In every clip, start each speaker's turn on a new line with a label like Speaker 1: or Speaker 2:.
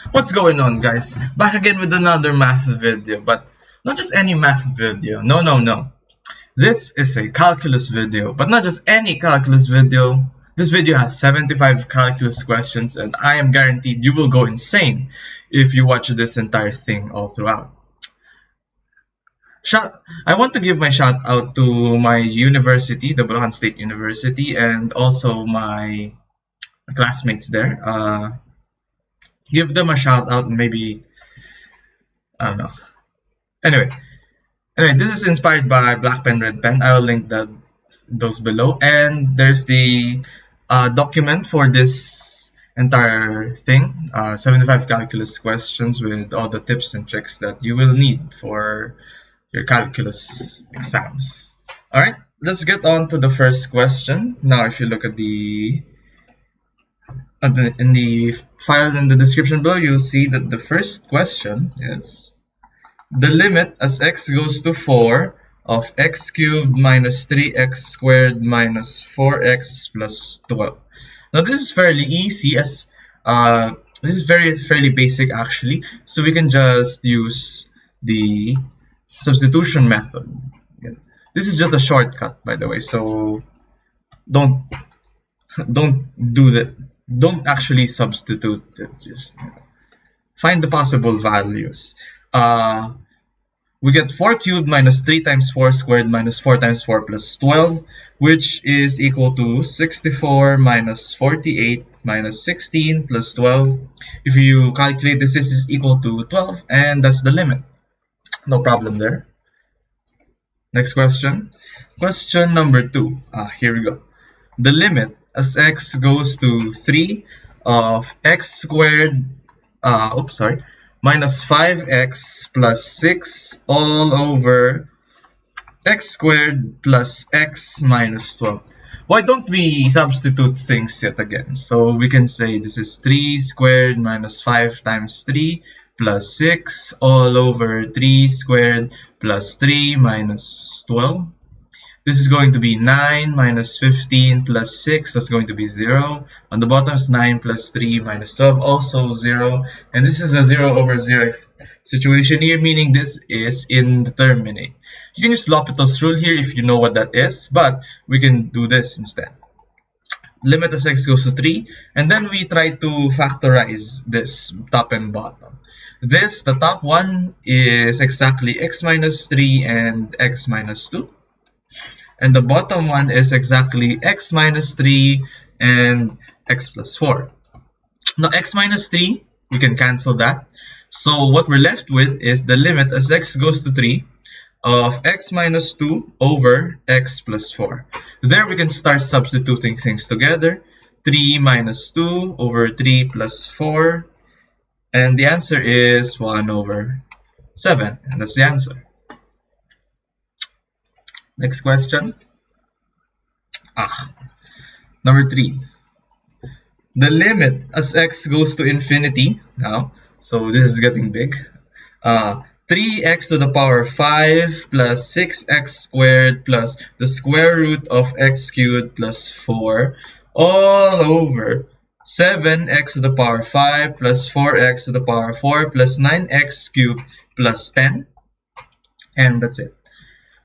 Speaker 1: What's going on, guys? Back again with another math video, but not just any math video. No. This is a calculus video, but not just any calculus video. This video has 75 calculus questions, and I am guaranteed you will go insane if you watch this entire thing all throughout. I want to give my shout out to my university, the Bulacan State University, and also my classmates there. Give them a shout out, maybe, I don't know. Anyway, this is inspired by Blackpenredpen. I will link those below, and there's the document for this entire thing, 75 calculus questions with all the tips and tricks that you will need for your calculus exams. Alright, let's get on to the first question. Now, if you look at in the file in the description below, you'll see that the first question is the limit as x goes to 4 of x cubed minus 3x squared minus 4x plus 12. Now this is fairly easy, as this is fairly basic actually, so we can just use the substitution method. This is just a shortcut, by the way, so don't do that. Don't actually substitute it, just find the possible values. We get 4 cubed minus 3 times 4 squared minus 4 times 4 plus 12, which is equal to 64 minus 48 minus 16 plus 12. If you calculate this is equal to 12, and that's the limit. No problem there. Next question. Question number 2. Here we go. The limit as x goes to 3 of x squared minus 5x plus 6 all over x squared plus x minus 12. Why don't we substitute things yet again? So we can say this is 3 squared minus 5 times 3 plus 6 all over 3 squared plus 3 minus 12. This is going to be 9 minus 15 plus 6, that's going to be 0. On the bottom is 9 plus 3 minus 12, also 0. And this is a 0 over 0 situation here, meaning this is indeterminate. You can use L'Hopital's rule here if you know what that is, but we can do this instead. Limit as x goes to 3, and then we try to factorize this top and bottom. The top one is exactly x minus 3 and x minus 2. And the bottom one is exactly x minus 3 and x plus 4. Now x minus 3, we can cancel that. So what we're left with is the limit as x goes to 3 of x minus 2 over x plus 4. There we can start substituting things together. 3 minus 2 over 3 plus 4. And the answer is 1 over 7. And that's the answer. Next question. Number 3. The limit as x goes to infinity now. So this is getting big. 3x to the power 5 plus 6x squared plus the square root of x cubed plus 4 all over 7x to the power 5 plus 4x to the power 4 plus 9x cubed plus 10. And that's it.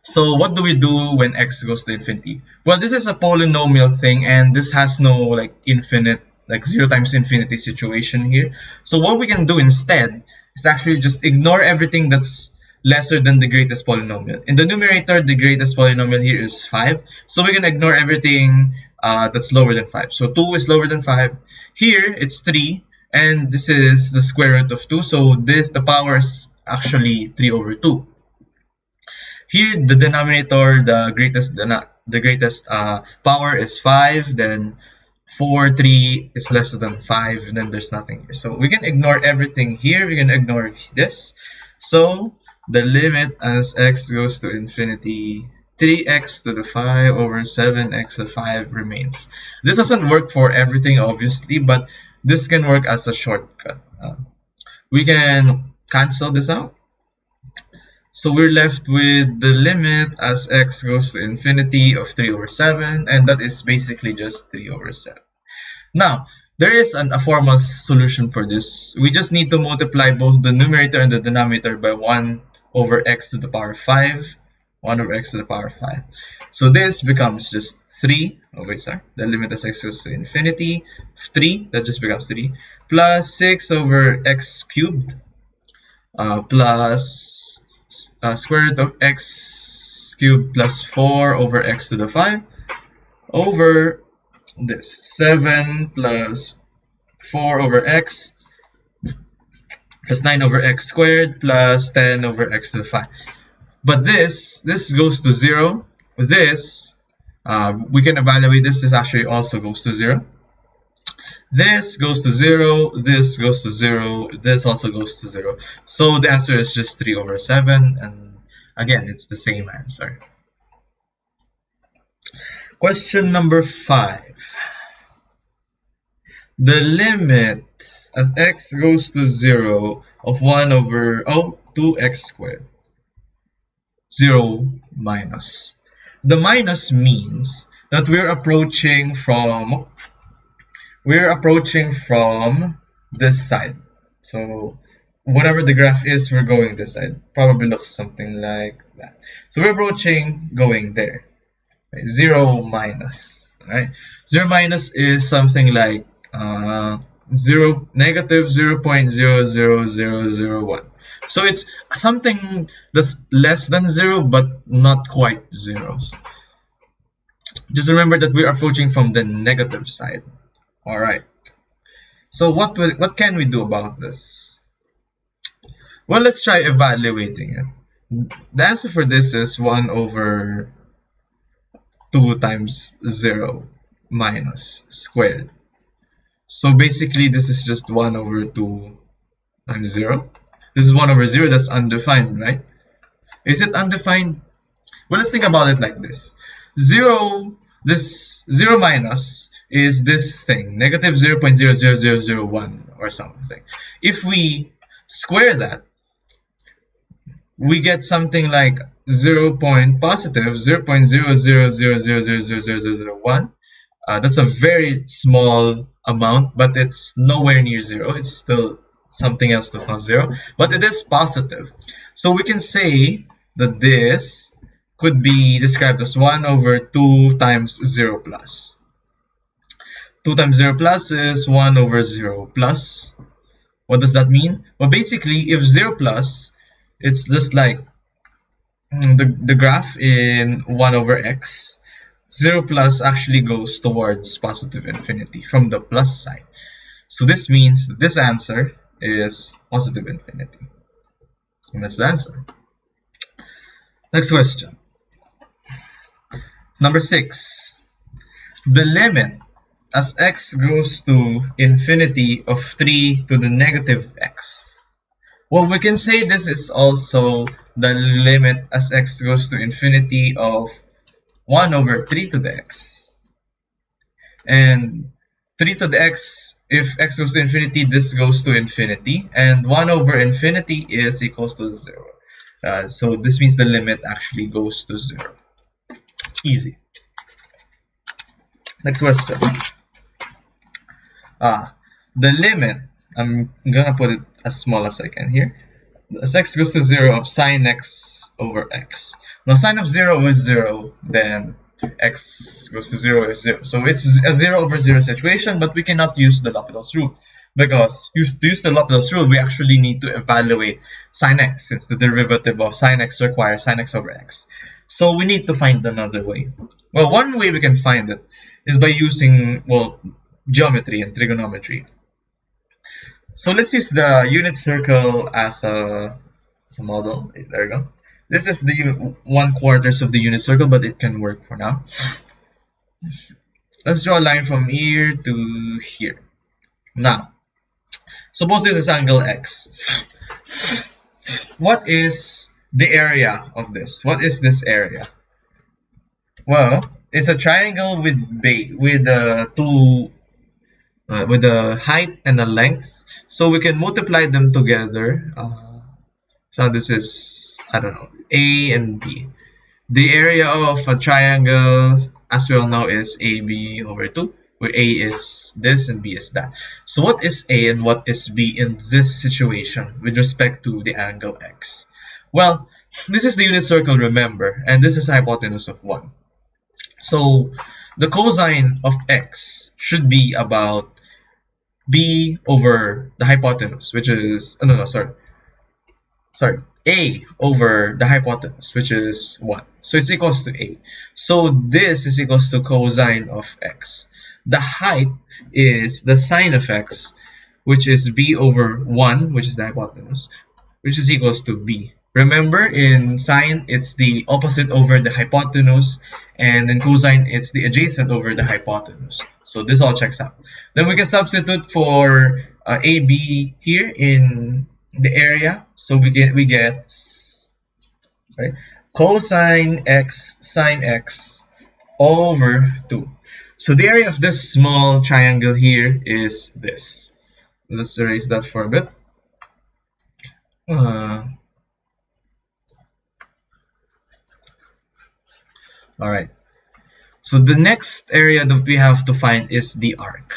Speaker 1: So what do we do when x goes to infinity? Well, this is a polynomial thing, and this has no infinite, 0 times infinity situation here. So what we can do instead is actually just ignore everything that's lesser than the greatest polynomial. In the numerator, the greatest polynomial here is 5. So we can ignore everything that's lower than 5. So 2 is lower than 5. Here, it's 3, and this is the square root of 2. So the power is actually 3 over 2. Here, the denominator, the greatest power is 5, then 4, 3 is less than 5, and then there's nothing here. So we can ignore everything here, we can ignore this. So the limit as x goes to infinity, 3x to the 5 over 7x to the 5 remains. This doesn't work for everything, obviously, but this can work as a shortcut. We can cancel this out. So we're left with the limit as x goes to infinity of 3 over 7, and that is basically just 3 over 7. Now, There is a formal solution for this. We just need to multiply both the numerator and the denominator by 1 over x to the power 5. 1 over x to the power 5. So this becomes just 3. Oh wait, sorry. The limit as x goes to infinity. 3, that just becomes 3. Plus 6 over x cubed. Plus square root of x cubed plus 4 over x to the 5. Over this 7 plus 4 over x plus 9 over x squared plus 10 over x to the 5. But this goes to 0. This, we can evaluate this. This actually also goes to 0. This goes to 0. This goes to 0. This also goes to 0. So the answer is just 3 over 7. And again, it's the same answer. Question number 5. The limit as x goes to 0 of 1 over 2x squared. 0 minus. The minus means that we're approaching from this side. So whatever the graph is, we're going this side. Probably looks something like that. So we're approaching going there. 0 minus. Right? 0 minus is something like negative 0.00001. So it's something that's less than 0 but not quite 0. Just remember that we are approaching from the negative side. Alright. So what can we do about this? Well, let's try evaluating it. The answer for this is 1 over 2 times 0 minus squared. So basically this is just 1 over 2 times 0. This is 1 over 0, that's undefined, right? Is it undefined? Well, let's think about it like this. 0 minus is this thing, negative 0.00001 or something. If we square that, we get something like 0.000000001. That's a very small amount, but it's nowhere near 0. It's still something else that's not 0, but it is positive. So we can say that this could be described as 1 over 2 times 0 plus. 2 times 0 plus is 1 over 0 plus. What does that mean? Well, basically, if 0 plus, it's just like the graph in 1 over x. 0 plus actually goes towards positive infinity from the plus side. So this means that this answer is positive infinity. And that's the answer. Next question. Number 6. The limit as x goes to infinity of 3 to the negative x. Well, we can say this is also the limit as x goes to infinity of 1 over 3 to the x. And 3 to the x, if x goes to infinity, this goes to infinity. And 1 over infinity is equals to 0. So this means the limit actually goes to 0. Easy. Next question. The limit, I'm gonna put it as small as I can here. As x goes to 0 of sine x over x. Now sine of 0 is 0, then x goes to 0 is 0. So it's a 0 over 0 situation, but we cannot use the L'Hopital's rule. Because to use the L'Hopital's rule, we actually need to evaluate sine x, since the derivative of sine x requires sine x over x. So we need to find another way. Well, one way we can find it is by using, well, geometry and trigonometry. So let's use the unit circle as a model. There we go. This is the 1/4 of the unit circle, but it can work for now. Let's draw a line from here to here. Now, suppose this is angle x. What is the area of this? What is this area? Well, it's a triangle with the height and the length, so we can multiply them together. So this is, I don't know, A and B. The area of a triangle, as we all know, is AB over 2. where A is this and B is that. So what is A and what is B in this situation with respect to the angle x? Well, this is the unit circle, remember, and this is hypotenuse of 1. So the cosine of x should be about b over the hypotenuse, which is a over the hypotenuse, which is 1. So it's equals to a. So this is equals to cosine of x. The height is the sine of x, which is b over 1, which is the hypotenuse, which is equals to b. Remember, in sine, it's the opposite over the hypotenuse, and in cosine, it's the adjacent over the hypotenuse. So this all checks out. Then we can substitute for AB here in the area. So we get cosine x sine x over 2. So the area of this small triangle here is this. Let's erase that for a bit. Alright, so the next area that we have to find is the arc.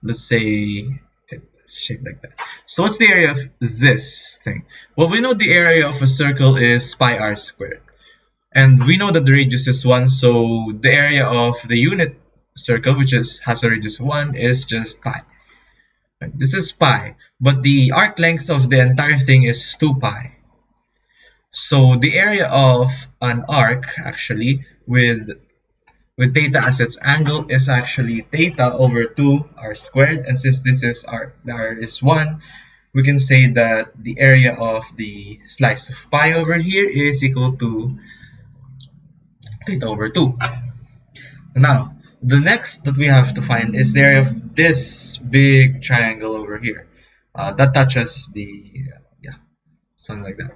Speaker 1: Let's say it's shaped like that. So what's the area of this thing? Well, we know the area of a circle is pi r squared. And we know that the radius is 1, so the area of the unit circle, which has a radius of 1, is just pi. This is pi, but the arc length of the entire thing is 2 pi. So the area of an arc actually with theta as its angle is actually theta over 2 r squared, and since this is r is 1, we can say that the area of the slice of pi over here is equal to theta over 2. Now, the next that we have to find is the area of this big triangle over here. That touches the, something like that.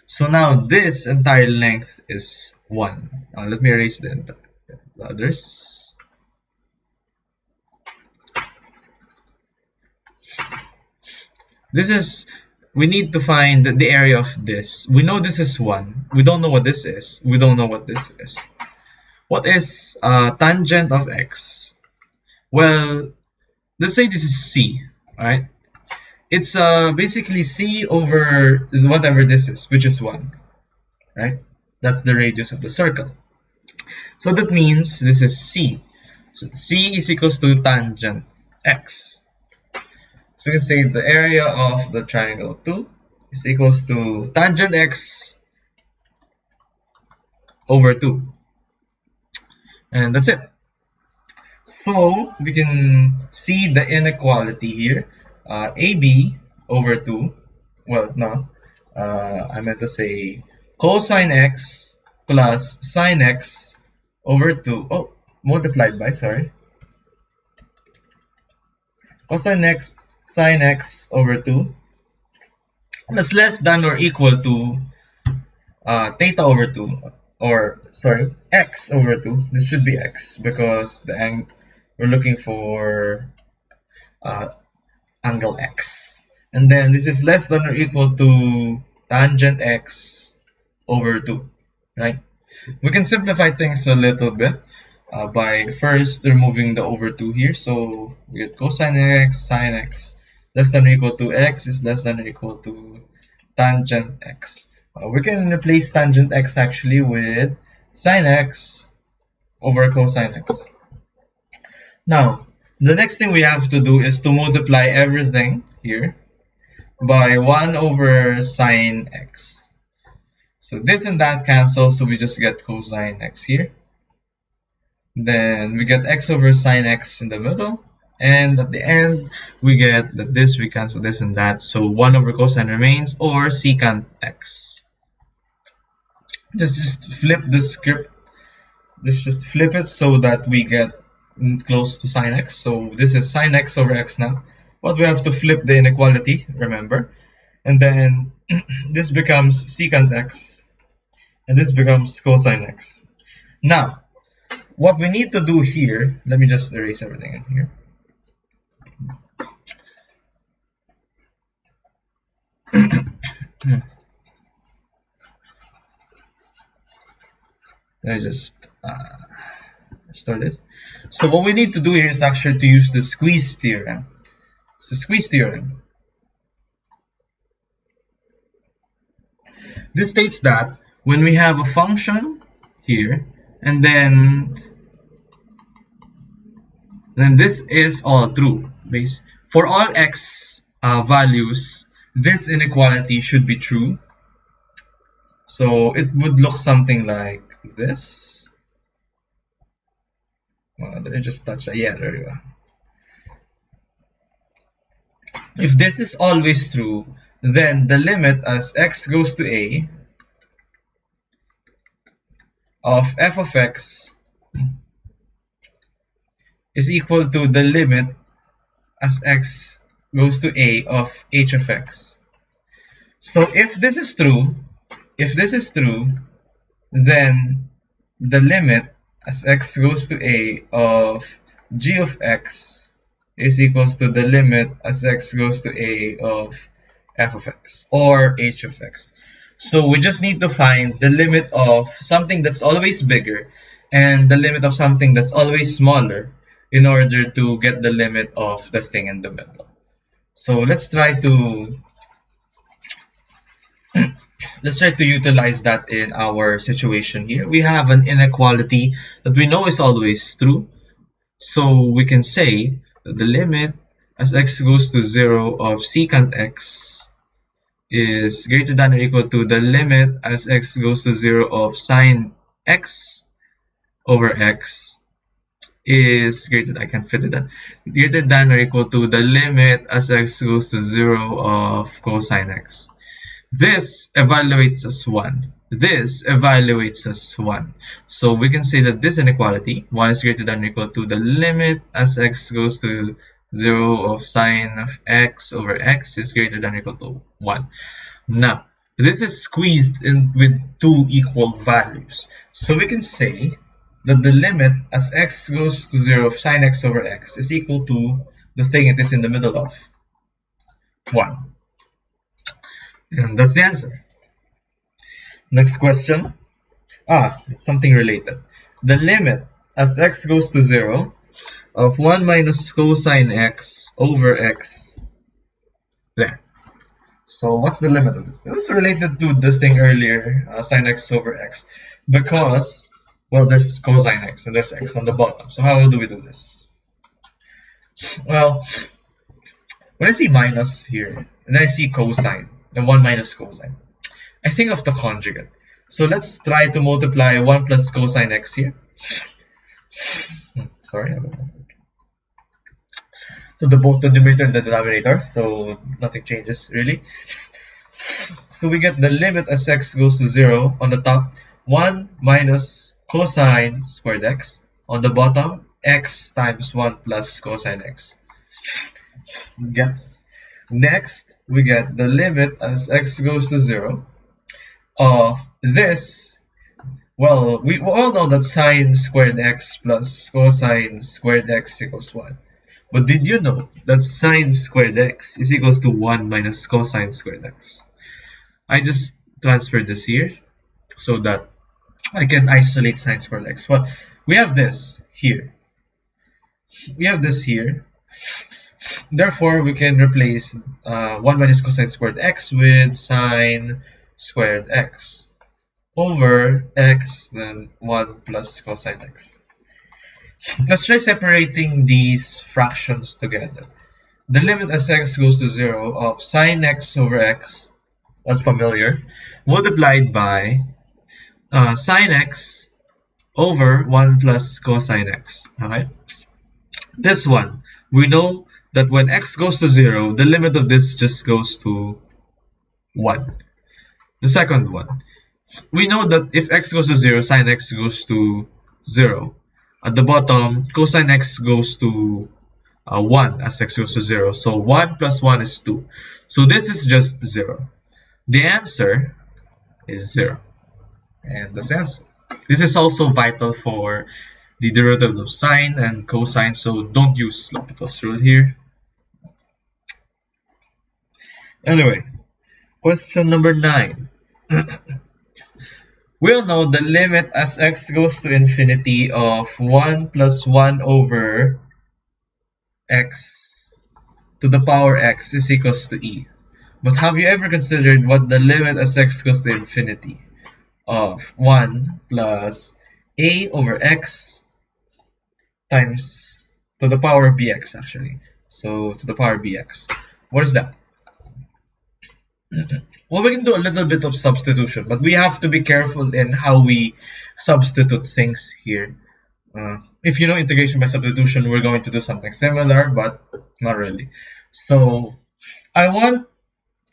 Speaker 1: So now this entire length is 1. Let me erase the others. We need to find the area of this. We know this is 1. We don't know what this is. We don't know what this is. What is tangent of x? Well, let's say this is c, alright? It's basically c over whatever this is, which is 1, right? That's the radius of the circle. So that means this is c. So c is equals to tangent x. So we can say the area of the triangle 2 is equals to tangent x over 2. And that's it. So we can see the inequality here. AB over 2. Well, no. I meant to say cosine x plus sine x over 2. Oh, multiplied by, sorry. Cosine x sine x over 2 is less than or equal to theta over 2. Or, sorry, x over 2. This should be x because we're looking for angle x. And then this is less than or equal to tangent x over 2, right? We can simplify things a little bit by first removing the over 2 here. So we get cosine x, sine x less than or equal to x is less than or equal to tangent x. We can replace tangent x actually with sine x over cosine x. Now, the next thing we have to do is to multiply everything here by 1 over sine x. So this and that cancel, so we just get cosine x here. Then we get x over sine x in the middle. And at the end, we get that this, we cancel this and that. So 1 over cosine remains, or secant x. Just flip the script. Just flip it so that we get close to sine x. So this is sine x over x now. But we have to flip the inequality, remember. And then this becomes secant x. And this becomes cosine x. Now, what we need to do here, let me just erase everything in here. I just Restore this. So what we need to do here is actually to use the squeeze theorem. So squeeze theorem. This states that when we have a function here, and then this is all true. For all x values, this inequality should be true. So it would look something like this. Let me just touch that. Yeah, there you go. If this is always true, then the limit as x goes to a of f of x is equal to the limit as x goes to a of h of x. So if this is true, then the limit as x goes to a of g of x is equals to the limit as x goes to a of f of x or h of x. So we just need to find the limit of something that's always bigger and the limit of something that's always smaller in order to get the limit of the thing in the middle. So let's try to utilize that in our situation here. We have an inequality that we know is always true. So we can say that the limit as x goes to 0 of secant x is greater than or equal to the limit as x goes to 0 of sine x over x is greater than or equal to the limit as x goes to 0 of cosine x. This evaluates as 1. This evaluates as 1. So we can say that this inequality, 1 is greater than or equal to the limit as x goes to 0 of sine of x over x is greater than or equal to 1. Now, this is squeezed in with two equal values. So we can say that the limit as x goes to 0 of sine x over x is equal to the thing it is in the middle of, 1. And that's the answer. Next question. It's something related. The limit as x goes to 0 of 1 minus cosine x over x. There. So what's the limit of this? This is related to this thing earlier, sine x over x. Because, well, there's cosine x and there's x on the bottom. So how do we do this? Well, when I see minus here, and then I see cosine, then 1 minus cosine, I think of the conjugate. So let's try to multiply 1 plus cosine x here. Sorry. So both the numerator and the denominator, so nothing changes really. So we get the limit as x goes to 0 on the top, 1 minus cosine squared x. On the bottom, x times 1 plus cosine x. Next, we get the limit as x goes to 0 of this. Well, we all know that sine squared x plus cosine squared x equals 1. But did you know that sine squared x is equals to 1 minus cosine squared x? I just transferred this here so that I can isolate sine squared x. Well, we have this here. Therefore, we can replace 1 minus cosine squared x with sine squared x over x, then 1 plus cosine x. Let's try separating these fractions together. The limit as x goes to 0 of sine x over x, that's familiar, multiplied by sine x over 1 plus cosine x. Alright? This one, we know that when x goes to 0, the limit of this just goes to 1. The second one, we know that if x goes to 0, sine x goes to 0. At the bottom, cosine x goes to 1 as x goes to 0. So 1 plus 1 is 2. So this is just 0. The answer is 0. And that's the answer. This is also vital for the derivative of sine and cosine, so don't use L'Hopital's rule here. Anyway, question number 9. we'll know the limit as x goes to infinity of 1 plus 1 over x to the power x is equals to e. But have you ever considered what the limit as x goes to infinity of 1 plus a over x times to the power bx actually. So to the power bx. What is that? Well, we can do a little bit of substitution, but we have to be careful in how we substitute things here. If you know integration by substitution, we're going to do something similar, but not really. So I want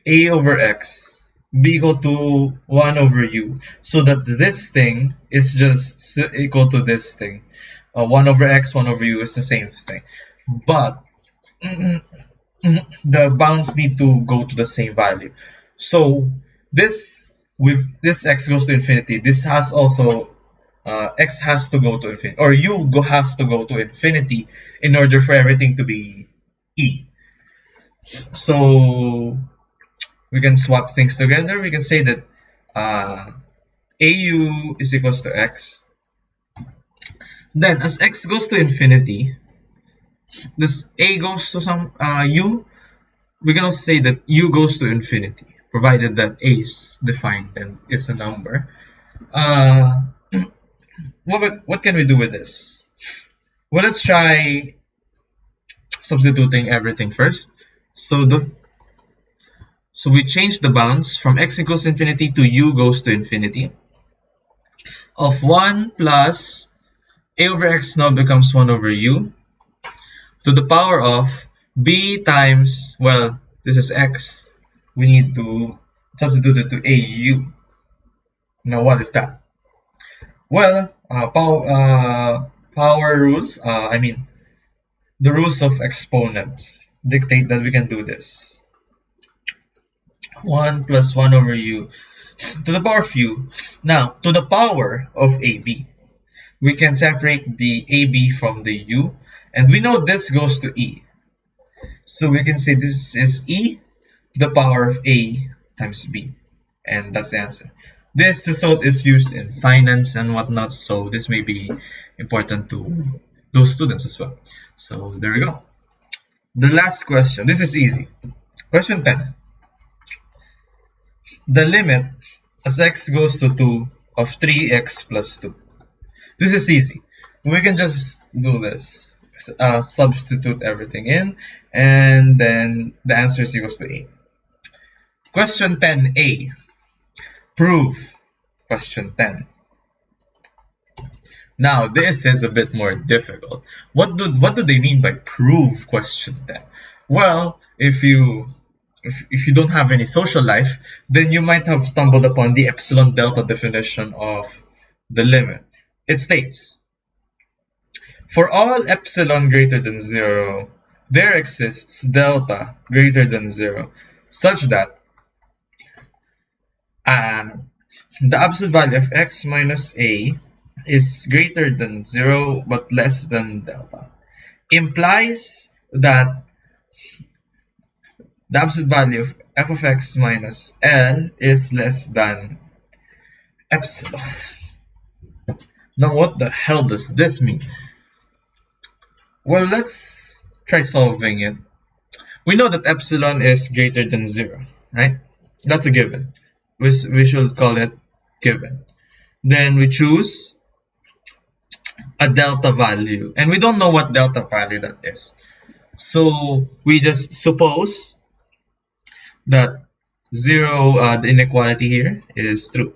Speaker 1: a over x be equal to 1 over u, so that this thing is just equal to this thing. 1 over x, 1 over u is the same thing. But the bounds need to go to the same value. So this x goes to infinity. This has also x has to go to infinity, or has to go to infinity in order for everything to be e. So we can swap things together. We can say that au is equals to x. Then as x goes to infinity, this a goes to some u. We can also say that u goes to infinity, provided that a is defined and is a number. What can we do with this? Well, let's try substituting everything first. So we change the bounds from x equals infinity to u goes to infinity of 1 plus a over x now becomes 1 over u to the power of b times, well, this is x. We need to substitute it to au. Now what is that? Well, power rules, the rules of exponents dictate that we can do this. 1 plus 1 over u to the power of u. Now, to the power of ab, we can separate the ab from the u, and we know this goes to e. So we can say this is e to the power of a times b, and that's the answer. This result is used in finance and whatnot, so this may be important to those students as well. So there we go. The last question. This is easy. Question 10. The limit as x goes to 2 of 3x plus 2. This is easy. We can just do this. Substitute everything in, and then the answer is equals to a. Question 10a. Prove. Question 10. Now this is a bit more difficult. What do they mean by prove question 10? Well, if you don't have any social life, then you might have stumbled upon the epsilon delta definition of the limit. It states, for all epsilon greater than 0, there exists delta greater than 0, such that the absolute value of x minus a is greater than 0 but less than delta. Implies that the absolute value of f of x minus L is less than epsilon. Now what the hell does this mean? Well, let's try solving it. We know that epsilon is greater than 0, right? That's a given. We should call it given. Then we choose a delta value, and we don't know what delta value that is. So we just suppose that 0, the inequality here is true.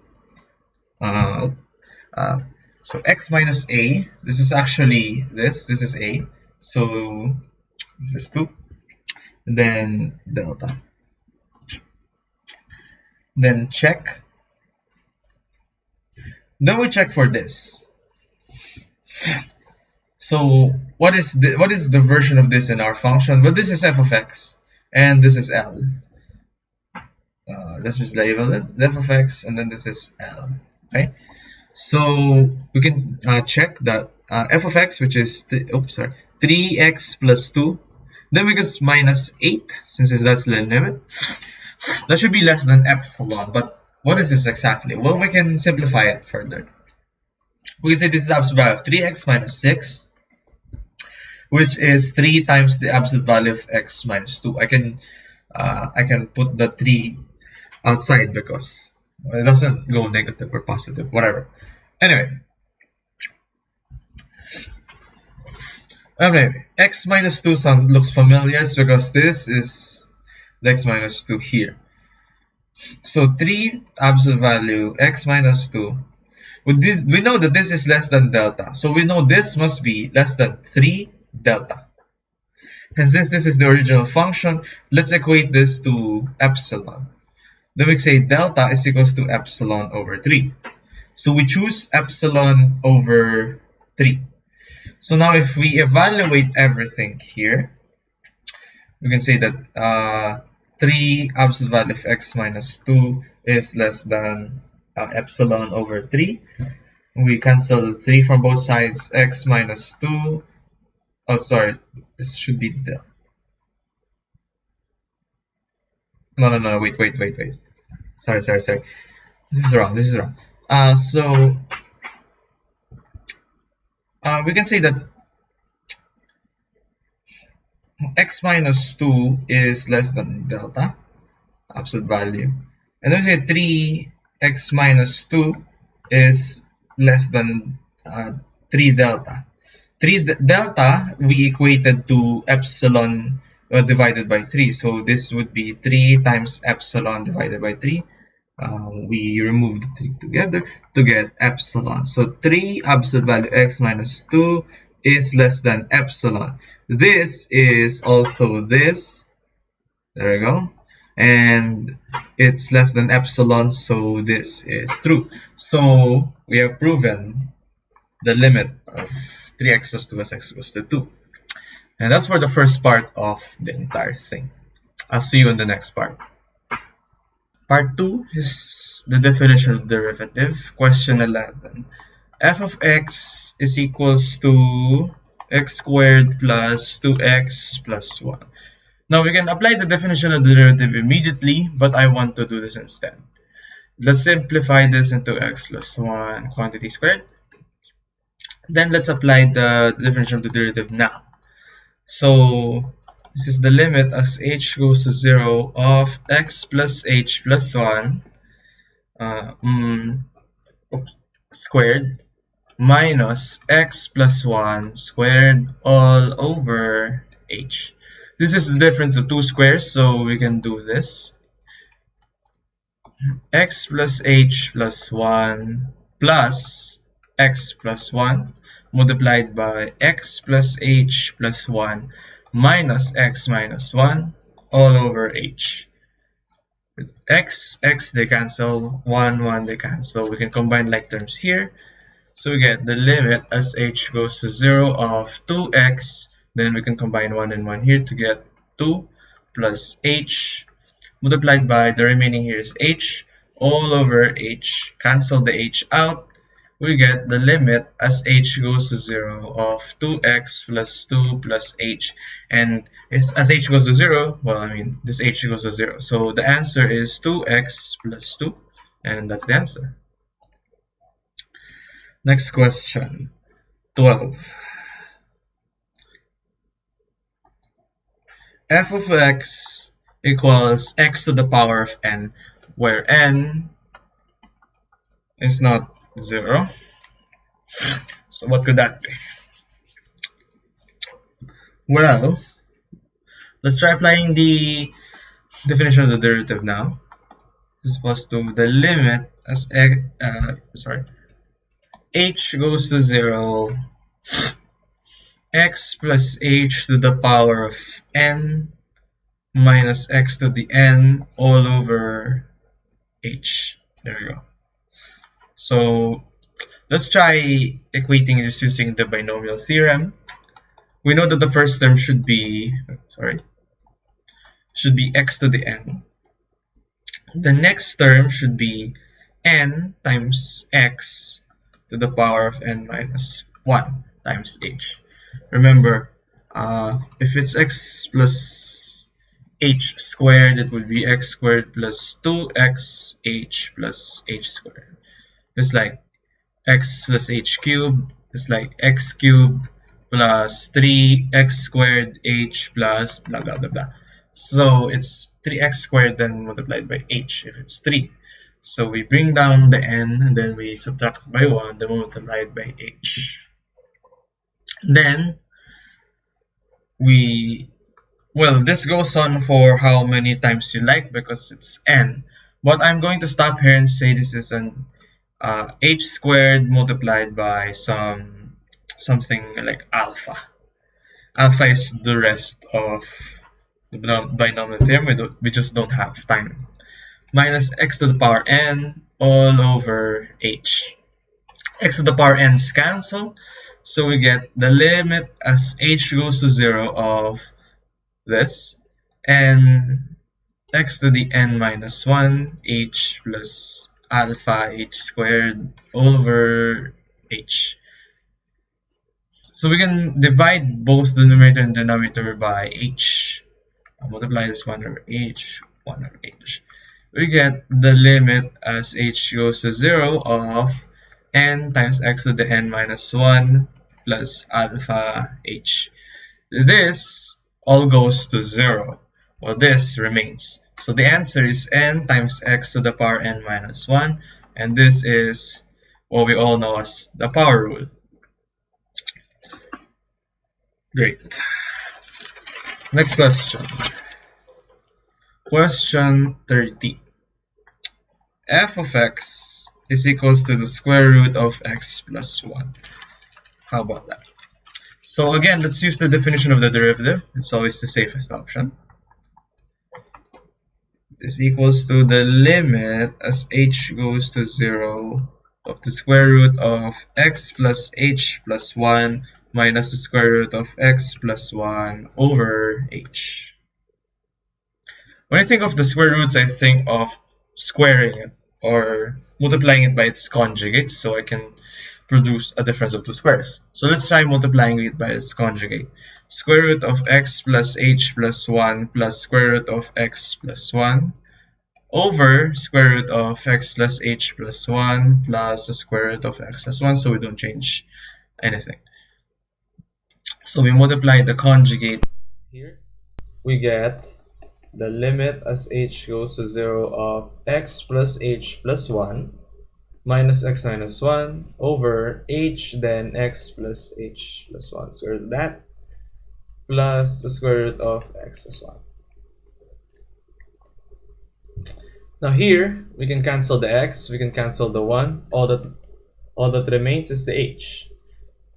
Speaker 1: So x minus a, this is actually this is a, so this is 2, then delta. Then check. Then we check for this. So what is the version of this in our function? Well, this is f of x, and this is L. Let's just label it f of x, and then this is L. Okay. So we can check that f of x, which is 3x plus 2, then we get minus 8, since that's the limit. That should be less than epsilon, but What is this exactly? Well, we can simplify it further. We can say this is the absolute value of 3x minus 6, which is 3 times the absolute value of x minus 2. I can put the 3 outside because it doesn't go negative or positive, whatever. Anyway, x minus 2 looks familiar because this is the x minus 2 here. So 3 absolute value x minus 2. With this, we know that this is less than delta. So we know this must be less than 3 delta. And since this is the original function, let's equate this to epsilon. Then we say delta is equals to epsilon over 3. So we choose epsilon over 3. So now if we evaluate everything here, we can say that 3 absolute value of x minus 2 is less than epsilon over 3. We cancel the 3 from both sides. X minus 2. Oh, sorry. This should be the. No. Wait. Sorry. This is wrong. So we can say that x minus 2 is less than delta, absolute value. And then we say 3x minus 2 is less than 3 delta. 3 delta we equated to epsilon divided by 3. So this would be 3 times epsilon divided by 3. We remove the 3 together to get epsilon. So 3 absolute value x minus 2 is less than epsilon. This is also this. There we go. And it's less than epsilon, so this is true. So we have proven the limit of 3x plus 2 as x equals to 2. And that's for the first part of the entire thing. I'll see you in the next part. Part 2 is the definition of derivative. Question 11. F of x is equals to x squared plus 2x plus 1. Now we can apply the definition of the derivative immediately, but I want to do this instead. Let's simplify this into x plus 1 quantity squared. Then let's apply the definition of the derivative now. So this is the limit as h goes to 0 of x plus h plus 1 squared minus x plus 1 squared all over h. This is the difference of two squares, so we can do this. X plus h plus 1 plus x plus 1 multiplied by x plus h plus 1 minus x minus 1 all over h. With x they cancel, 1 they cancel. We can combine like terms here. So we get the limit as h goes to 0 of 2x. Then we can combine 1 and 1 here to get 2 plus h multiplied by the remaining here is h all over h. Cancel the h out. We get the limit as h goes to 0 of 2x plus 2 plus h. And as h goes to 0, well, I mean, this h goes to 0. So the answer is 2x plus 2. And that's the answer. Next question, 12. F of x equals x to the power of n, where n is not 0. So what could that be? Well, let's try applying the definition of the derivative now. This was to the limit as h goes to 0, x plus h to the power of n minus x to the n all over h. There we go. So let's try equating this using the binomial theorem. We know that the first term should be x to the n. The next term should be n times x to the power of n minus 1 times h. Remember, if it's x plus h squared, it will be x squared plus 2xh plus h squared. Just like x plus h cubed is like x cubed plus 3x squared h plus blah blah blah blah. So it's 3x squared then multiplied by h if it's 3. So we bring down the n and then we subtract by 1, then multiplied by h. Then this goes on for how many times you like because it's n. But I'm going to stop here and say this is an h squared multiplied by something like alpha. Alpha is the rest of the binomial theorem. We just don't have time. Minus x to the power n all over h. X to the power n's cancel, so we get the limit as h goes to 0 of this, and x to the n minus 1 h plus alpha h squared over h. So we can divide both the numerator and denominator by h. I'll multiply this 1 over h, 1 over h. We get the limit as h goes to 0 of n times x to the n minus 1 plus alpha h. This all goes to 0, while this remains. So the answer is n times x to the power n minus 1, and this is what we all know as the power rule. Great. Next question. Question 30. F of x is equals to the square root of x plus 1. How about that? So again, let's use the definition of the derivative. It's always the safest option. This equals to the limit as h goes to 0 of the square root of x plus h plus 1 minus the square root of x plus 1 over h. When I think of the square roots, I think of squaring it or multiplying it by its conjugate so I can produce a difference of two squares. So let's try multiplying it by its conjugate. Square root of x plus h plus 1 plus square root of x plus 1 over square root of x plus h plus 1 plus the square root of x plus 1, so we don't change anything. So we multiply the conjugate here. We get the limit as h goes to 0 of x plus h plus 1 minus x minus 1 over h, then x plus h plus 1, square root of that, plus the square root of x plus 1. Now here, we can cancel the x, we can cancel the 1, all that remains is the h.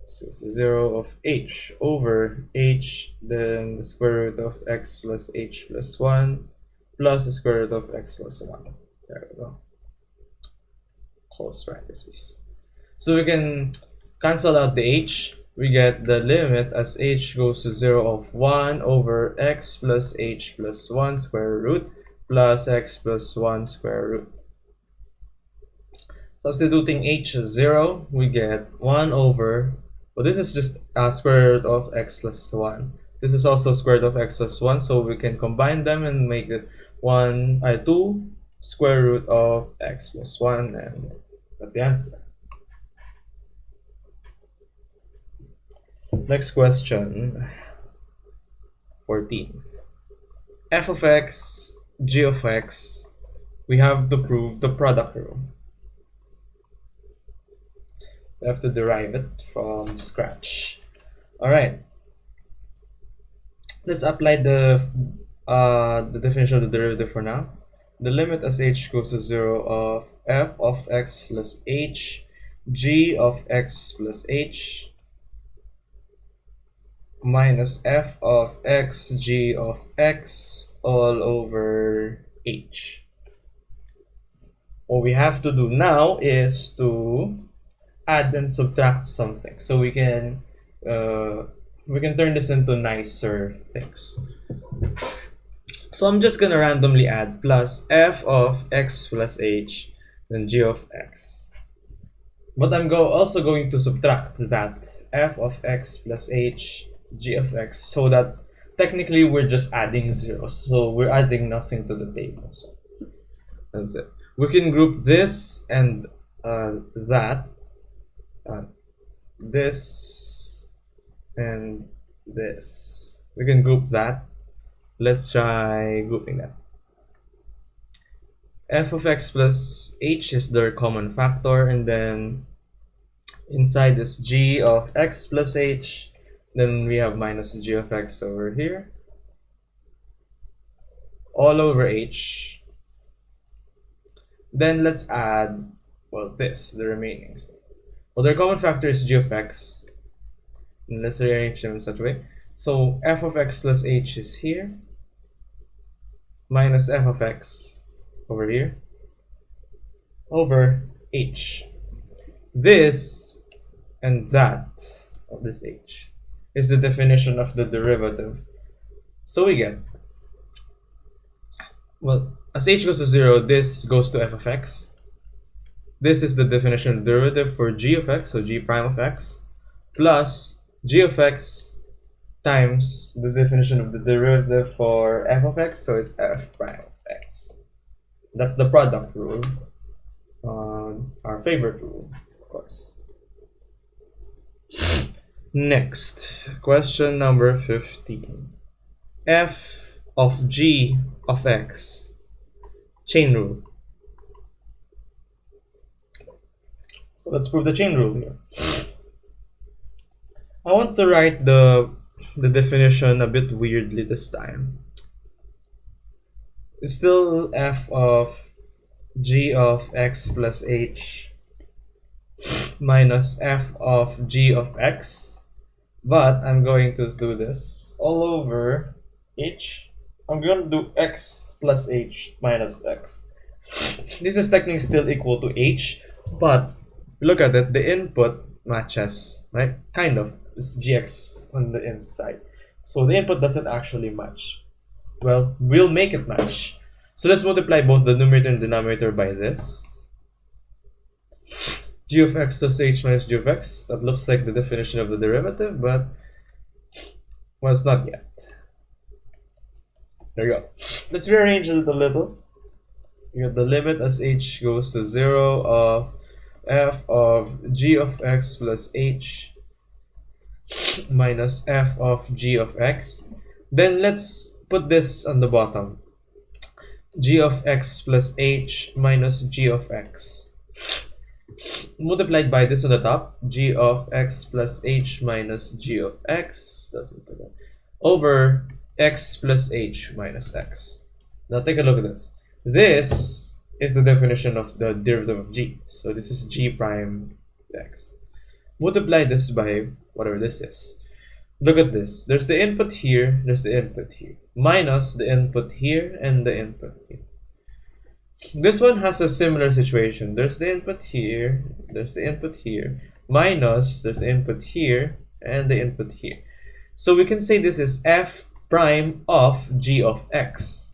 Speaker 1: So it's the 0 of h over h, then the square root of x plus h plus 1 plus the square root of x plus 1. There we go. Close parentheses. So we can cancel out the h. We get the limit as h goes to 0 of 1 over x plus h plus 1 square root plus x plus 1 square root. Substituting h as 0, we get 1 over, well, this is just square root of x plus 1. This is also square root of x plus 1, so we can combine them and make it 2 square root of x plus 1, and that's the answer. Next question, 14. F of x, g of x, we have to prove the product rule. We have to derive it from scratch. Alright. Let's apply the definition of the derivative for now. The limit as h goes to 0 of f of x plus h, g of x plus h, minus f of x, g of x, all over h. What we have to do now is to add and subtract something, so we can turn this into nicer things. So I'm just gonna randomly add plus f of x plus h, then g of x. But I'm also going to subtract that f of x plus h, g of x, so that technically we're just adding zeros, so we're adding nothing to the table. So that's it. We can group this and that, this and this. We can group that. Let's try grouping that. F of x plus h is their common factor, and then inside this g of x plus h, then we have minus g of x over here, all over h. Then let's add, well, this, the remaining. Well, their common factor is g of x. And let's rearrange them in such a way. So f of x plus h is here, minus f of x over here, over h. This and that of this h is the definition of the derivative. So we get, well, as h goes to 0, this goes to f of x. This is the definition of the derivative for g of x, so g prime of x, plus g of x times the definition of the derivative for f of x, so it's f prime of x. That's the product rule, our favorite rule, of course. Next, question number 15. F of g of x, chain rule. So let's prove the chain rule here. I want to write the definition a bit weirdly this time. It's still f of g of x plus h minus f of g of x, but I'm going to do this all over h. I'm going to do x plus h minus x. This is technically still equal to h, but look at it, the input matches, right? Kind of. It's gx on the inside. So the input doesn't actually match. Well, we'll make it match. So let's multiply both the numerator and denominator by this. G of x plus h minus g of x. That looks like the definition of the derivative, but, well, it's not yet. There you go. Let's rearrange it a little. You have the limit as h goes to 0 of f of g of x plus h minus f of g of x. Then let's put this on the bottom. G of x plus h minus g of x multiplied by this on the top, g of x plus h minus g of x, over x plus h minus x. Now take a look at this. This is the definition of the derivative of g. So this is g prime x. Multiply this by whatever this is. Look at this. There's the input here, there's the input here, minus the input here and the input here. This one has a similar situation. There's the input here, there's the input here, minus there's the input here and the input here. So we can say this is f prime of g of x.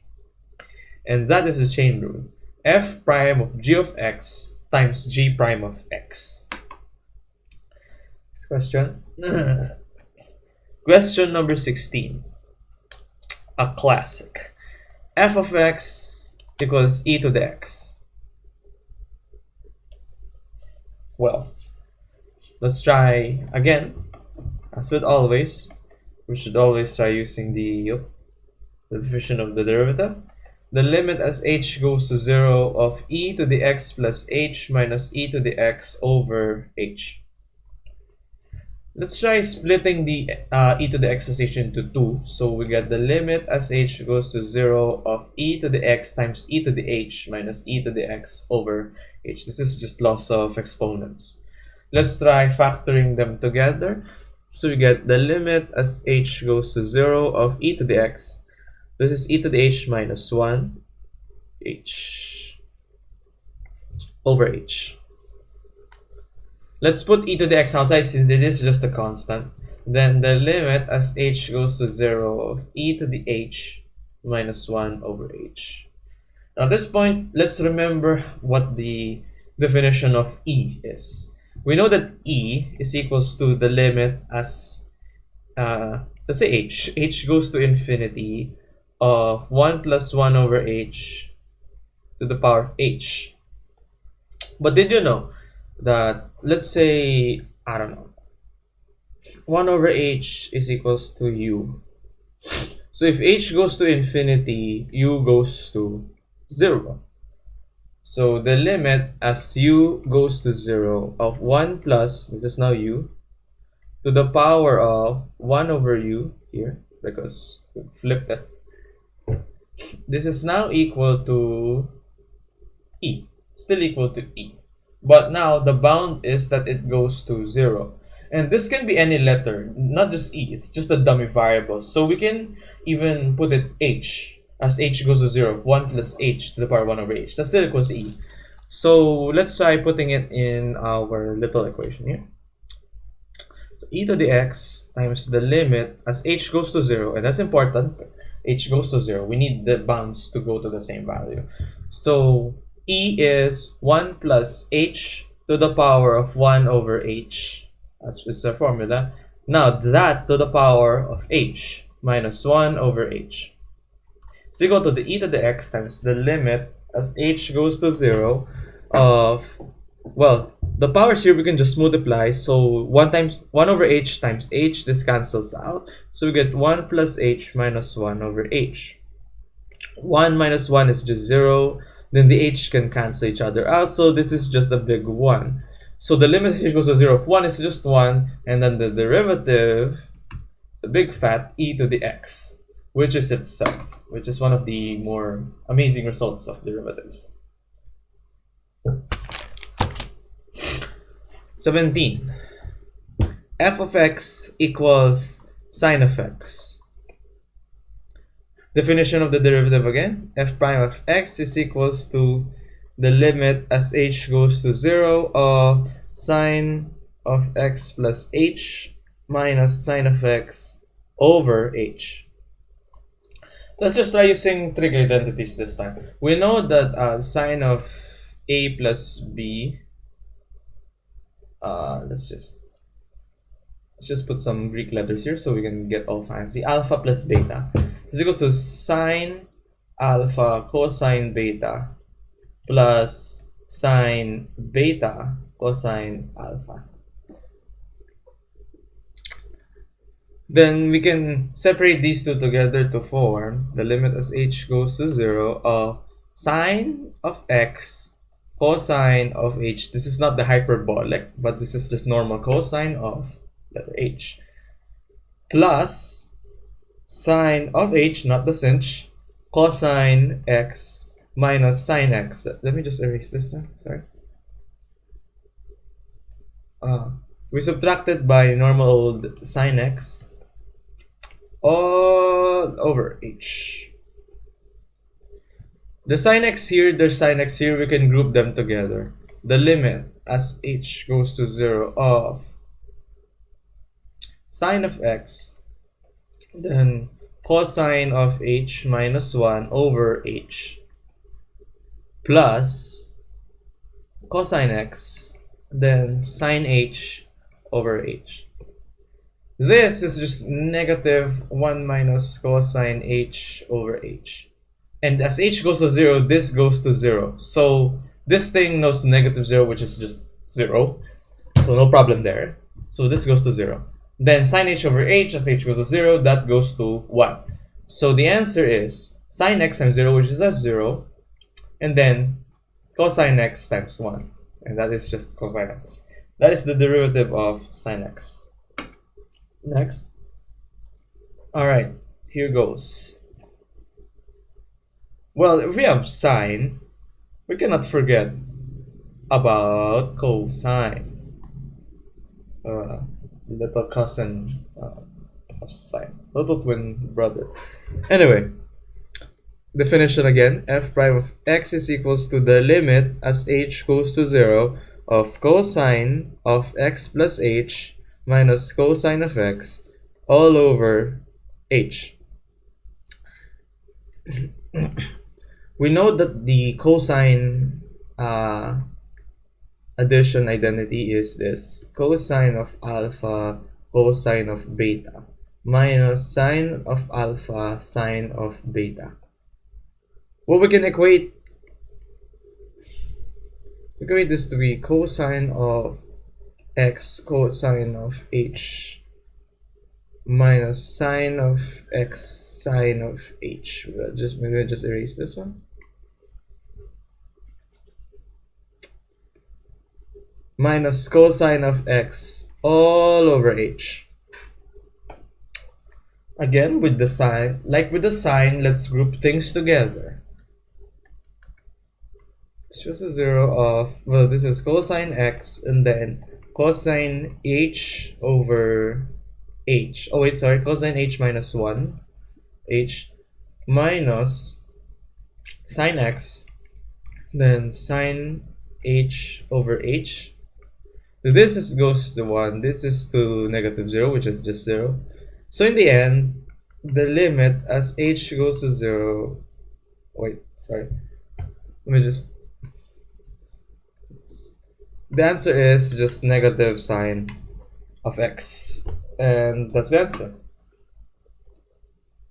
Speaker 1: And that is the chain rule. F prime of g of x times g prime of x. Next question. Question number 16. A classic. F of x equals e to the x. Well, let's try again. As with always, we should always try using the definition of the derivative. The limit as h goes to 0 of e to the x plus h minus e to the x over h. Let's try splitting the e to the x plus h into 2. So we get the limit as h goes to 0 of e to the x times e to the h minus e to the x over h. This is just loss of exponents. Let's try factoring them together. So we get the limit as h goes to 0 of e to the x. This is e to the h minus 1 h over h. Let's put e to the x outside since it is just a constant. Then the limit as h goes to 0 of e to the h minus 1 over h. Now at this point, let's remember what the definition of e is. We know that e is equals to the limit as
Speaker 2: let's say h goes to infinity of 1 plus 1 over h to the power of h. But did you know that, let's say, I don't know, 1 over h is equals to u. So if h goes to infinity, u goes to 0. So the limit as u goes to 0 of 1 plus, this is now u, to the power of 1 over u here, because we flipped it. This is now equal to e, still equal to e. But now the bound is that it goes to 0. And this can be any letter, not just e, it's just a dummy variable. So we can even put it h, as h goes to 0, 1 plus h to the power 1 over h. That still equals e. So let's try putting it in our little equation here. So e to the x times the limit as h goes to 0, and that's important, h goes to 0. We need the bounds to go to the same value. So e is 1 plus h to the power of 1 over h. That's just a formula. Now that to the power of h minus 1 over h is equal to the e to the x times the limit as h goes to 0 of, well, the powers here we can just multiply. So 1 over h times h, this cancels out. So we get 1 plus h minus 1 over h. 1 minus 1 is just 0. Then the h can cancel each other out. So this is just a big 1. So the limit h goes to 0 of 1 is just 1. And then the derivative, the big fat e to the x, which is itself, which is one of the more amazing results of derivatives. 17. F of x equals sine of x. Definition of the derivative again. F prime of x is equals to the limit as h goes to 0 of sine of x plus h minus sine of x over h. Let's just try using trig identities this time. We know that sine of a plus b, let's just put some Greek letters here so we can get all fancy. Alpha plus beta is equal to sine alpha cosine beta plus sine beta cosine alpha. Then we can separate these two together to form the limit as h goes to 0 of sine of x cosine of h. This is not the hyperbolic, but this is just normal cosine of letter h, plus sine of h, not the sinh, cosine x minus sine x. Let me just erase this now, sorry. We subtracted by normal old sine x all over h. The sine x here, the sine x here, we can group them together. The limit as h goes to 0 of sine of x, then cosine of h minus 1 over h, plus cosine x, then sine h over h. This is just negative 1 minus cosine h over h. And as h goes to 0, this goes to 0. So this thing goes to negative 0, which is just 0. So no problem there. So this goes to 0. Then sine h over h, as h goes to 0, that goes to 1. So the answer is sine x times 0, which is at 0. And then cosine x times 1. And that is just cosine x. That is the derivative of sine x. Next. Alright, here goes. Well, if we have sine, we cannot forget about cosine. Little cousin of sine. Little twin brother. Anyway, definition again. F prime of x is equals to the limit as h goes to 0 of cosine of x plus h minus cosine of x all over h. We know that the cosine addition identity is this: cosine of alpha, cosine of beta. minus sine of alpha sine of beta. Well, we can equate this to be cosine of x cosine of h minus sine of x sine of h. Maybe I'll just erase this one. Minus cosine of x all over h. Again, with the sign, let's group things together. It's just a 0 of, well, this is cosine x and then cosine h over h. Oh wait, sorry, cosine h minus 1 h minus sine x, then sine h over h. This goes to 1, this is to negative 0, which is just 0. So in the end, the limit as h goes to 0, wait, sorry, let me just, the answer is just negative sine of x, and that's the answer.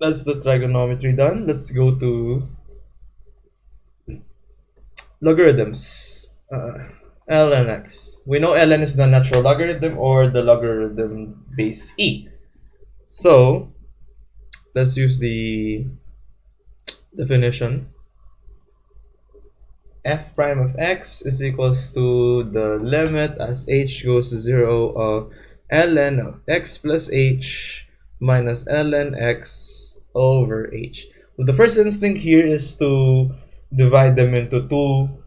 Speaker 2: That's the trigonometry done. Let's go to logarithms. Ln x. We know ln is the natural logarithm or the logarithm base e. So let's use the definition. F prime of x is equals to the limit as h goes to 0 of ln of x plus h minus ln x over h. Well, the first instinct here is to divide them into two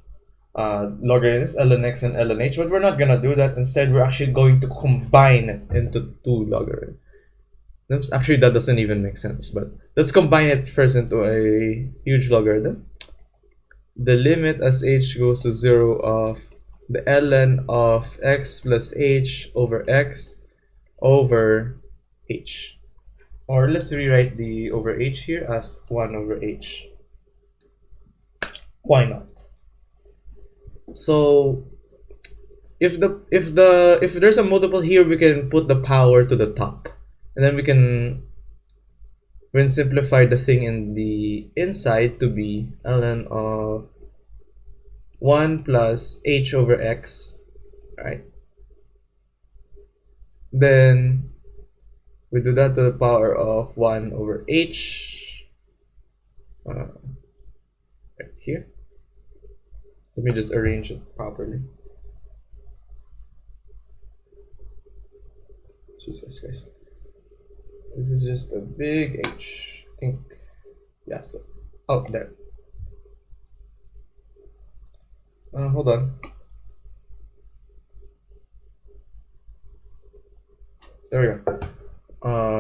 Speaker 2: logarithms, ln x and ln h, but we're not gonna do that. Instead, we're actually going to combine it into two logarithms. Actually, that doesn't even make sense, but let's combine it first into a huge logarithm. The limit as h goes to 0 of the ln of x plus h over x over h. Or let's rewrite the over h here as 1 over h. Why not? So if there's a multiple here, we can put the power to the top, and then we can simplify the thing in the inside to be ln of 1 plus h over x, right? Then we do that to the power of 1 over h right here. Let me just arrange it properly. Jesus Christ. This is just a big H. I think. Yeah, so. Oh, there. Hold on. There we go.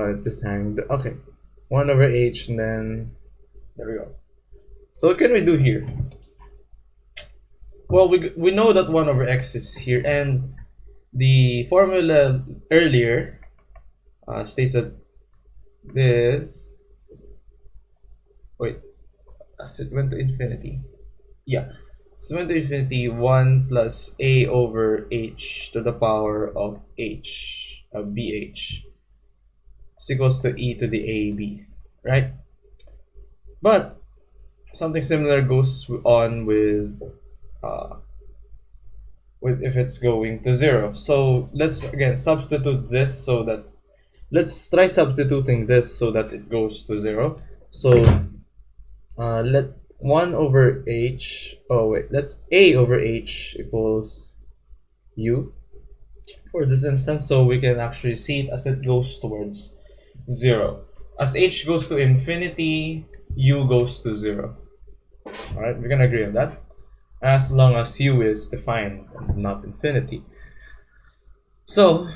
Speaker 2: It just hanged. Okay. 1 over H, and then. There we go. So, what can we do here? Well, we know that 1 over x is here, and the formula earlier states that this, wait, so it went to infinity. Yeah, so it went to infinity 1 plus a over h to the power of h of bh is equals to e to the ab, right? But something similar goes on with if it's going to 0. So let's again substitute this so that, let's try substituting this so that it goes to 0. So let 1 over h, oh wait, let's a over h equals u for this instance, so we can actually see it as it goes towards 0. As h goes to infinity, u goes to 0. Alright, we're gonna agree on that, as long as u is defined and not infinity. So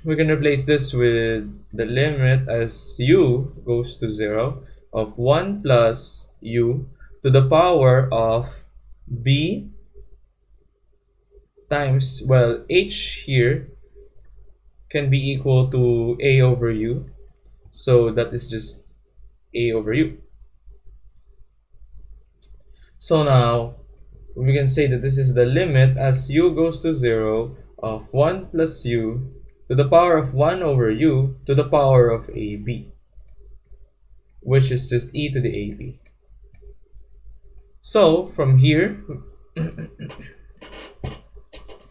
Speaker 2: we can replace this with the limit as u goes to 0 of 1 plus u to the power of b times, well, h here can be equal to a over u, so that is just a over u. So now we can say that this is the limit as u goes to 0 of 1 plus u to the power of 1 over u to the power of ab, which is just e to the ab. So from here,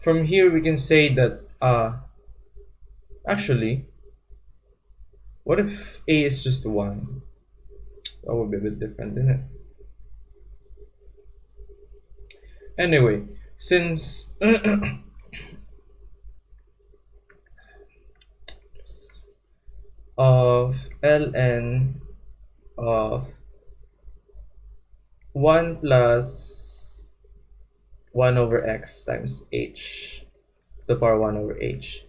Speaker 2: we can say that actually, what if a is just 1? That would be a bit different, isn't it? Anyway, since of ln of 1 plus 1 over x times h to the power 1 over h.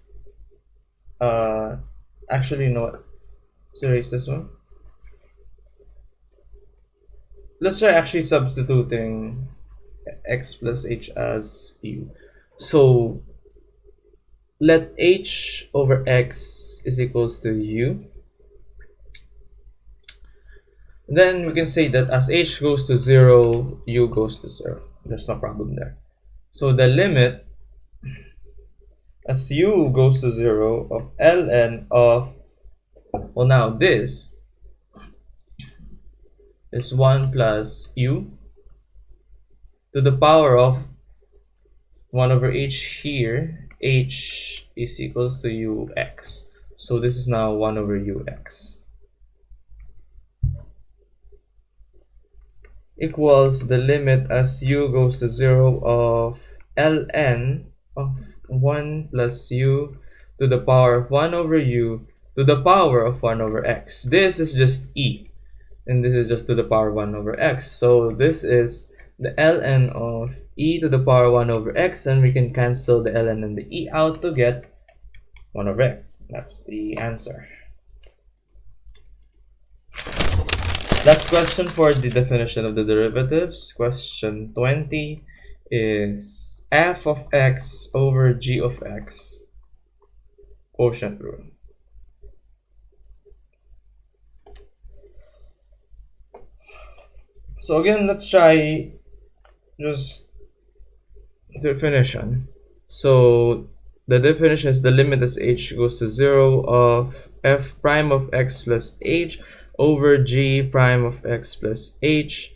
Speaker 2: Actually, you know what? Let's erase this one. Let's try actually substituting x plus h as u. So let h over x is equals to u. Then we can say that as h goes to 0, u goes to 0. There's no problem there. So the limit as u goes to 0 of ln of, well, now this is 1 plus u to the power of 1 over h here. H is equals to ux. So this is now 1 over ux. Equals the limit as u goes to 0 of ln of 1 plus u to the power of 1 over u to the power of 1 over x. This is just e, and this is just to the power 1 over x. So this is the ln of e to the power 1 over x, and we can cancel the ln and the e out to get 1 over x. That's the answer. Last question for the definition of the derivatives. Question 20 is f of x over g of x, quotient rule. So again, let's try just definition. So the definition is the limit as h goes to 0 of f prime of x plus h over g prime of x plus h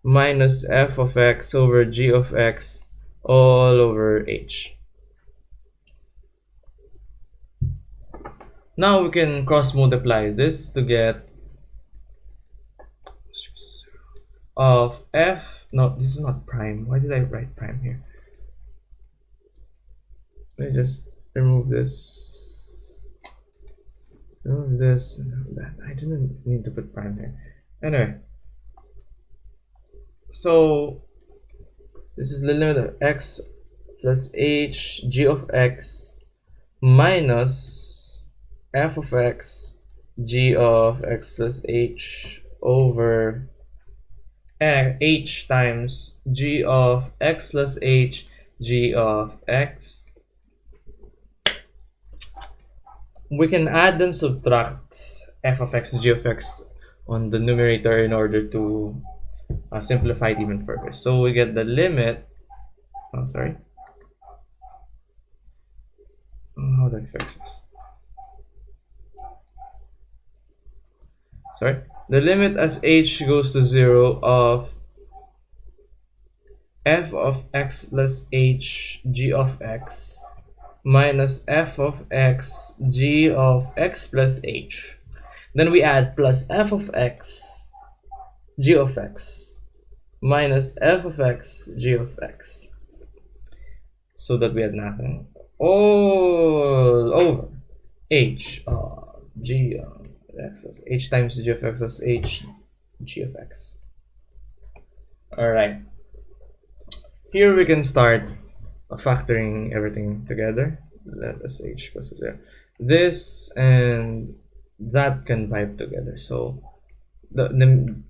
Speaker 2: minus f of x over g of x all over h. Now we can cross multiply this to get of f, no, this is not prime. Why did I write prime here? Let me just remove this, and remove that. I didn't need to put prime here. Anyway, so this is the limit of x plus h g of x minus f of x g of x plus h over h times g of x plus h g of x. We can add and subtract f of x g of x on the numerator in order to simplify it even further. So we get the limit, how do I fix this? The limit as h goes to 0 of f of x plus h g of x minus f of x g of x plus h. Then we add plus f of x g of x minus f of x g of x, so that we had nothing all over h g of x plus h times g of x plus h g of x. Alright, here we can start factoring everything together. Let us h equals to 0. This and that can vibe together. So the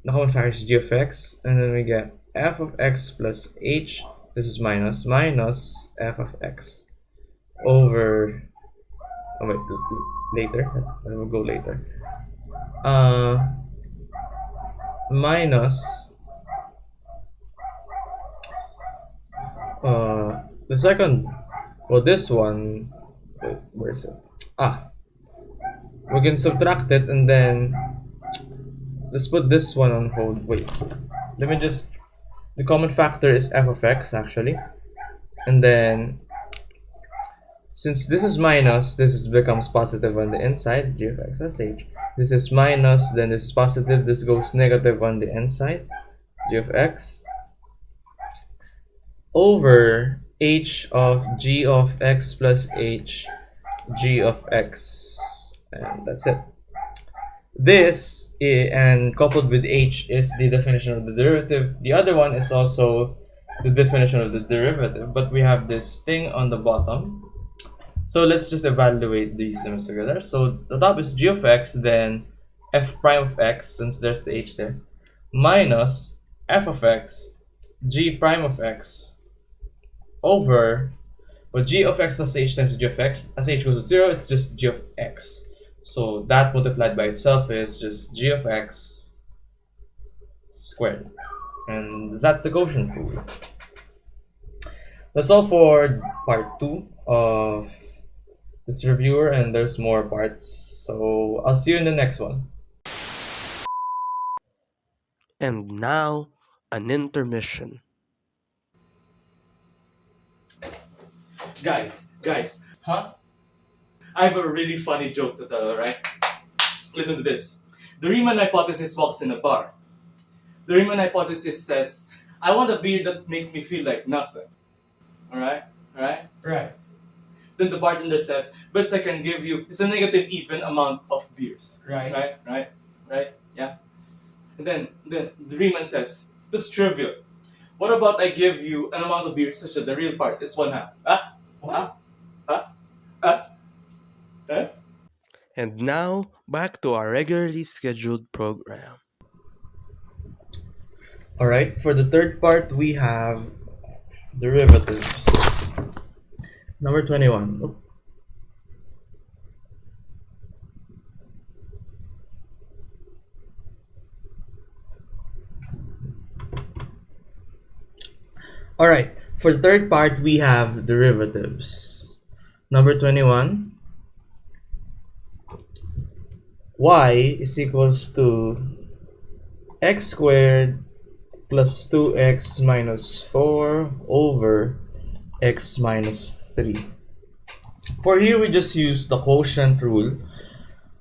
Speaker 2: common factor is g of x, and then we get f of x plus h. This is minus f of x over. Oh wait, later. That will go later. Minus the second, well, this one, wait, where is it? We can subtract it and then let's put this one on hold. Wait, let me just. The common factor is f of x actually, and then since this is minus, becomes positive on the inside. G of x plus h. This is minus, then this is positive. This goes negative on the inside. G of x over h of g of x plus h g of x, and that's it. This and coupled with h is the definition of the derivative. The other one is also the definition of the derivative, but we have this thing on the bottom. So let's just evaluate these limits together. So the top is g of x, then f prime of x, since there's the h there, minus f of x, g prime of x, over, well, g of x plus h times g of x. As h goes to 0, it's just g of x. So that multiplied by itself is just g of x squared. And that's the quotient rule. That's all for part 2 of this reviewer, and there's more parts. So I'll see you in the next one.
Speaker 3: And now, an intermission.
Speaker 4: Guys, huh? I have a really funny joke to tell, alright? Listen to this. The Riemann hypothesis walks in a bar. The Riemann hypothesis says, I want a beer that makes me feel like nothing. Alright? Right. Then the bartender says, best I can give you is a negative even amount of beers. Right? Yeah. And then the Riemann says, that's trivial. What about I give you an amount of beers such that the real part is 1/2?
Speaker 3: And now, back to our regularly scheduled program.
Speaker 2: Alright, for the third part, we have derivatives. Number 21. Oop. Alright, for the third part, we have derivatives. Number 21. Y is equals to x squared plus 2x minus 4 over x minus 3. For here, we just use the quotient rule,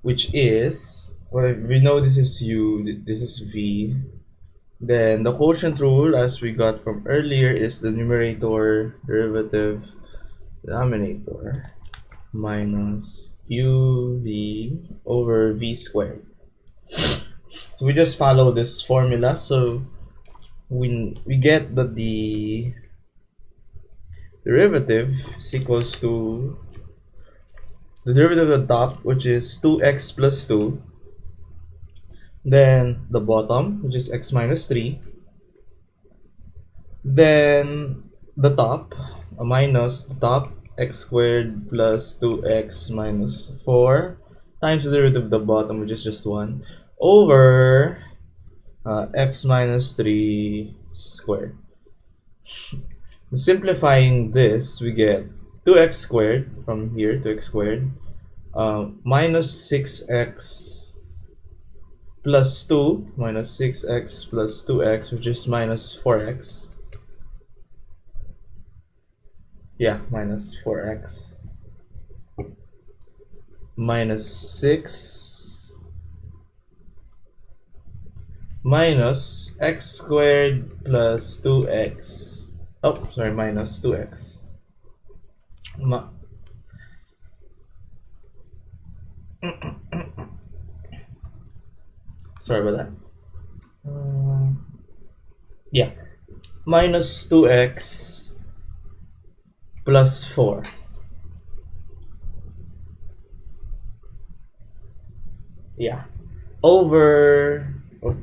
Speaker 2: which is, well, we know this is u, this is v. Then the quotient rule, as we got from earlier, is the numerator derivative denominator minus uv over v squared. So we just follow this formula. So we get that the derivative is equals to the derivative at the top, which is 2x plus 2, then the bottom, which is x minus 3, then the top minus the top, x squared plus 2x minus 4 times the derivative of the bottom, which is just 1, over x minus 3 squared. Simplifying this, we get 2x squared from here, 2x squared, minus 6x plus 2, minus 6x plus 2x, which is minus 4x. Yeah, minus 4x. Minus 6 minus x squared plus 2x. Oh, sorry, minus 2x. Sorry about that. Yeah, minus 2x plus 4. Yeah, over, oh,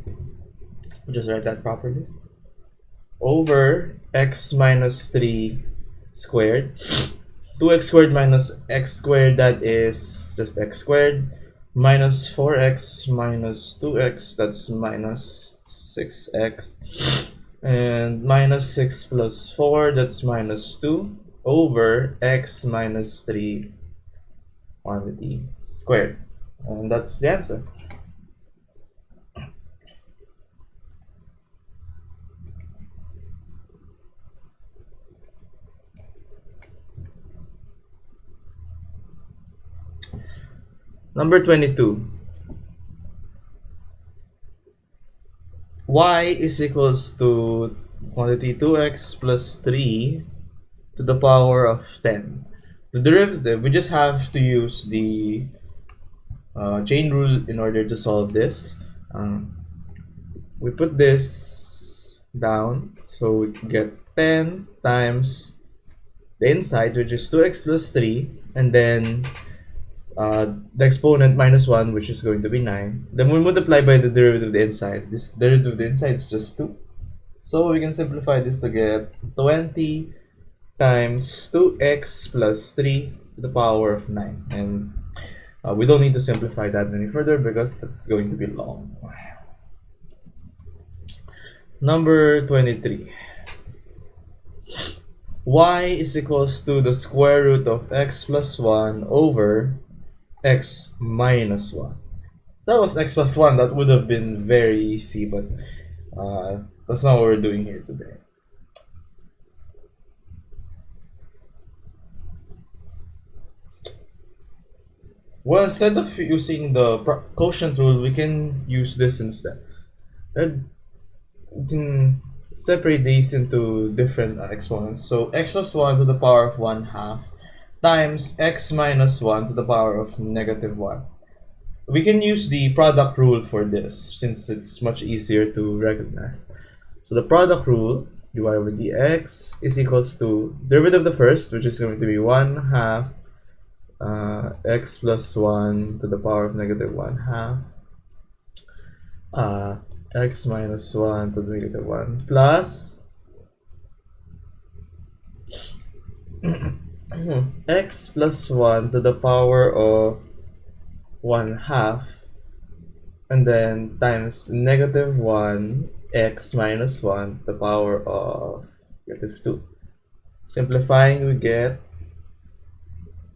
Speaker 2: I'll just write that properly, over x minus 3 squared. 2x squared minus x squared, that is just x squared, minus 4x minus 2x, that's minus 6x, and minus 6 plus 4, that's minus 2, over x minus 3 quantity squared. And that's the answer. Number 22. Y is equals to quantity 2x plus 3 to the power of 10. The derivative, we just have to use the chain rule in order to solve this. We put this down, so we can get 10 times the inside, which is 2x plus 3, and then the exponent minus 1, which is going to be 9. Then we multiply by the derivative of the inside. This derivative of the inside is just 2. So we can simplify this to get 20 times 2x plus 3 to the power of 9. And we don't need to simplify that any further because that's going to be long. Number 23. Y is equals to the square root of x plus 1 over x minus 1. That was x plus 1. That would have been very easy, but that's not what we're doing here today. Well, instead of using the quotient rule, we can use this instead. And we can separate these into different exponents. So x plus 1 to the power of 1/2 times x minus 1 to the power of -1. We can use the product rule for this since it's much easier to recognize. So the product rule, dy over dx, is equals to derivative of the first, which is going to be 1/2 x plus 1 to the power of -1/2 x minus 1 to the -1 plus x plus 1 to the power of 1/2 and then times -1 x minus 1 to the power of -2. Simplifying, we get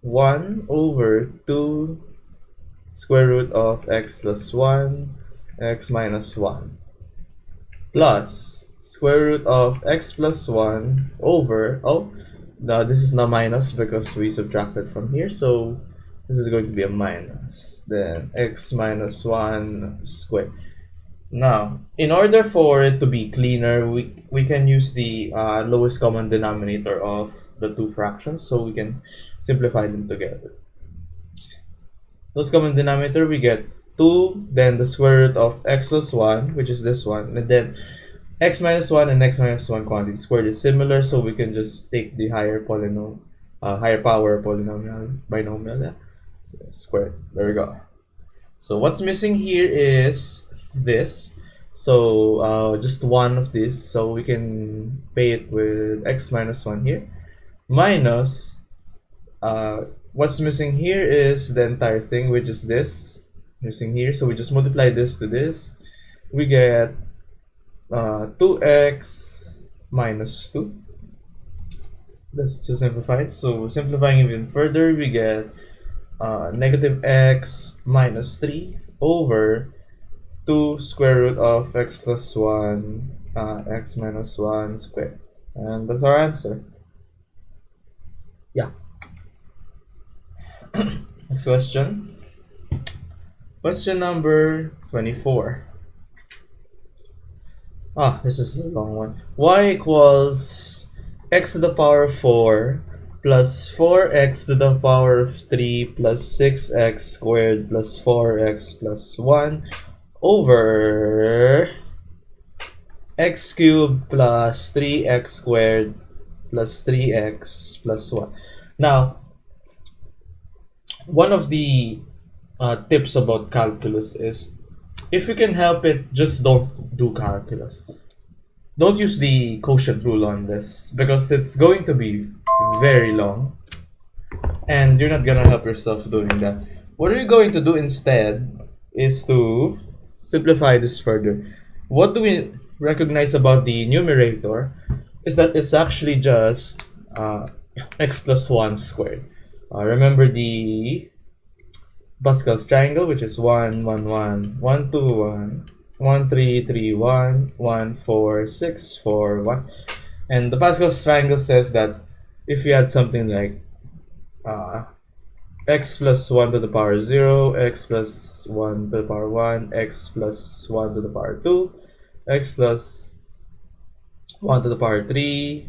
Speaker 2: 1 over 2 square root of x plus 1 x minus 1 plus square root of x plus 1 over, this is not minus because we subtracted from here, so this is going to be a minus, then x minus 1 squared. Now, in order for it to be cleaner, we can use the lowest common denominator of the two fractions, so we can simplify them together. Lowest common denominator, we get 2, then the square root of x plus 1, which is this one, and then x minus 1 and x minus 1 quantity squared is similar, so we can just take the higher power binomial, yeah. So, squared. There we go. So what's missing here is this. So just one of these, so we can pay it with x minus 1 here, minus what's missing here is the entire thing, which is this missing here, so we just multiply this to this, we get 2x minus 2. Let's just simplify. So simplifying even further, we get negative x minus 3 over 2 square root of x plus 1 x minus 1 squared, and that's our answer. Yeah. Next question. Question number 24. This is a long one. Y equals x to the power of 4 plus 4x to the power of 3 plus 6x squared plus 4x plus 1 over x cubed plus 3x squared plus 3x plus 1. Now, one of the tips about calculus is, if you can help it, just don't do calculus. Don't use the quotient rule on this because it's going to be very long and you're not gonna help yourself doing that. What you're going to do instead is to simplify this further. What do we recognize about the numerator is that it's actually just x plus 1 squared. Remember the Pascal's triangle, which is 1, 1, 1, 1, 2, 1, 1, 3, 3, 1, 1, 4, 6, 4, 1. And the Pascal's triangle says that if you had something like x plus 1 to the power 0, x plus 1 to the power 1, x plus 1 to the power 2, x plus 1 to the power 3,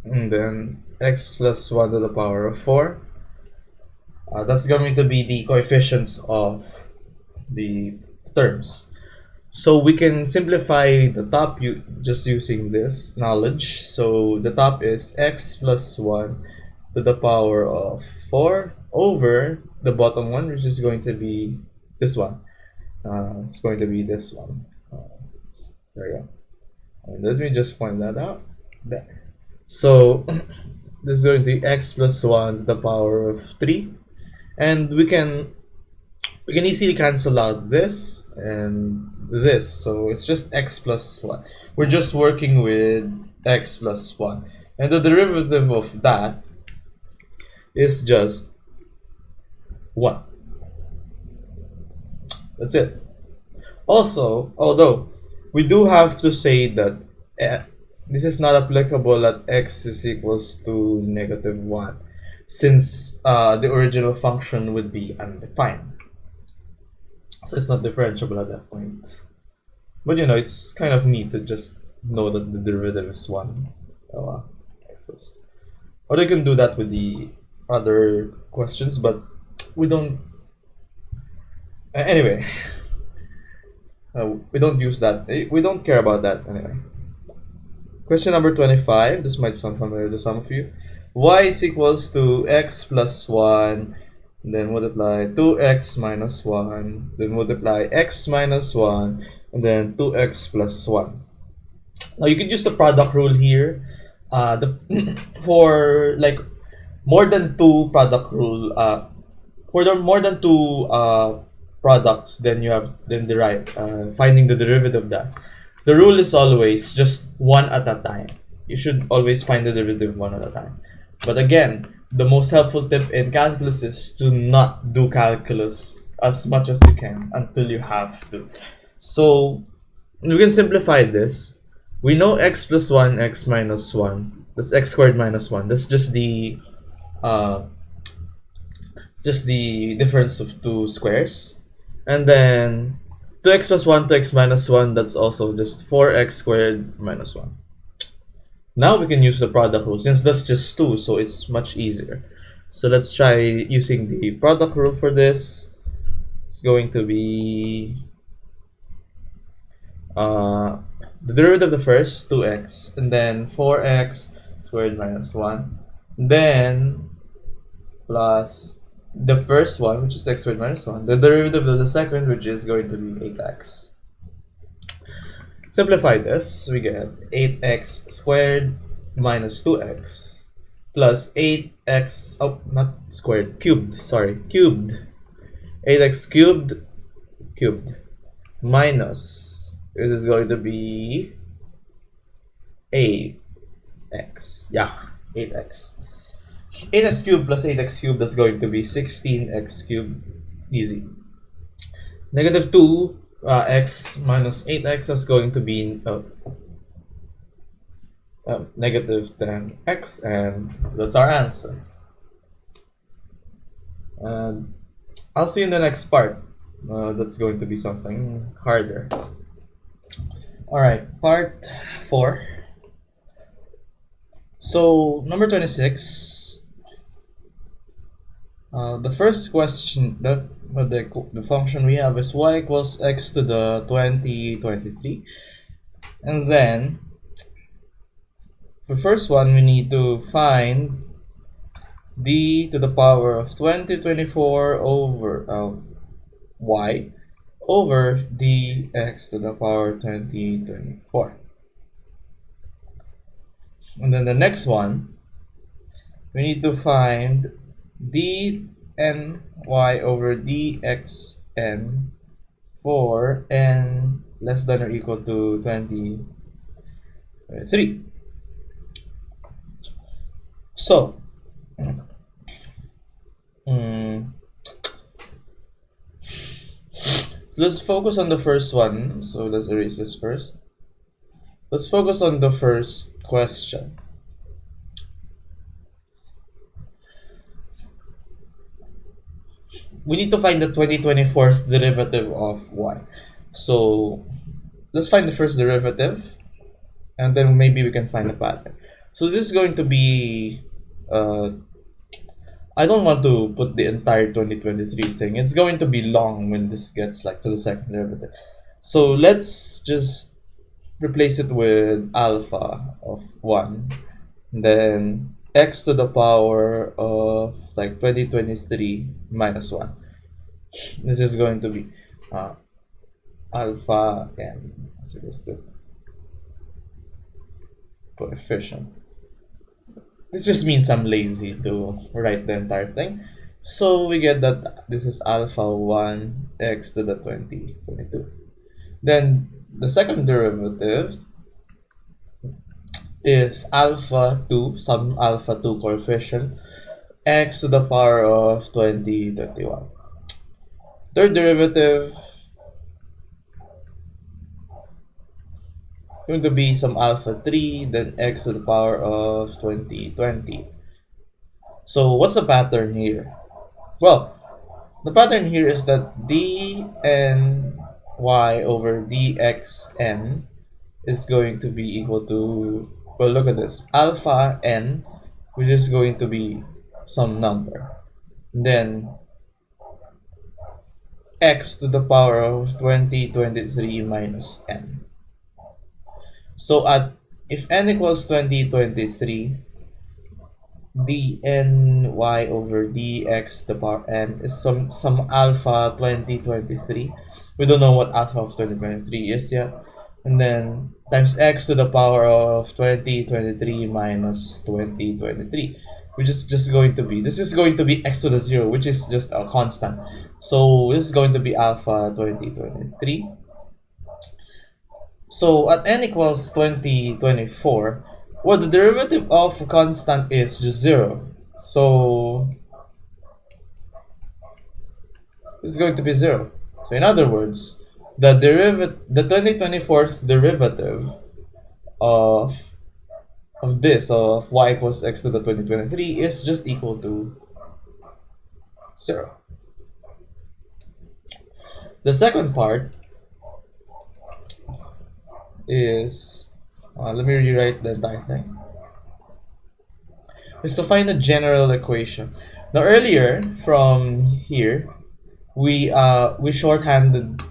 Speaker 2: and then x plus 1 to the power of 4. That's going to be the coefficients of the terms. So we can simplify the top just using this knowledge. So the top is x plus 1 to the power of 4 over the bottom one, which is going to be this one. It's going to be this one. There you go. And let me just point that out. There. So this is going to be x plus 1 to the power of 3. And we can easily cancel out this and this, so it's just x plus 1. We're just working with x plus 1, and the derivative of that is just 1. That's it. Also, although we do have to say that this is not applicable at x is equals to -1, since the original function would be undefined. So it's not differentiable at that point. But you know, it's kind of neat to just know that the derivative is 1. Or you can do that with the other questions, but we don't. Anyway, we don't use that. We don't care about that anyway. Question number 25. This might sound familiar to some of you. Y is equals to x plus 1, then multiply 2x minus 1, then multiply x minus 1, and then 2x plus 1. Now you can use the product rule here. For like more than 2 product rule, for the more than 2 products, then you have finding the derivative of that. The rule is always just 1 at a time. You should always find the derivative 1 at a time. But again, the most helpful tip in calculus is to not do calculus as much as you can until you have to. So we can simplify this. We know x plus 1, x minus 1. That's x squared minus 1. That's just the difference of 2 squares. And then 2x plus 1 to x minus 1, that's also just 4x squared minus 1. Now we can use the product rule, since that's just 2, so it's much easier. So let's try using the product rule for this. It's going to be the derivative of the first, 2x, and then 4x squared minus 1, then plus the first one, which is x squared minus 1, the derivative of the second, which is going to be 8x. Simplify this, we get 8x squared minus 2x plus 8x, oh, not squared, cubed, sorry, cubed. 8x cubed minus, it is going to be 8x, yeah, 8x. 8x cubed plus 8x cubed, that's going to be 16x cubed, easy. Negative 2 x minus 8x is going to be negative 10x, and that's our answer. And I'll see you in the next part. That's going to be something harder. Alright, part 4. So, number 26. The first question, the function we have is y equals x to the 23. And then, the first one, we need to find d to the power of 2024 over y over dx to the power 2024. And then the next one, we need to find dny over dxn for n less than or equal to 23. So, So let's focus on the first one. So let's erase this first. Let's focus on the first question. We need to find the 2024th derivative of y. So let's find the first derivative, and then maybe we can find a pattern. So this is going to be, I don't want to put the entire 2023 thing. It's going to be long when this gets like to the second derivative. So let's just replace it with alpha of 1, then x to the power of like 2023 minus 1. This is going to be alpha n is the coefficient. This just means I'm lazy to write the entire thing. So we get that this is alpha 1 x to the 2022. Then the second derivative is alpha 2, some alpha 2 coefficient, x to the power of 2021. Third derivative going to be some alpha 3, then x to the power of 2020. So what's the pattern here? Well, the pattern here is that dny over dxn is going to be equal to, well, look at this, alpha n, which is going to be some number, then x to the power of 2023 minus n. So if n equals 2023, dny over dx to the power n is some alpha 2023. We don't know what alpha of 2023 is yet. And then times x to the power of 2023 minus 2023, which is just going to be, this is going to be x to the 0, which is just a constant. So this is going to be alpha 2023. So at n equals 2024, well, the derivative of a constant is just 0. So this is going to be 0. So in other words, the 2024th derivative of this, of y equals x to the 2023, is just equal to 0. The second part is, let me rewrite the entire thing, is to find a general equation. Now earlier, from here, we shorthanded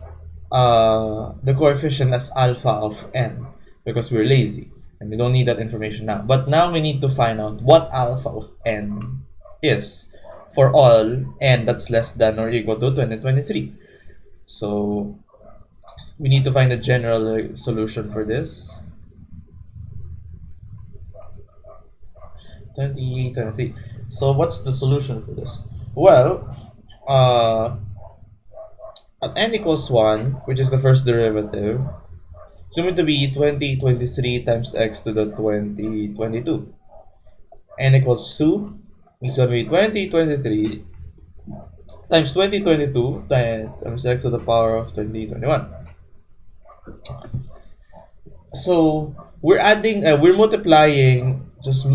Speaker 2: the coefficient as alpha of n because we're lazy and we don't need that information now. But now we need to find out what alpha of n is for all n that's less than or equal to 2023. So we need to find a general solution for this. 23. So what's the solution for this? Well, at n equals 1, which is the first derivative, it's going to be 2023 times x to the 2022. N equals 2, it's going to be 2023 times 2022 times x to the power of 2021. So we're adding, we're multiplying just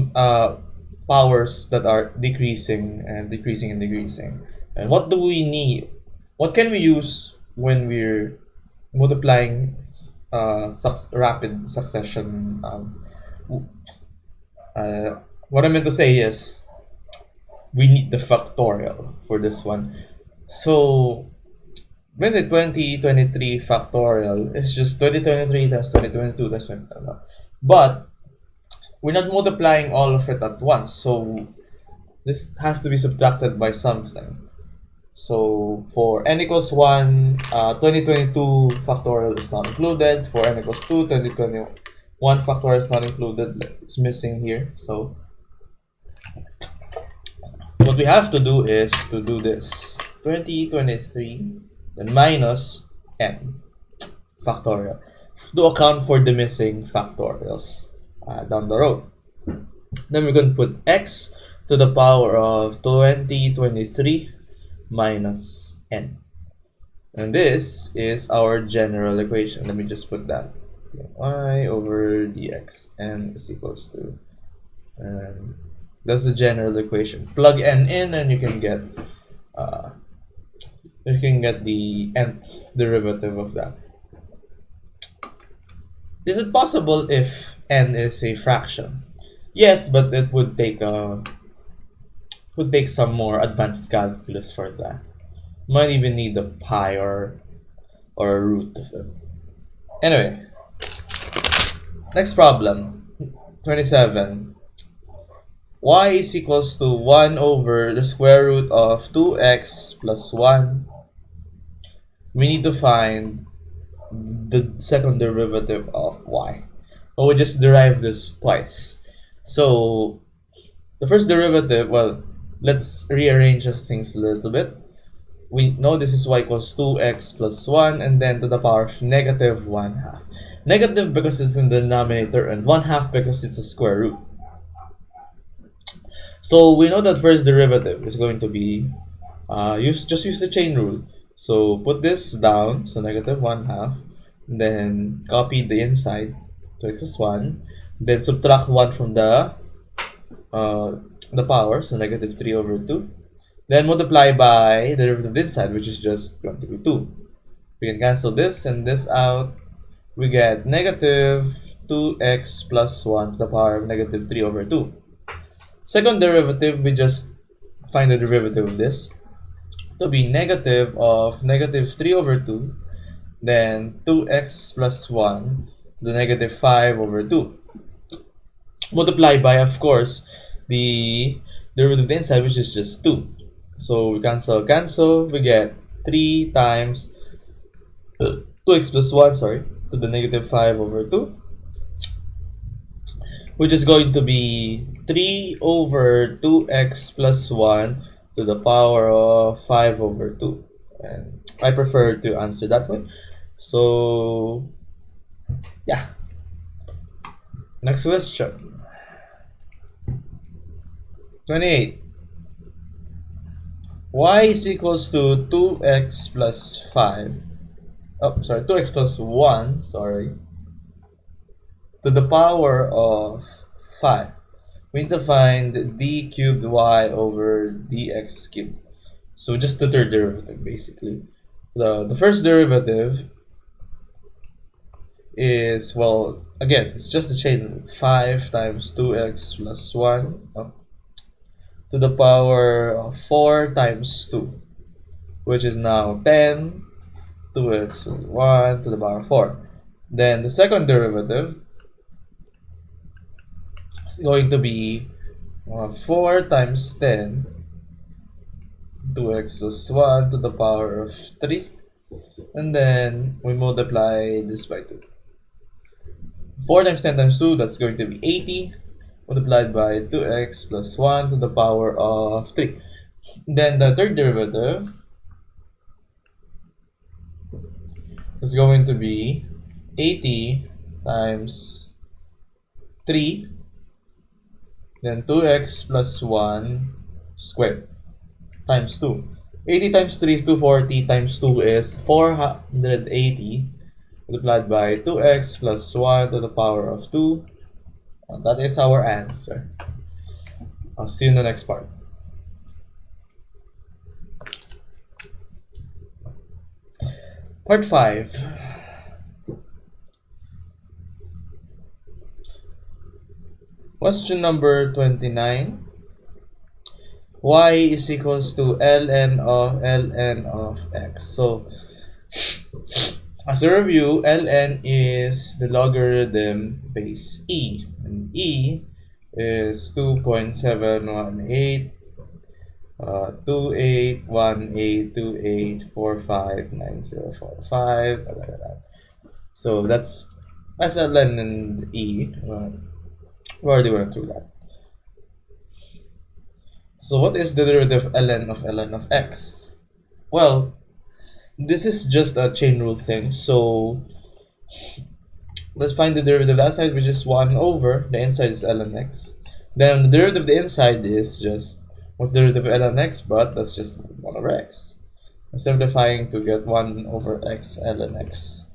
Speaker 2: powers that are decreasing and decreasing and decreasing. And what do we need? What can we use when we're multiplying rapid succession? What I meant to say is we need the factorial for this one. So when the 2023 factorial is just 2023 times 2022 times 2022. But we're not multiplying all of it at once, so this has to be subtracted by something. So for n equals 1, 2022 factorial is not included. For n equals 2, 2021 factorial is not included. It's missing here. So what we have to do is to do this. 2023 then minus n factorial to account for the missing factorials down the road. Then we're going to put x to the power of 2023 minus n. And this is our general equation. Let me just put that. Y over dx n is equals to, and that's the general equation. Plug n in and you can get the nth derivative of that. Is it possible if n is a fraction? Yes, but it would take some more advanced calculus for that. Might even need a pi or a root of it. Anyway, next problem, 27. Y is equals to 1 over the square root of 2x plus 1. We need to find the second derivative of y. But we just derived this twice. So the first derivative, well, let's rearrange things a little bit. We know this is y equals 2x plus 1, and then to the power of negative 1/2. Negative because it's in the denominator, and 1/2 because it's a square root. So we know that first derivative is going to be, just use the chain rule. So put this down, so negative 1/2, then copy the inside, 2x plus 1, then subtract 1 from the power, so negative 3 over 2. Then multiply by the derivative inside, which is just going to be 2. We can cancel this and this out. We get negative 2x plus 1 to the power of negative 3 over 2. Second derivative, we just find the derivative of this to be negative of negative 3 over 2, then 2x plus 1 to the negative 5 over 2. Multiply by, of course, the derivative inside, which is just 2. So we cancel, we get 3 times 2x plus 1, to the negative 5 over 2, which is going to be 3 over 2x plus 1 to the power of 5 over 2. And I prefer to answer that way. So, yeah. Next question. 28. Y is equals to 2x plus 5. 2x plus 1, to the power of 5. We need to find d cubed y over dx cubed. So just the third derivative, basically. The first derivative is, well, again, it's just a chain rule. 5 times 2x plus 1 to the power of 4 times 2, which is now 10, 2x plus 1 to the power of 4. Then the second derivative is going to be 4 times 10, 2x plus 1 to the power of 3, and then we multiply this by 2. 4 times 10 times 2, that's going to be 80, multiplied by 2x plus 1 to the power of 3. Then the third derivative is going to be 80 times 3, then 2x plus 1 squared times 2. 80 times 3 is 240, times 2 is 480, multiplied by 2x plus 1 to the power of 2. And that is our answer. I'll see you in the next part. Part 5. Question number 29. Y is equals to ln of x. So, as a review, ln is the logarithm base e, and e is 2.718, 281828459045. So that's ln and e. We already went through that. So what is the derivative of ln of x? Well, this is just a chain rule thing. So let's find the derivative of the outside, which is 1 over the inside is ln x. Then the derivative of the inside is just, what's the derivative of ln x? But that's just 1 over x. I'm simplifying to get 1 over x ln x.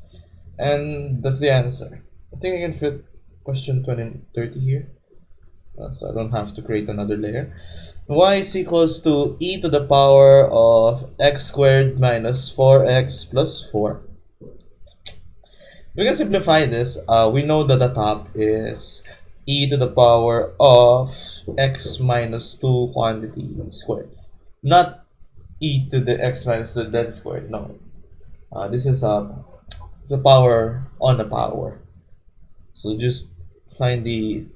Speaker 2: And that's the answer. I think I can fit question 2030 here. So I don't have to create another layer. Y is equals to e to the power of x squared minus 4x plus 4. We can simplify this. We know that the top is e to the power of x minus 2 quantity squared. Not e to the x minus the z squared. No. This is it's a power on a power. So just find the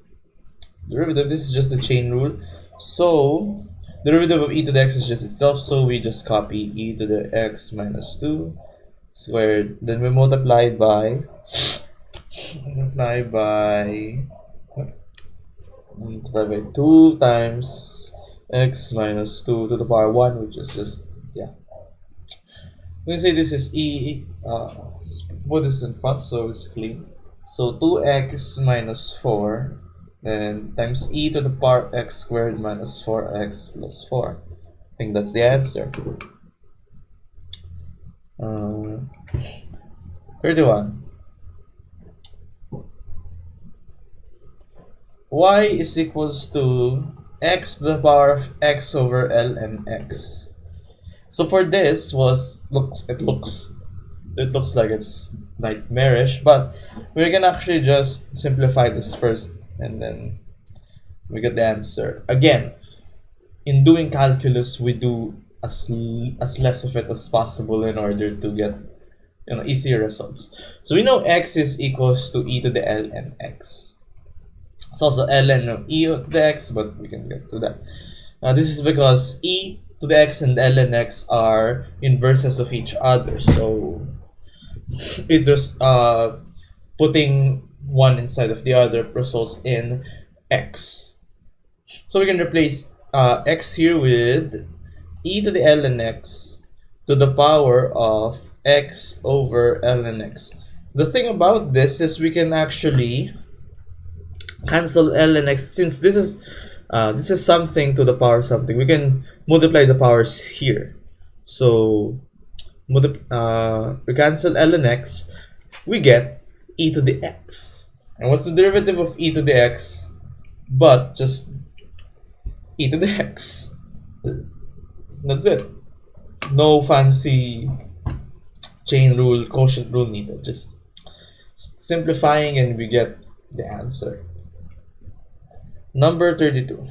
Speaker 2: derivative. This is just the chain rule. So derivative of e to the x is just itself. So we just copy e to the x minus 2 squared. Then we multiply by 2 times x minus 2 to the power 1, which is just, yeah. We can say this is e, put this in front so it's clean. So 2x minus 4, then times e to the power x squared minus 4x plus 4. I think that's the answer. 31. Y is equals to x to the power of x over lmx. So for this it looks like it's nightmarish, but we can actually just simplify this first and then we get the answer. Again, in doing calculus, we do as less of it as possible in order to get easier results. So we know x is equals to e to the ln x. It's also ln of e to the x, but we can get to that. This is because e to the x and ln x are inverses of each other. So it just putting one inside of the other results in x. So we can replace x here with e to the ln x to the power of x over ln x. The thing about this is we can actually cancel ln x. Since this is something to the power of something, we can multiply the powers here. So we cancel ln x, we get e to the x. And what's the derivative of e to the x but just e to the x? That's it. No fancy chain rule, quotient rule needed. Just simplifying and we get the answer. Number 32.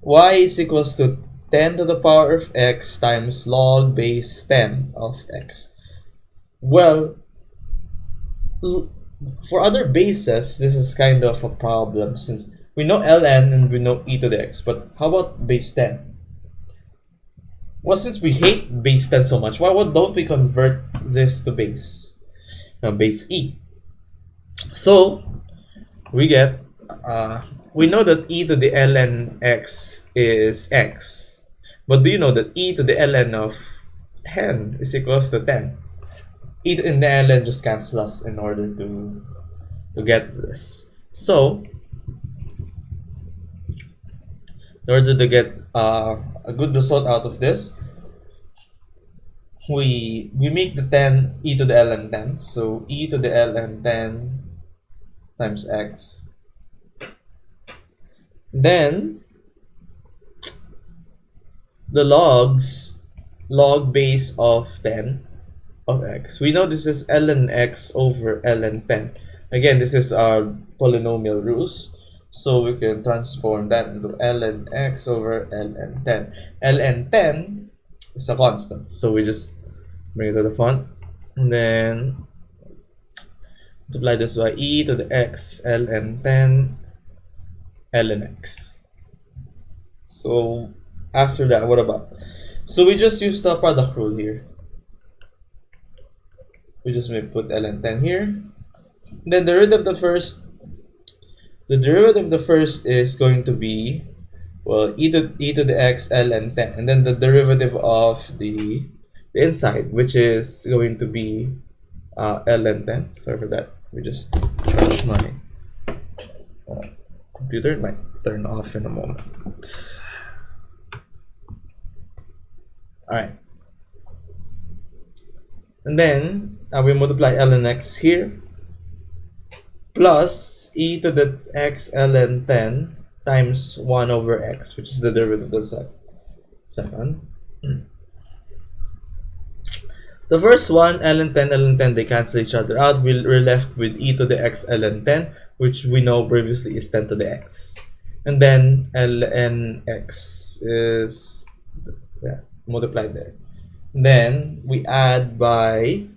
Speaker 2: Y is equals to 10 to the power of x times log base 10 of x. Well, for other bases, this is kind of a problem since we know ln and we know e to the x. But how about base 10? Well, since we hate base 10 so much, why don't we convert this to base e? So we get we know that e to the ln x is x, but do you know that e to the ln of 10 is equals to 10? E and the ln just cancel us in order to get this. So in order to get a good result out of this, we make the 10 e to the ln 10. So e to the ln 10 times x. Then the log base of 10 of x. We know this is ln x over ln 10. Again, this is our polynomial rules. So we can transform that into ln x over ln 10. ln 10 is a constant. So we just bring it to the front. And then multiply this by e to the x ln 10 ln x. So after that, what about? So we just use the product rule here. We just may put ln 10 here. Then the derivative of the first is going to be, well, e to the x ln 10, and then the derivative of the inside, which is going to be ln 10. Sorry for that. We just trash my computer. It might turn off in a moment. Alright. And then we multiply ln x here plus e to the x ln 10 times 1 over x, which is the derivative of the second. The first one, ln 10, they cancel each other out. We're left with e to the x ln 10, which we know previously is 10 to the x. And then ln x is multiplied there. Then we add by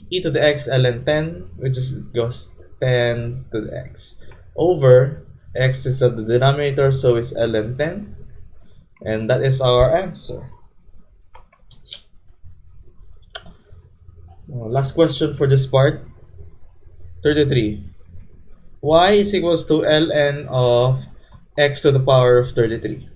Speaker 2: e to the x ln 10, which is goes 10 to the x, over x is at the denominator, so is ln 10, and that is our answer. Last question for this part, 33. Y is equals to ln of x to the power of 33.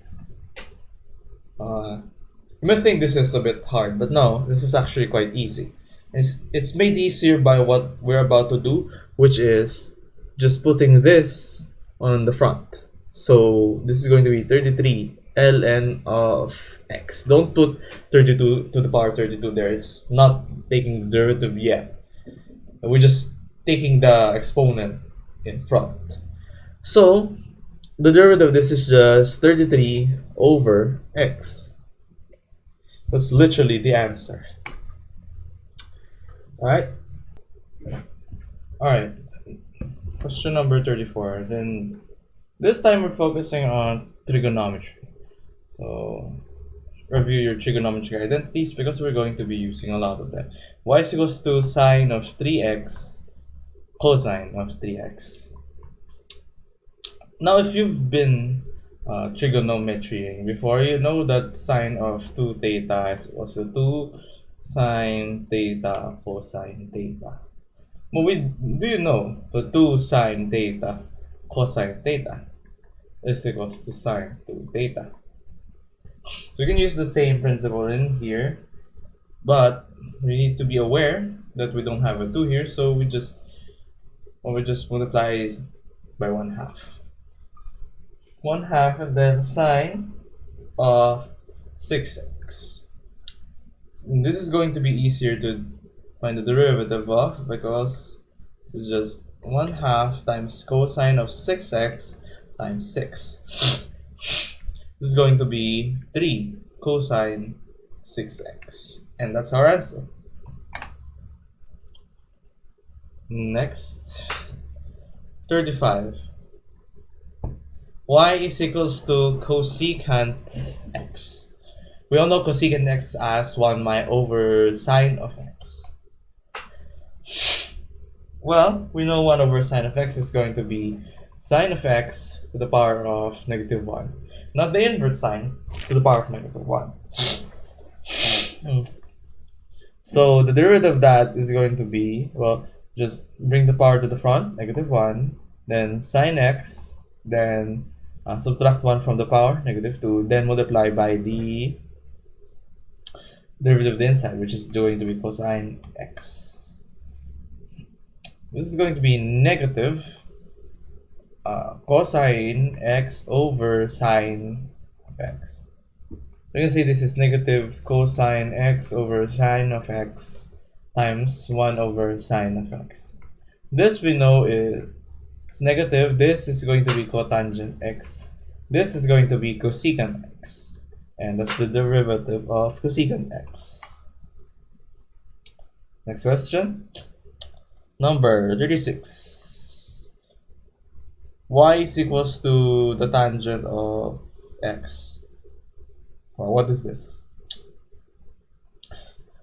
Speaker 2: You may think this is a bit hard, but no, this is actually quite easy. It's made easier by what we're about to do, which is just putting this on the front. So this is going to be 33 ln of x. Don't put 32 to the power 32 there. It's not taking the derivative yet. We're just taking the exponent in front. So the derivative of this is just 33 over x. That's literally the answer. Alright. Question number 34. Then this time we're focusing on trigonometry. So review your trigonometric identities because we're going to be using a lot of them. Y is equals to sine of 3x cosine of 3x. Now if you've been trigonometry before, you know that sine of 2 theta is also 2 sine theta cosine theta. But do you know the 2 sine theta cosine theta is equals to sine 2 theta? So we can use the same principle in here, but we need to be aware that we don't have a 2 here, so we just multiply by 1/2. 1/2 and then sine of 6x. And this is going to be easier to find the derivative of because it's just 1/2 times cosine of 6x times 6. This is going to be 3 cosine 6x. And that's our answer. Next, 35. Y is equals to cosecant x. We all know cosecant x as 1 over sine of x. Well, we know 1 over sine of x is going to be sine of x to the power of -1. Not the inverse sine to the power of -1. So the derivative of that is going to be, well, just bring the power to the front, -1, then sine x, then subtract 1 from the power, -2, then multiply by the derivative of the inside, which is going to be cosine x. This is going to be negative cosine x over sine of x. You can say this is negative cosine x over sine of x times 1 over sine of x. This we know is negative. This is going to be cotangent x. This is going to be cosecant x. And that's the derivative of cosecant x. Next question. Number 36. Y is equals to the tangent of x. Well, what is this?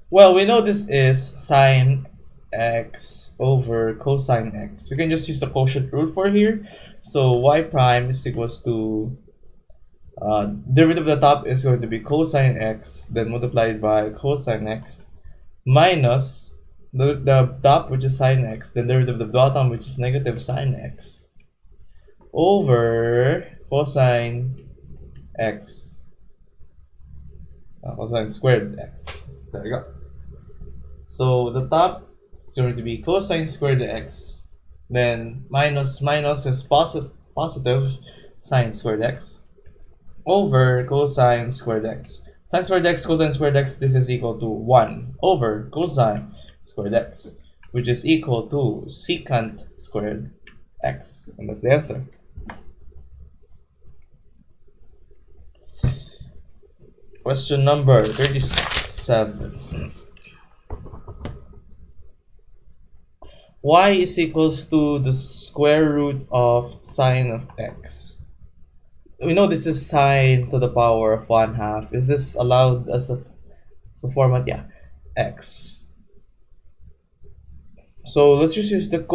Speaker 2: Well, we know this is sine x over cosine x. We can just use the quotient rule for here. So y prime is equals to derivative of the top is going to be cosine x, then multiplied by cosine x, minus the top, which is sine x, then derivative of the bottom, which is negative sine x, over cosine x, cosine squared x. There you go. So the top is going to be cosine squared x, then minus is positive sine squared x, over cosine squared x. Sine squared x, cosine squared x, this is equal to 1 over cosine squared x, which is equal to secant squared x. And that's the answer. Question number 37. Y is equals to the square root of sine of x. We know this is sine to the power of 1/2. Is this allowed as a format? Yeah, x. So let's just use the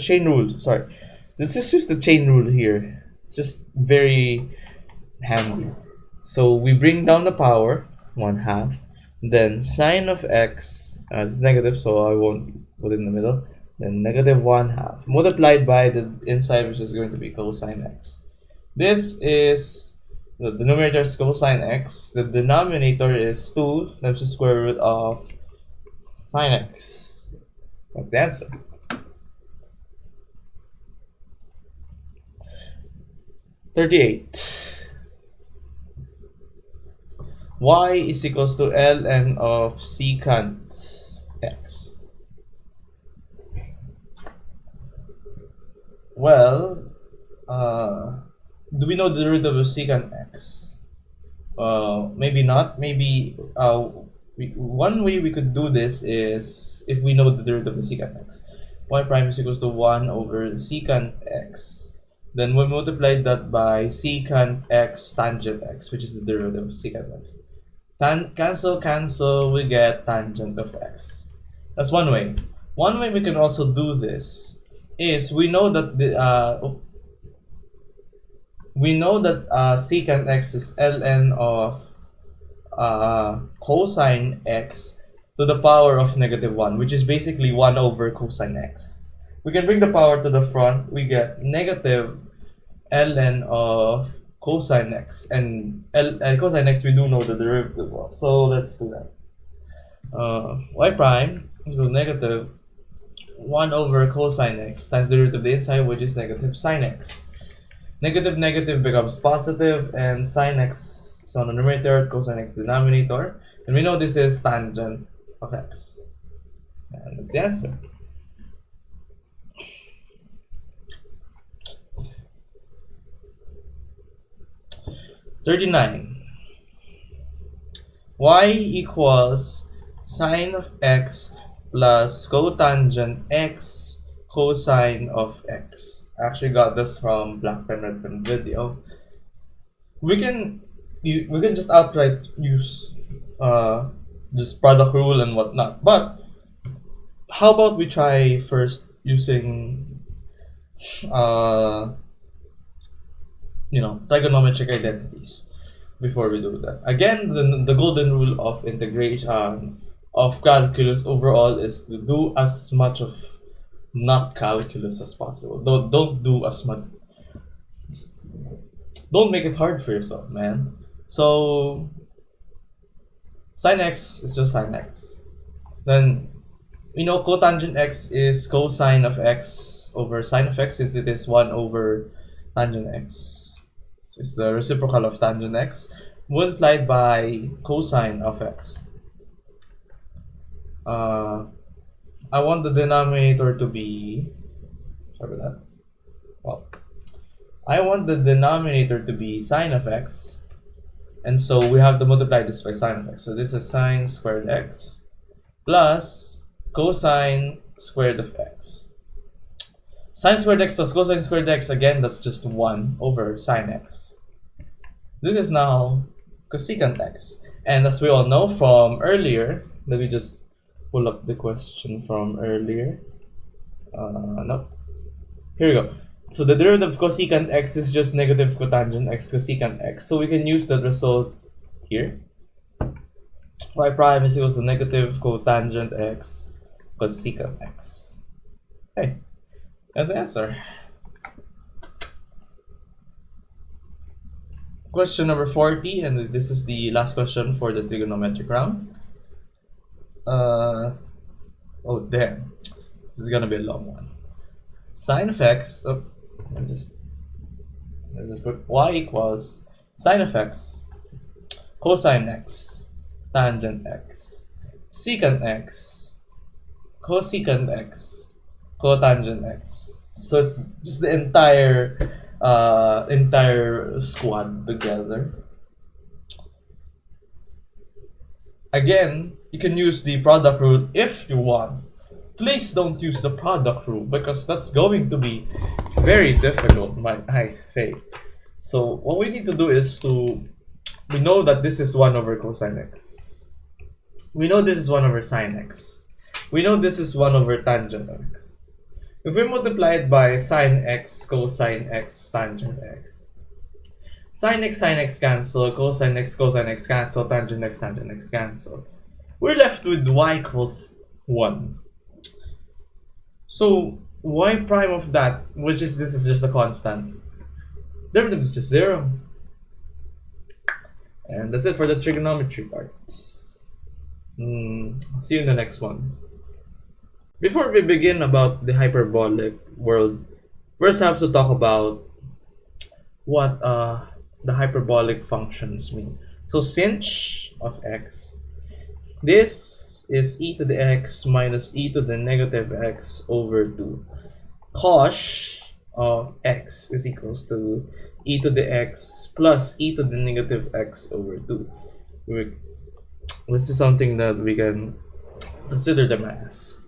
Speaker 2: chain rule. Sorry, let's just use the chain rule here. It's just very handy. So we bring down the power 1/2. Then sine of x is negative, so I won't put it in the middle. Then negative 1/2 multiplied by the inside, which is going to be cosine x. This is the numerator is cosine x. The denominator is 2 times the square root of sine x. That's the answer. (38) Y is equals to ln of secant x. Well, do we know the derivative of secant x? Maybe not. Maybe one way we could do this is if we know the derivative of secant x. Y prime is equals to 1 over secant x. Then we multiply that by secant x tangent x, which is the derivative of secant x. Cancel, we get tangent of x. That's one way. One way we can also do this is we know that secant x is ln of cosine x to the power of -1, which is basically 1 over cosine x. We can bring the power to the front. We get negative ln of cosine x, and cosine x we do know the derivative of. So let's do that. Y prime is equal to negative 1 over cosine x times the derivative of the inside, which is negative sine x. Negative becomes positive, and sine x is on the numerator, cosine x denominator, and we know this is tangent of x. And that's the answer. (39) Y equals sine of x plus cotangent x cosine of x. I actually got this from Blackpenredpen video. We can just outright use just product rule and whatnot. But how about we try first using trigonometric identities before we do that. Again, the golden rule of integration of calculus overall is to do as much of not calculus as possible. Don't do as much. Don't make it hard for yourself, man. So sine x is just sine x. Then cotangent x is cosine of x over sine of x, since it is 1 over tangent x. So it's the reciprocal of tangent x multiplied by cosine of x. I want the denominator to be, sorry about that. Well, I want the denominator to be sine of x, and so we have to multiply this by sine of x. So this is sine squared x plus cosine squared of x. Sine squared x plus cosine squared x, again, that's just 1 over sine x. This is now cosecant x. And as we all know from earlier, let me just pull up the question from earlier. No. Here we go. So the derivative of cosecant x is just negative cotangent x cosecant x. So we can use that result here. Y prime is equals to negative cotangent x cosecant x. Okay. That's the answer. Question number 40, and this is the last question for the trigonometric round. Oh damn, this is gonna be a long one. Sine of x. Let's just put y equals sine of x cosine x, tangent x, secant x, cosecant x, cotangent x. So it's just the entire squad together. Again, you can use the product rule if you want. Please don't use the product rule because that's going to be very difficult, might I say. So what we need to do is we know that this is 1 over cosine x. We know this is 1 over sine x. We know this is 1 over tangent x. If we multiply it by sine x, cosine x, tangent x, sine x cancel, cosine x cancel, tangent x cancel. We're left with y equals 1. So y prime of that, this is just a constant, derivative is just 0. And that's it for the trigonometry part. See you in the next one. Before we begin about the hyperbolic world, first I have to talk about what the hyperbolic functions mean. So sinh of x, this is e to the x minus e to the negative x over 2. Cos of x is equals to e to the x plus e to the negative x over 2. This is something that we can consider them as.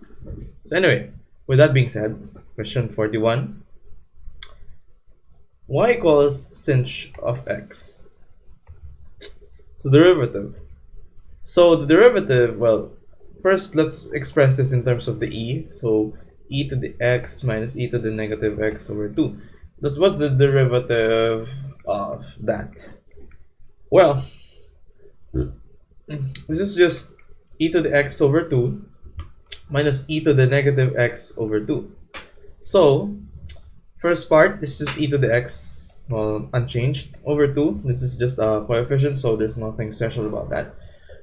Speaker 2: So anyway, with that being said, question 41. Y equals sinh of x. So derivative. So the derivative, well, first let's express this in terms of the e. So e to the x minus e to the negative x over 2. What's the derivative of that? Well, this is just e to the x over 2 minus e to the negative x over 2. So first part is just e to the x, unchanged, over 2. This is just a coefficient, so there's nothing special about that.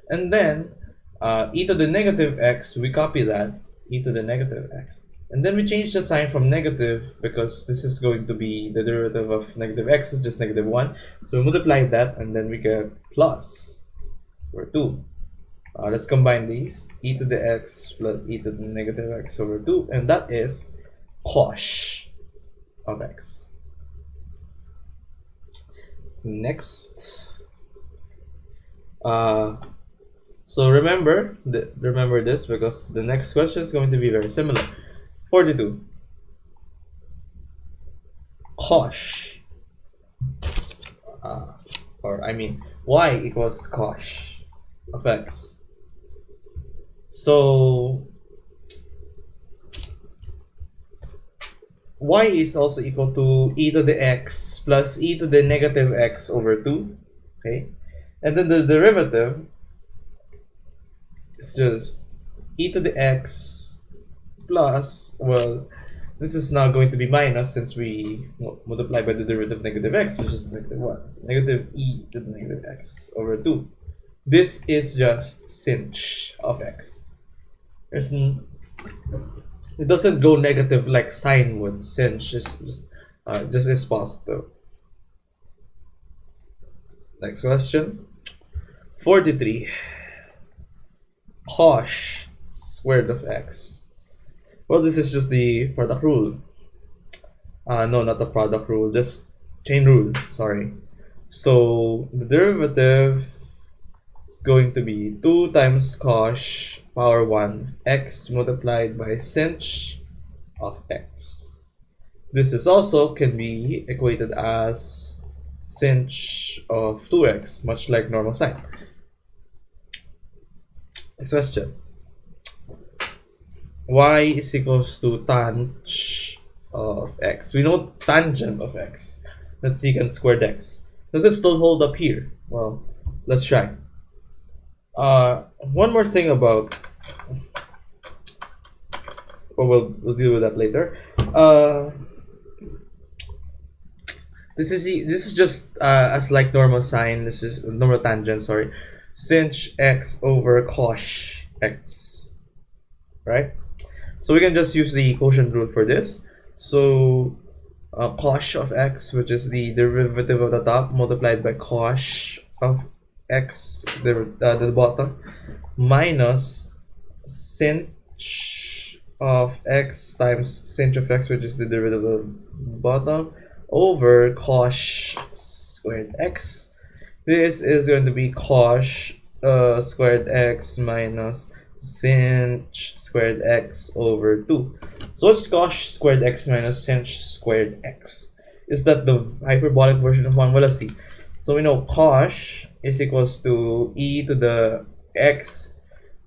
Speaker 2: And then e to the negative x, we copy that, e to the negative x. And then we change the sign from negative because this is going to be the derivative of negative x is just negative 1. So we multiply that and then we get plus over 2. Let's combine these, e to the x plus e to the negative x over 2, and that is cos of x. Next, so remember this because the next question is going to be very similar. 42. Cos, y equals cos of x. So y is also equal to e to the x plus e to the negative x over 2. Okay, and then the derivative is just e to the x plus, well, this is now going to be minus since we multiply by the derivative of negative x, which is negative 1. Negative e to the negative x over 2. This is just sinh of x. It doesn't go negative like sine would. Sinh just is positive. Next question. 43. Cos squared of x. Well, this is just the product rule. No, not the product rule, just chain rule, sorry. So the derivative is going to be 2 times cos power 1 x multiplied by sinh of x. This is also can be equated as sinh of 2x, much like normal sine. Next question. Y is equals to tang of x. We know tangent of x. Let's secant squared x. Does it still hold up here? Well, let's try. One more thing about, we'll deal with that later. This is just as like normal sine. This is normal tangent. Sorry, sinh x over cos x, right? So we can just use the quotient rule for this. So cos of x, which is the derivative of the top multiplied by cos of x, the bottom, minus sinh of x times sinh of x, which is the derivative of bottom, over cos squared x. This is going to be cos squared x minus sinh squared x over 2. So what's cos squared x minus sinh squared x? Is that the hyperbolic version of 1? Well, let's see. So we know cos is equals to e to the x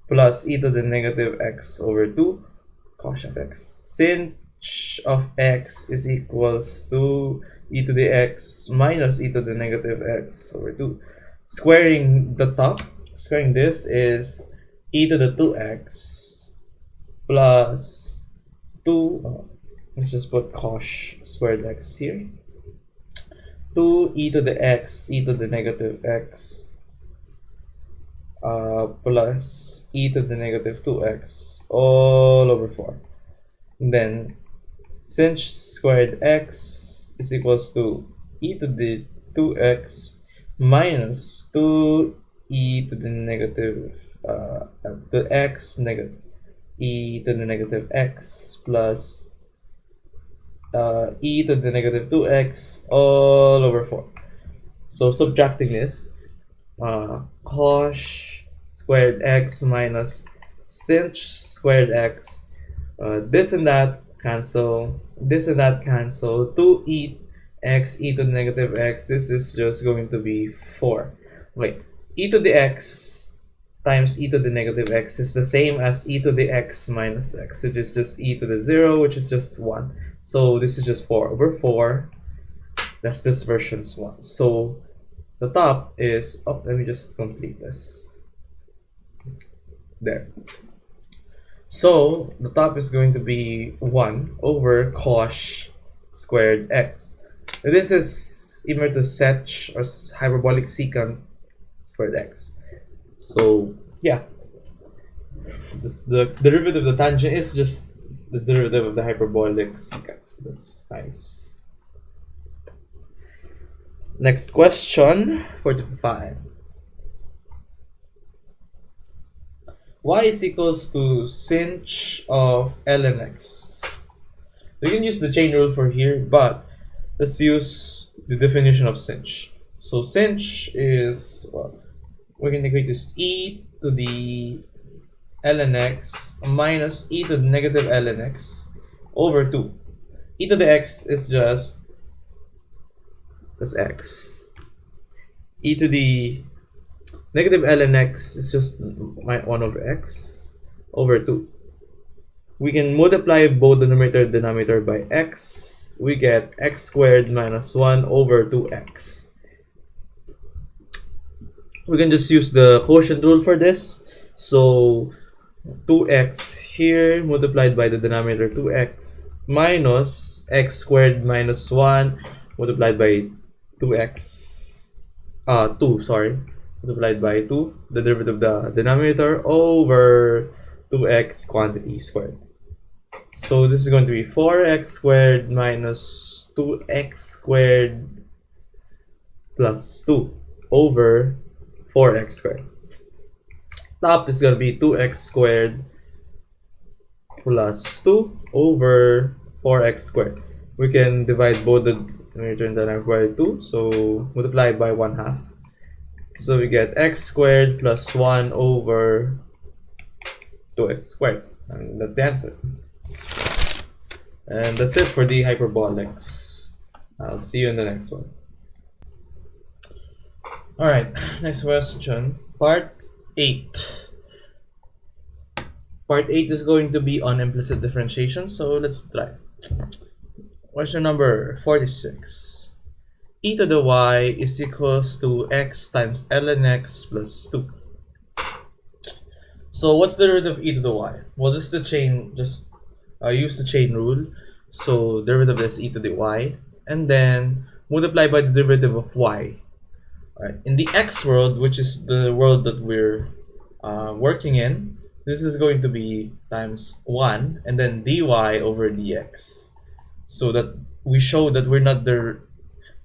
Speaker 2: plus e to the negative x over 2 cos of x. Sinh of x is equals to e to the x minus e to the negative x over 2. Squaring the top, squaring this is e to the 2x plus 2, let's just put cos squared x here, 2 e to the x e to the negative x plus e to the negative 2x all over 4. And then sinh squared x is equals to e to the 2x minus 2 e to the negative the x negative e to the negative x plus e to the negative 2x all over 4. So subtracting this, cos squared x minus sinh squared x, this and that cancel, this and that cancel, 2e x e to the negative x, this is just going to be 4. Wait, e to the x times e to the negative x is the same as e to the x minus x, which is just e to the 0, which is just 1. So this is just 4 over 4. That's this version's 1. So the top is, oh, let me just complete this. There. So the top is going to be 1 over cos squared x. This is equal to sec or hyperbolic secant squared x. So yeah, the derivative of the tangent is just the derivative of the hyperbolic secant. So that's nice. Next question, 45. Y is equals to sinh of ln x. We can use the chain rule for here, but let's use the definition of sinh. So sinh is, well, we're going to equate this e to the ln x minus e to the negative ln x over 2. E to the x is just, that's x. E to the negative ln x is just 1 over x over 2. We can multiply both the numerator and denominator by x. We get x squared minus 1 over 2x. We can just use the quotient rule for this. So 2x here multiplied by the denominator 2x minus x squared minus 1 multiplied by 2x, 2, sorry, multiplied by 2, the derivative of the denominator over 2x quantity squared. So this is going to be 4x squared minus 2x squared plus 2 over 4x squared. Top is going to be 2x squared plus 2 over 4x squared. We can divide both the numerator and denominator by 2, so multiply by 1/2. So we get x squared plus 1 over 2x squared. And that's the answer. And that's it for the hyperbolics. I'll see you in the next one. Alright, next question. Part 8. Part 8 is going to be on implicit differentiation, so let's try. Question number 46. E to the y is equals to x times ln x plus 2. So what's the derivative of e to the y? Well, this is the chain, just use the chain rule. So derivative is e to the y, and then multiply by the derivative of y. Alright, in the x world, which is the world that we're working in, this is going to be times 1 and then dy over dx. So that we show that we're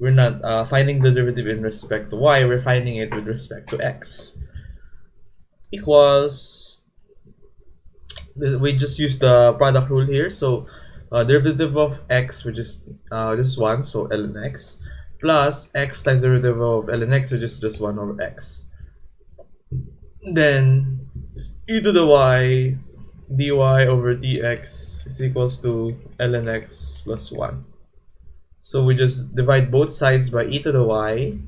Speaker 2: we're not finding the derivative in respect to y, we're finding it with respect to x. Equals, we just use the product rule here. So derivative of x, which is just 1, so ln x, plus x times derivative of ln x, which is just 1 over x. Then e to the y dy over dx is equals to ln x plus 1. So we just divide both sides by e to the y,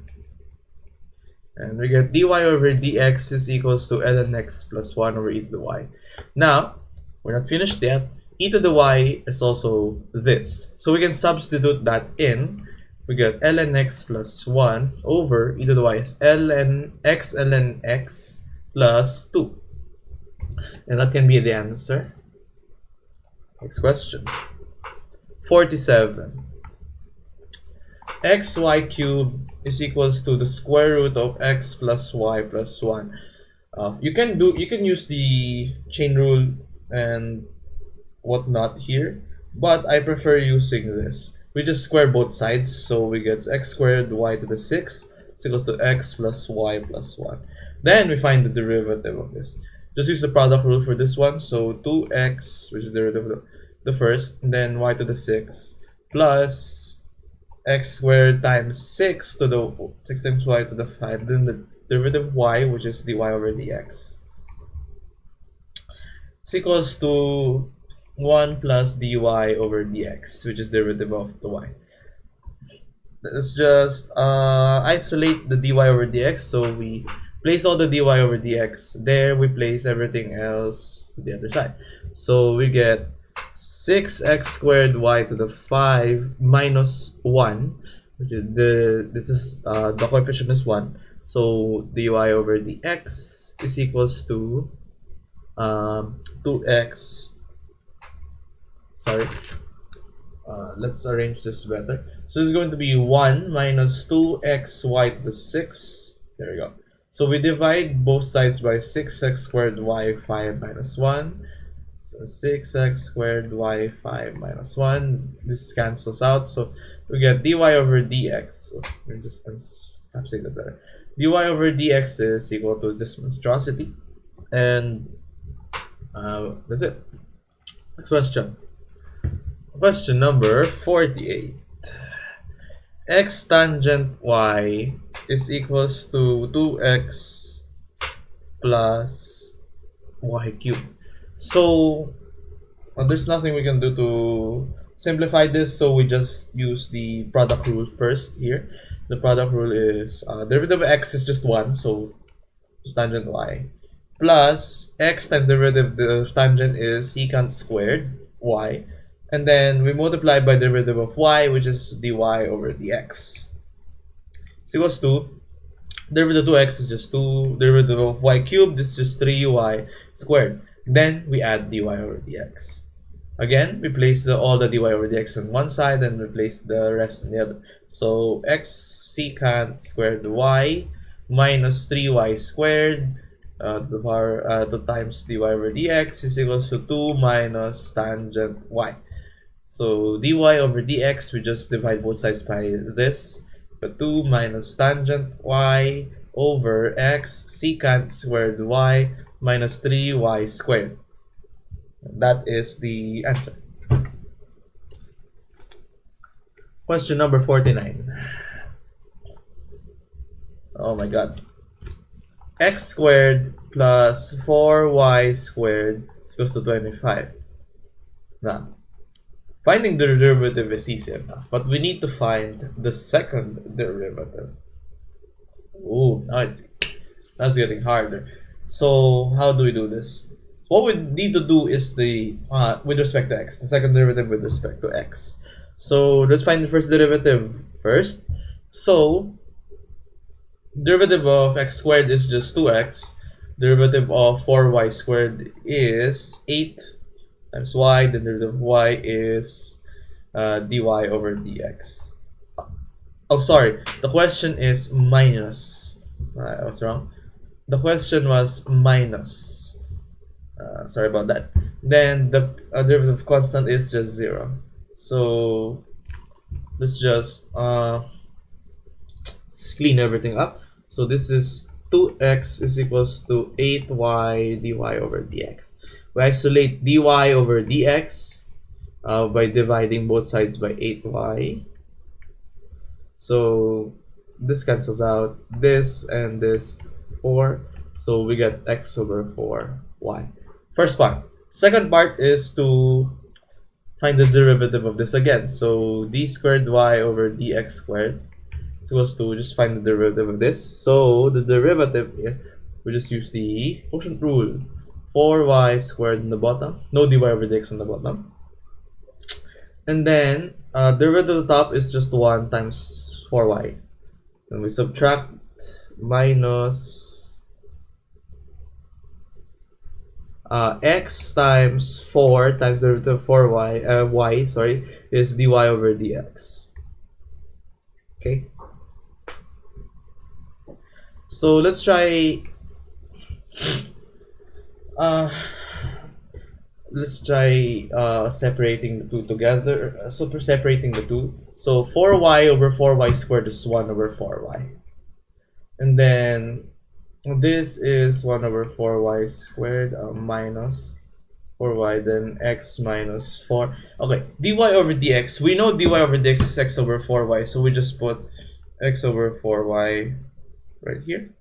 Speaker 2: and we get dy over dx is equals to ln x plus 1 over e to the y. Now, we're not finished yet. E to the y is also this. So we can substitute that in. We get ln x plus 1 over e to the y is ln x plus 2. And that can be the answer. Next question. 47. xy cubed is equals to the square root of x plus y plus 1. You can use the chain rule and whatnot here, but I prefer using this. We just square both sides, so we get x squared y to the 6 is equals to x plus y plus 1. Then we find the derivative of this. Just use the product rule for this one. So 2x, which is the derivative of the first, and then y to the 6 plus x squared times 6 to the 6 times y to the 5. Then the derivative of y, which is dy over dx, is equals to 1 plus dy over dx, which is derivative of the y. Let's just isolate the dy over dx. So we place all the dy over dx there, we place everything else to the other side. So we get 6x squared y to the 5 minus 1, which is the coefficient is 1. So dy over dx is equals to 2x. Sorry. Let's arrange this better. So it's going to be 1 minus 2xy to the 6. There we go. So we divide both sides by 6x squared y 5 minus 1. So 6x squared y 5 minus 1. This cancels out. So we get dy over dx. So let me just encapsulate that better. dy over dx is equal to this monstrosity. And that's it. Next question. Question number 48. X tangent y is equals to 2x plus y cubed. So there's nothing we can do to simplify this, so we just use the product rule first here. The product rule is derivative of x is just 1, so just tangent y, plus x times derivative of tangent is secant squared y, and then we multiply by derivative of y, which is dy over dx. Is equals to derivative of 2x is just 2, derivative of y cubed is just 3y squared. Then we add dy over dx. Again, we place all the dy over dx on one side and replace the rest on the other. So x secant squared y minus 3y squared the power 2 times dy over dx is equals to 2 minus tangent y. So dy over dx, we just divide both sides by this. But 2 minus tangent y over x secant squared y minus 3y squared. That is the answer. Question number 49. Oh my god. X squared plus 4y squared equals to 25. Now, finding the derivative is easy enough, but we need to find the second derivative. Ooh, that's getting harder. So how do we do this? What we need to do is the with respect to x, the second derivative with respect to x. So let's find the first derivative first. So derivative of x squared is just 2x. Derivative of 4y squared is 8 times y. The derivative of y is dy over dx. Oh, sorry. The question is minus. I was wrong. The question was minus. Sorry about that. Then the derivative constant is just 0. So let's just just clean everything up. So this is 2x is equals to 8y dy over dx. We isolate dy over dx by dividing both sides by 8y. So this cancels out, this and this 4. So we get x over 4y. First part. Second part is to find the derivative of this again. So d squared y over dx squared is equals to, just find the derivative of this. So the derivative is, we just use the quotient rule. 4y squared in the bottom, no dy over dx on the bottom. And then derivative of the top is just 1 times 4y. And we subtract minus x times 4 times derivative of 4y, y, sorry, is dy over dx. Okay. So let's try separating the two together. So for separating the two, so 4y over 4y squared is 1 over 4y, and then this is 1 over 4y squared minus 4y, then x minus 4. Okay, dy over dx, we know dy over dx is x over 4y, so we just put x over 4y right here.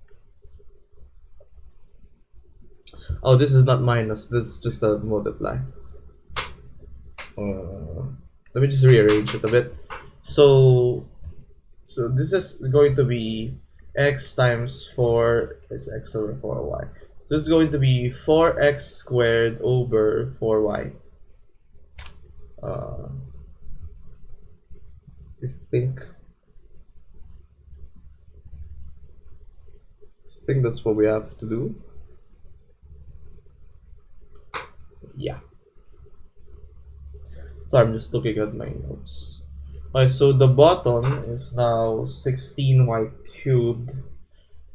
Speaker 2: Oh, this is not minus, this is just a multiply. Let me just rearrange it a bit. So this is going to be x times 4 is x over 4y. So it's going to be 4x squared over 4y. I think that's what we have to do. Yeah. So I'm just looking at my notes. Okay, so the bottom is now 16y cubed.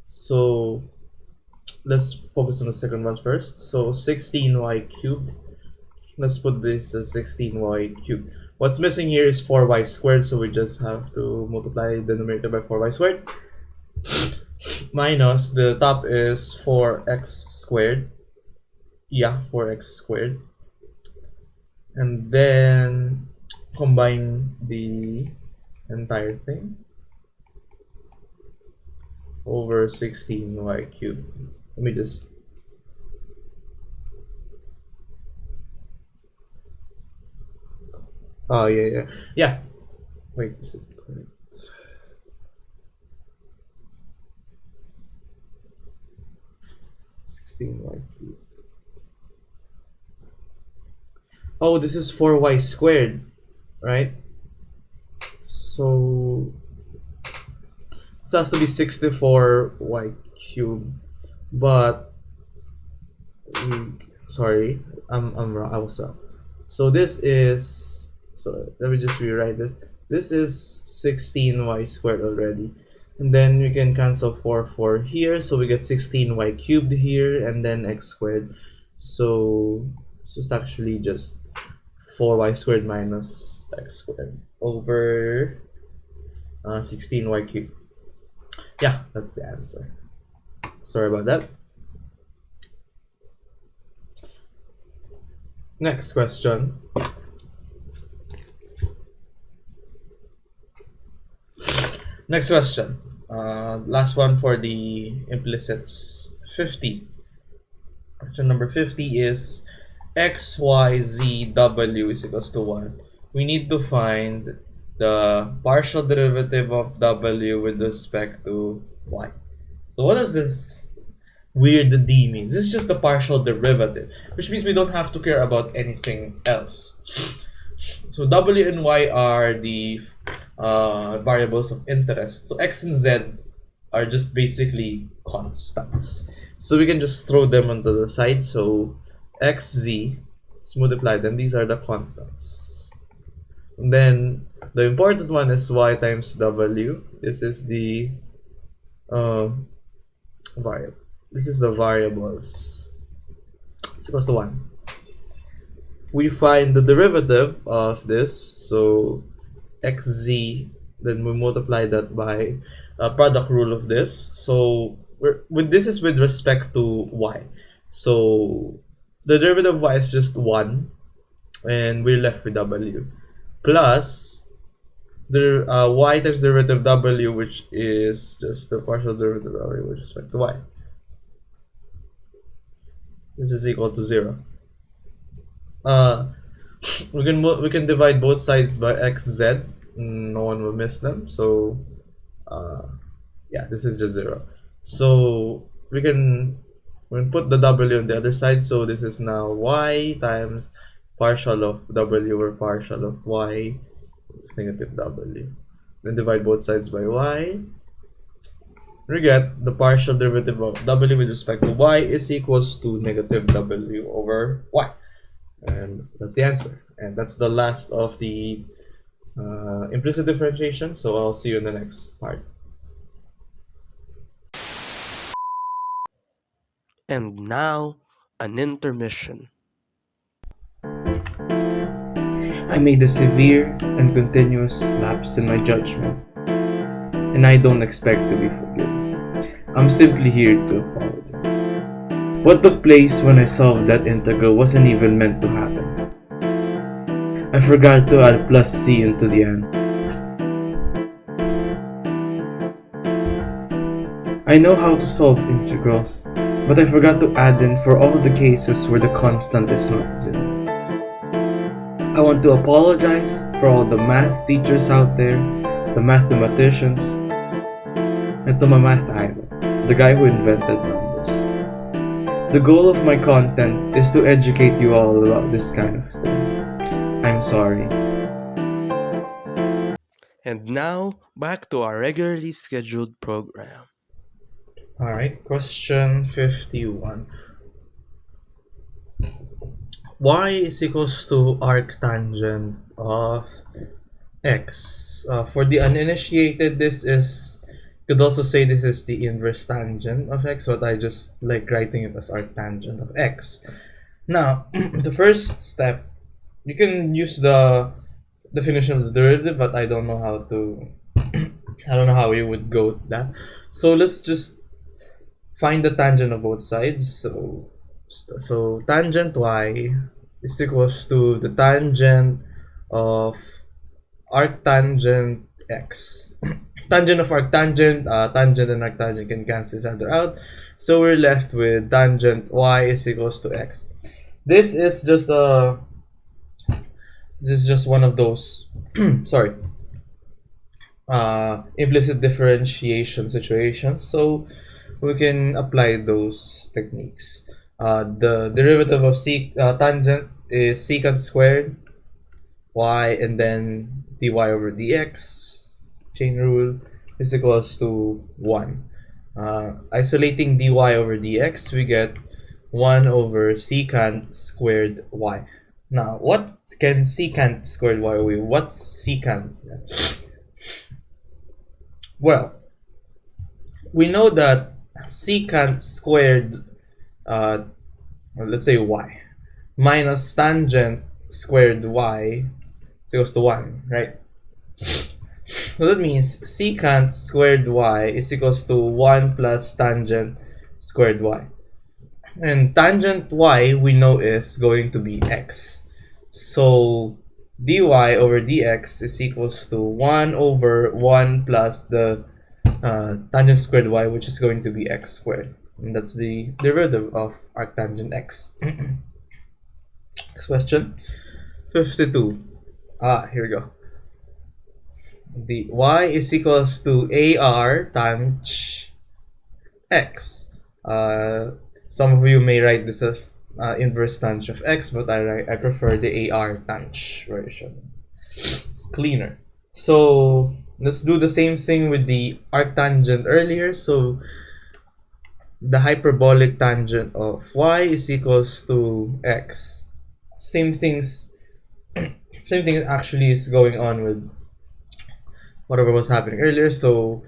Speaker 2: So let's focus on the second one first. So 16y cubed. Let's put this as 16y cubed. What's missing here is 4y squared, so we just have to multiply the numerator by 4y squared. Minus the top is 4x squared. Yeah, 4x squared. And then combine the entire thing over 16y cubed. Let me just yeah. Wait, is it correct? Y cubed. Oh, this is 4y squared, right? So this has to be 64y cubed, but sorry, I'm wrong. I was wrong. So this is, so let me just rewrite this. This is 16y squared already, and then we can cancel 4 here, so we get 16y cubed here, and then x squared. So it's actually just 4y squared minus x squared over 16y cubed. Yeah, that's the answer. Sorry about that. Next question. Next question. Last one for the implicits. 50. Question number 50 is x, y, z, w is equals to 1. We need to find the partial derivative of w with respect to y. So what does this weird d mean? This is just the partial derivative, which means we don't have to care about anything else. So w and y are the variables of interest. So x and z are just basically constants. So we can just throw them onto the side. So xz, let's multiply them. These are the constants. And then the important one is y times w. This is the variable. This is the variables. It's equals to 1. We find the derivative of this. So xz then we multiply that by product rule of this. So this is with respect to y. So the derivative of y is just 1, and we're left with w, plus the y times derivative w, which is just the partial derivative of w with respect to y. This is equal to 0. We can divide both sides by xz. No one will miss them. So yeah, this is just 0. So we can put the w on the other side. So this is now y times partial of w or partial of y is negative w. Then divide both sides by y. We get the partial derivative of w with respect to y is equals to negative w over y. And that's the answer. And that's the last of the implicit differentiation. So I'll see you in the next part.
Speaker 3: And now, an intermission.
Speaker 2: I made a severe and continuous lapse in my judgment, and I don't expect to be forgiven. I'm simply here to apologize. What took place when I solved that integral wasn't even meant to happen. I forgot to add plus c into the answer. I know how to solve integrals, but I forgot to add in for all the cases where the constant is not 0. I want to apologize for all the math teachers out there, the mathematicians, and to my math idol, the guy who invented numbers. The goal of my content is to educate you all about this kind of thing. I'm sorry.
Speaker 3: And now, back to our regularly scheduled program.
Speaker 2: Alright, question 51. Y is equals to arctangent of x. For the uninitiated, this is, you could also say this is the inverse tangent of x, but I just like writing it as arctangent of x. Now, the first step, you can use the definition of the derivative, but I don't know how to, I don't know how we would go with that. So let's just find the tangent of both sides. So tangent y is equals to the tangent of arctangent x. Tangent of arctangent, tangent and arctangent can cancel each other out. So we're left with tangent y is equals to x. This is just one of those sorry, implicit differentiation situations. So we can apply those techniques. The derivative of tangent is secant squared y, and then dy over dx, chain rule, is equals to 1. Isolating dy over dx, we get 1 over secant squared y. Now, what can secant squared y be? What's secant? Well, we know that secant squared, let's say y, minus tangent squared y is equals to 1, right? So that means secant squared y is equals to 1 plus tangent squared y. And tangent y we know is going to be x. So dy over dx is equals to 1 over 1 plus the tangent squared y, which is going to be x squared. And that's the derivative of arctangent x. Next question, 52. Here we go. The y is equals to ar times x. Some of you may write this as inverse tangent of x, but I prefer the ar times version. It's cleaner. So let's do the same thing with the arctangent earlier. So the hyperbolic tangent of y is equals to x. Same thing actually is going on with whatever was happening earlier. So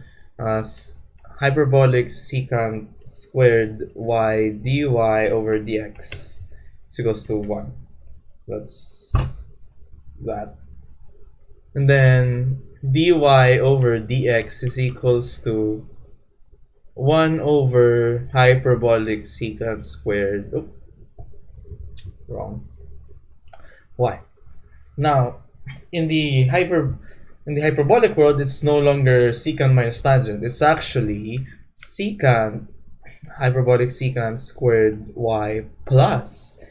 Speaker 2: hyperbolic secant squared y dy over dx is equals to 1. That's that. And then dy over dx is equals to 1 over hyperbolic secant squared. Oh, wrong. Y. Now, in the hyperbolic world, it's no longer secant minus tangent. It's actually secant, hyperbolic secant squared y plus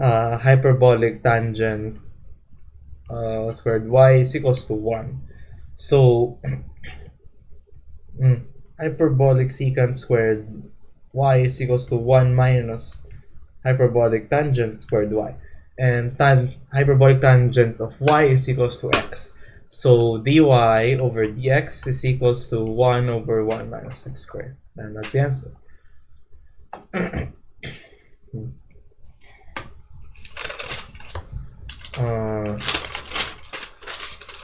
Speaker 2: hyperbolic tangent squared y is equals to 1. So, hyperbolic secant squared y is equals to 1 minus hyperbolic tangent squared y. And hyperbolic tangent of y is equals to x. So dy over dx is equals to 1 over 1 minus x squared. And that's the answer.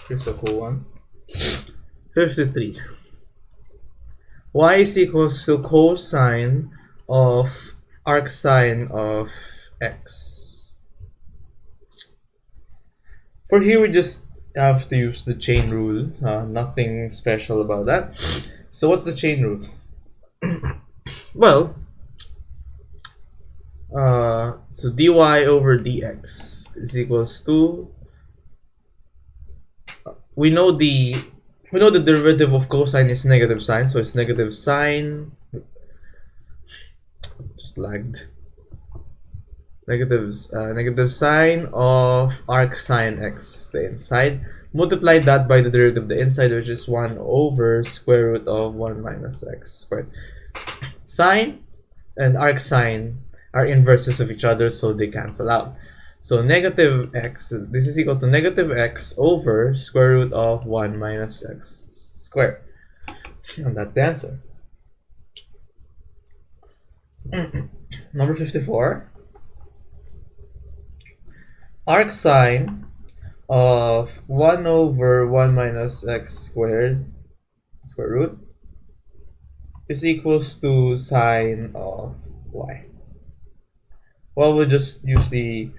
Speaker 2: Here's a cool one. 53. Y is equals to cosine of arcsine of x. For here, we just have to use the chain rule. Nothing special about that. So what's the chain rule? Well, so dy over dx is equals to, we know the derivative of cosine is negative sine, so it's negative sine, just lagged, negative sine of arc sine x, the inside, multiply that by the derivative of the inside, which is 1 over square root of 1 minus x squared. Sine and arc sine are inverses of each other, so they cancel out. So negative x, this is equal to negative x over square root of 1 minus x squared. And that's the answer. Number 54. Arc sine of 1 over 1 minus x squared, square root, is equals to sine of y. Well, we'll just use the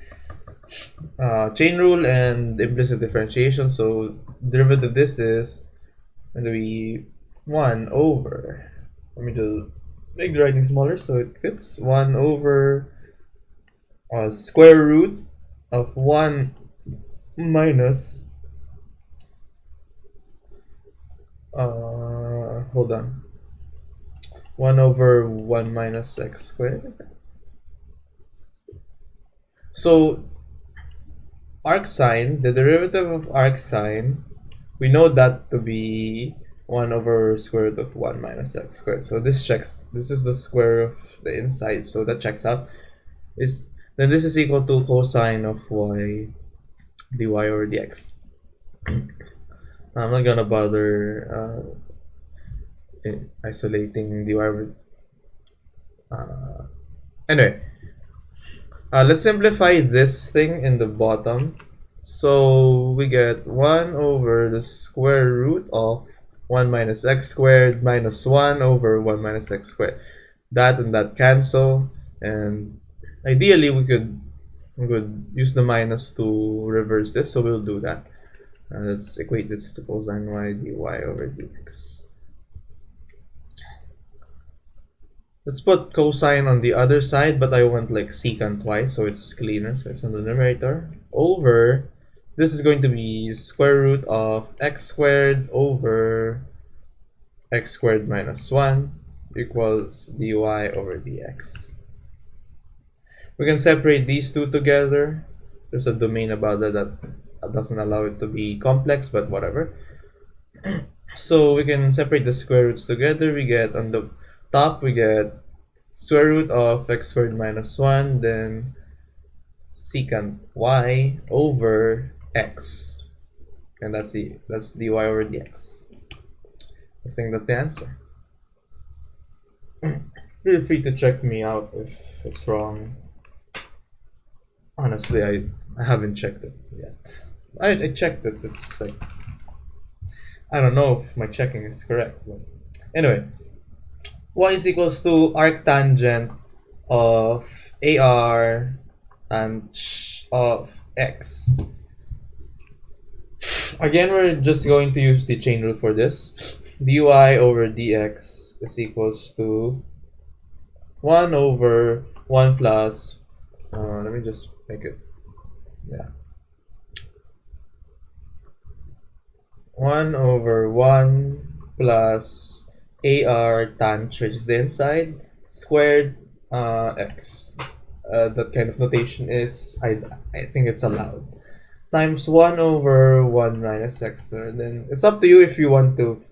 Speaker 2: chain rule and implicit differentiation. So derivative of this is going to be 1 over, let me just make the writing smaller so it fits, 1 over square root of 1 minus hold on, 1 over 1 minus x squared. So arc sine, the derivative of arc sine, we know that to be 1 over square root of 1 minus x squared. So this checks, this is the square of the inside, so that checks out. Then this is equal to cosine of y dy over dx. I'm not gonna bother isolating dy over anyway. Let's simplify this thing in the bottom. So we get 1 over the square root of 1 minus x squared minus 1 over 1 minus x squared. That and that cancel, and ideally we could use the minus to reverse this, so we'll do that. Let's equate this to cosine y dy over dx. Let's put cosine on the other side, but I want like secant y, so it's cleaner. So it's on the numerator. Over, this is going to be square root of x squared over x squared minus 1 equals dy over dx. We can separate these two together. There's a domain about that doesn't allow it to be complex, but whatever. So we can separate the square roots together. We get on the top, we get square root of x squared minus 1, then secant y over x, and that's dy over dx. I think that's the answer. Feel free to check me out if it's wrong. Honestly, I haven't checked it yet. I checked it. It's like, I don't know if my checking is correct, but anyway. Y is equals to arctangent of AR and of X. Again, we're just going to use the chain rule for this. dy over dx is equals to 1 over 1 plus, let me just make it, yeah. 1 over 1 plus AR times, which is the inside, squared x. That kind of notation is, I think it's allowed. Times 1 over 1 minus x. Then it's up to you if you want to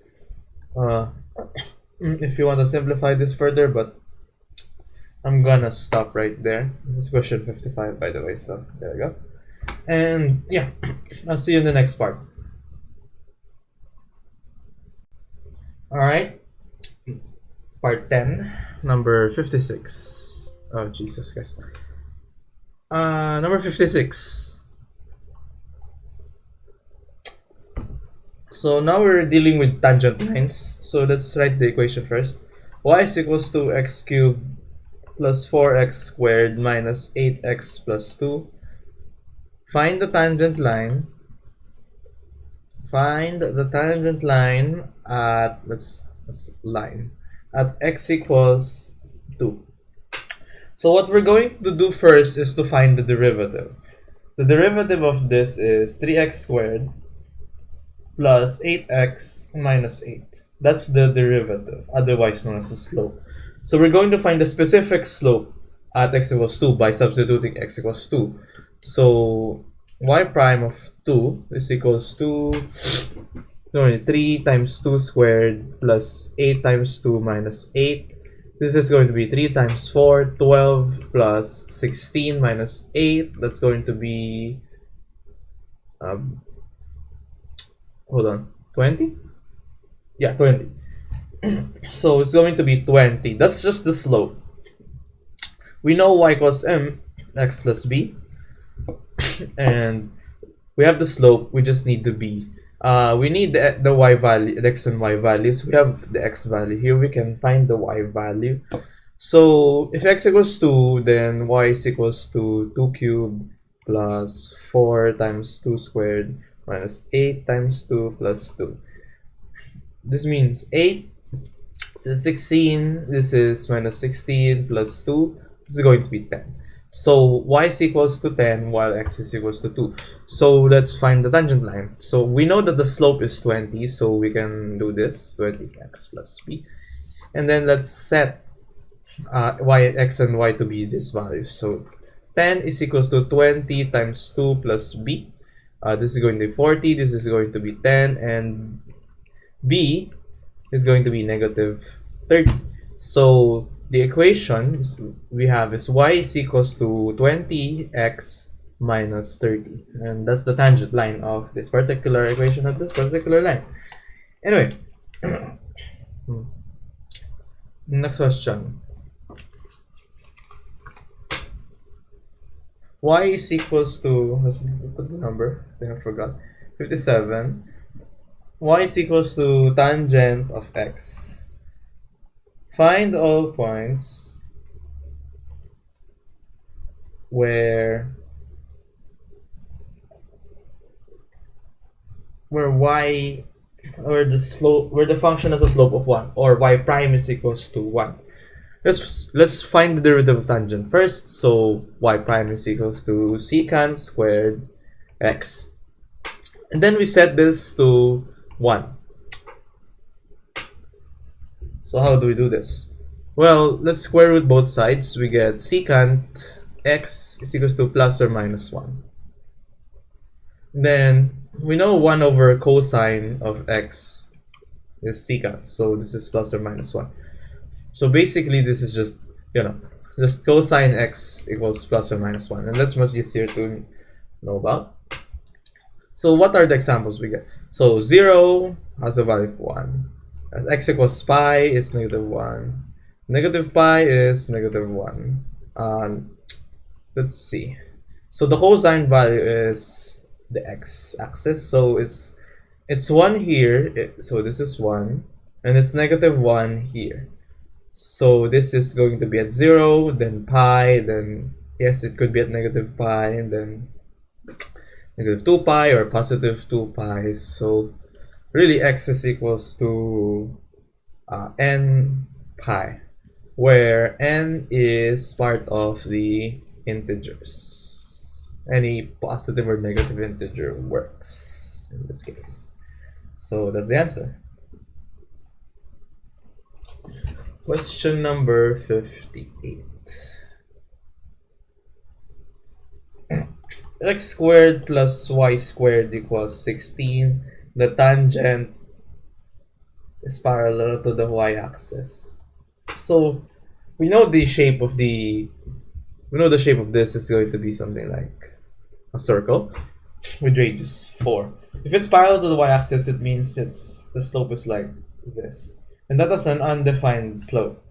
Speaker 2: simplify this further, but I'm gonna stop right there. This is question 55, by the way, so there we go. And yeah, I'll see you in the next part. Alright, part 10, number 56. Oh, Jesus Christ. Number 56. So now we're dealing with tangent lines. So let's write the equation first. Y is equals to x cubed plus 4x squared minus 8x plus 2. Find the tangent line. Find the tangent line at at x equals 2. So what we're going to do first is to find the derivative. The derivative of this is 3x squared plus 8x minus 8. That's the derivative, otherwise known as the slope. So we're going to find the specific slope at x equals 2 by substituting x equals 2. So y prime of 2 is equals to 3 times 2 squared plus 8 times 2 minus 8. This is going to be 3 times 4, 12 plus 16 minus 8. That's going to be, hold on, 20? Yeah, 20. So it's going to be 20. That's just the slope. We know y equals mx plus b. And we have the slope, we just need the b. We need the y value, the x and y values. We have the x value here. We can find the y value. So if x equals 2, then y is equals to 2 cubed plus 4 times 2 squared minus 8 times 2 plus 2. This means 8. This is 16. This is minus 16 plus 2. This is going to be 10. So y is equals to 10 while x is equals to 2. So let's find the tangent line. So we know that the slope is 20, so we can do this, 20x plus b. And then let's set x and y to be this value. So 10 is equals to 20 times 2 plus b. This is going to be 40, this is going to be 10, and b is going to be negative 30. So the equation we have is y is equals to 20x minus 30. And that's the tangent line of this particular equation of this particular line. Anyway, next question. Y is equals to, let's put the number, I think I forgot, 57. Y is equals to tangent of x. Find all points where y, or the slope, where the function has a slope of 1, or y prime is equals to 1. Let's find the derivative of tangent first. So y prime is equals to secant squared x, and then we set this to 1. So how do we do this? Well, let's square root both sides. We get secant x is equals to plus or minus 1. Then we know 1 over cosine of x is secant, so this is plus or minus 1. So basically this is just, just cosine x equals plus or minus 1, and that's much easier to know about. So what are the examples we get? So 0 has a value of 1. And x equals pi is negative 1. Negative pi is negative 1. Let's see. So the cosine value is the x-axis. So it's 1 here. So this is 1. And it's negative 1 here. So this is going to be at 0, then pi, then yes, it could be at negative pi, and then negative 2 pi or positive 2 pi. So really x is equals to n pi, where n is part of the integers. Any positive or negative integer works in this case. So that's the answer. Question number 58. X squared plus y squared equals 16. The tangent is parallel to the y-axis. So we know the shape of this is going to be something like a circle with radius 4. If it's parallel to the y-axis, it means the slope is like this, and that is an undefined slope.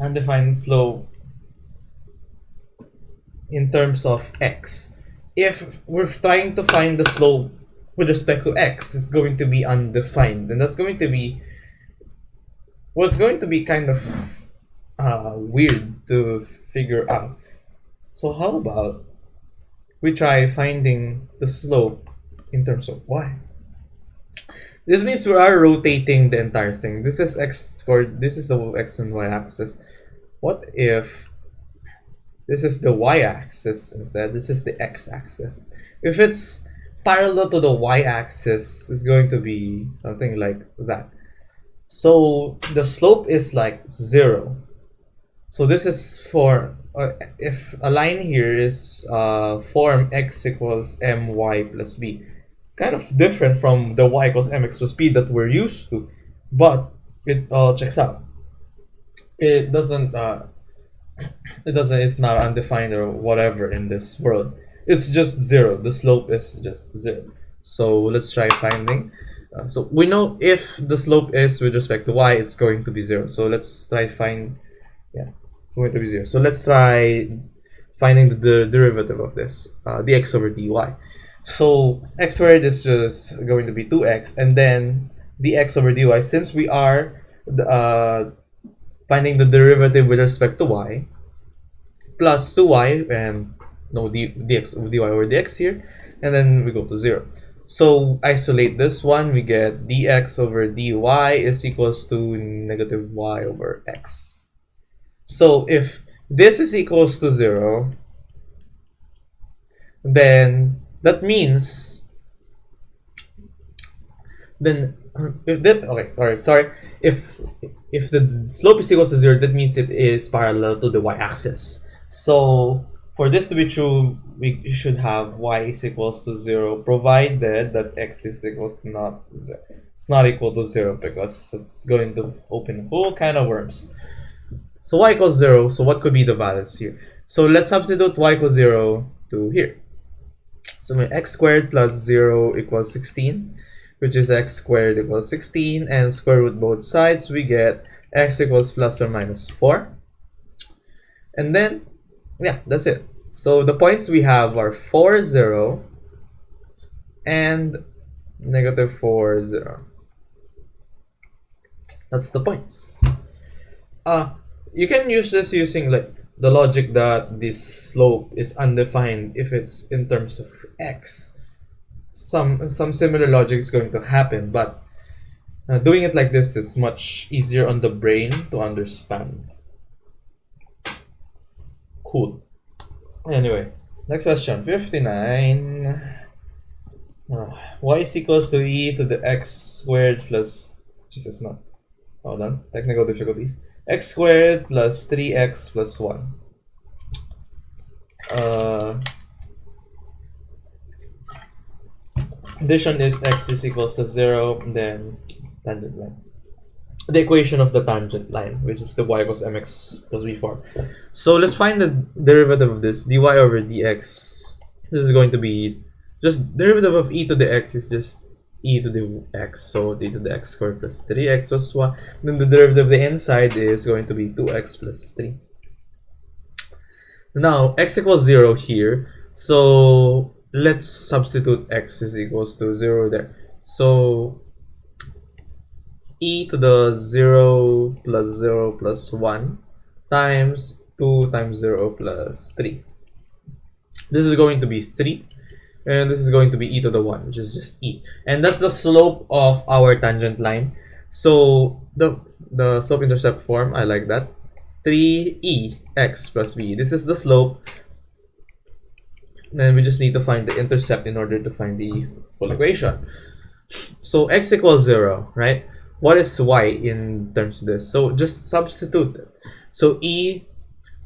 Speaker 2: Undefined slope in terms of x. If we're trying to find the slope with respect to x, it's going to be undefined, and that's going to be kind of weird to figure out. So how about we try finding the slope in terms of y? This means we are rotating the entire thing. This is x squared, this is the x and y axis. What if this is the y-axis instead? This is the x-axis. If it's parallel to the y-axis, it's going to be something like that. So the slope is like 0. So this is for if a line here is form x equals my plus b. It's kind of different from the y equals mx plus b that we're used to, but it all checks out. It doesn't. It's not undefined or whatever in this world. It's just 0. The slope is just 0. So let's try finding. So we know if the slope is with respect to y, it's going to be 0. So let's try find. Yeah, it's going to be 0. So let's try finding the derivative of this, dx over dy. So x squared is just going to be 2x, and then dx over dy. Since we are finding the derivative with respect to y, plus 2y and no dx dy over dx here, and then we go to 0. So isolate this one, we get dx over dy is equals to negative y over x. So if this is equals to 0, then that means if the slope is equal to 0, that means it is parallel to the y-axis. So for this to be true, we should have y is equals to 0, provided that x is equals to not 0. It's not equal to 0 because it's going to open a whole kind of worms. So y equals 0, so what could be the values here? So let's substitute y equals 0 to here. So my x squared plus 0 equals 16, which is x squared equals 16, and square root both sides, we get x equals plus or minus 4. And then, yeah, that's it. So the points we have are 4, 0, and negative 4, 0. That's the points. You can use this using like the logic that this slope is undefined if it's in terms of x. Some similar logic is going to happen, but doing it like this is much easier on the brain to understand. Cool. Anyway, next question, 59. Y is equals to e to the x squared plus, Jesus, no, hold on, technical difficulties, x squared plus 3x plus 1. Addition is x is equals to 0, then tangent line. The equation of the tangent line, which is the y equals mx plus v form. So let's find the derivative of this, dy over dx. This is going to be just derivative of e to the x is just e to the x, so e to the x squared plus 3x plus 1. Then the derivative of the inside is going to be 2x plus 3. Now x equals 0 here, so let's substitute x is equals to 0 there. So e to the 0 plus 1 times 2 times 0 plus 3. This is going to be 3. And this is going to be e to the 1, which is just e. And that's the slope of our tangent line. So the slope intercept form, I like that. 3e(x plus b). This is the slope. Then we just need to find the intercept in order to find the full equation. So x equals 0, right? What is y in terms of this? So just substitute it. So e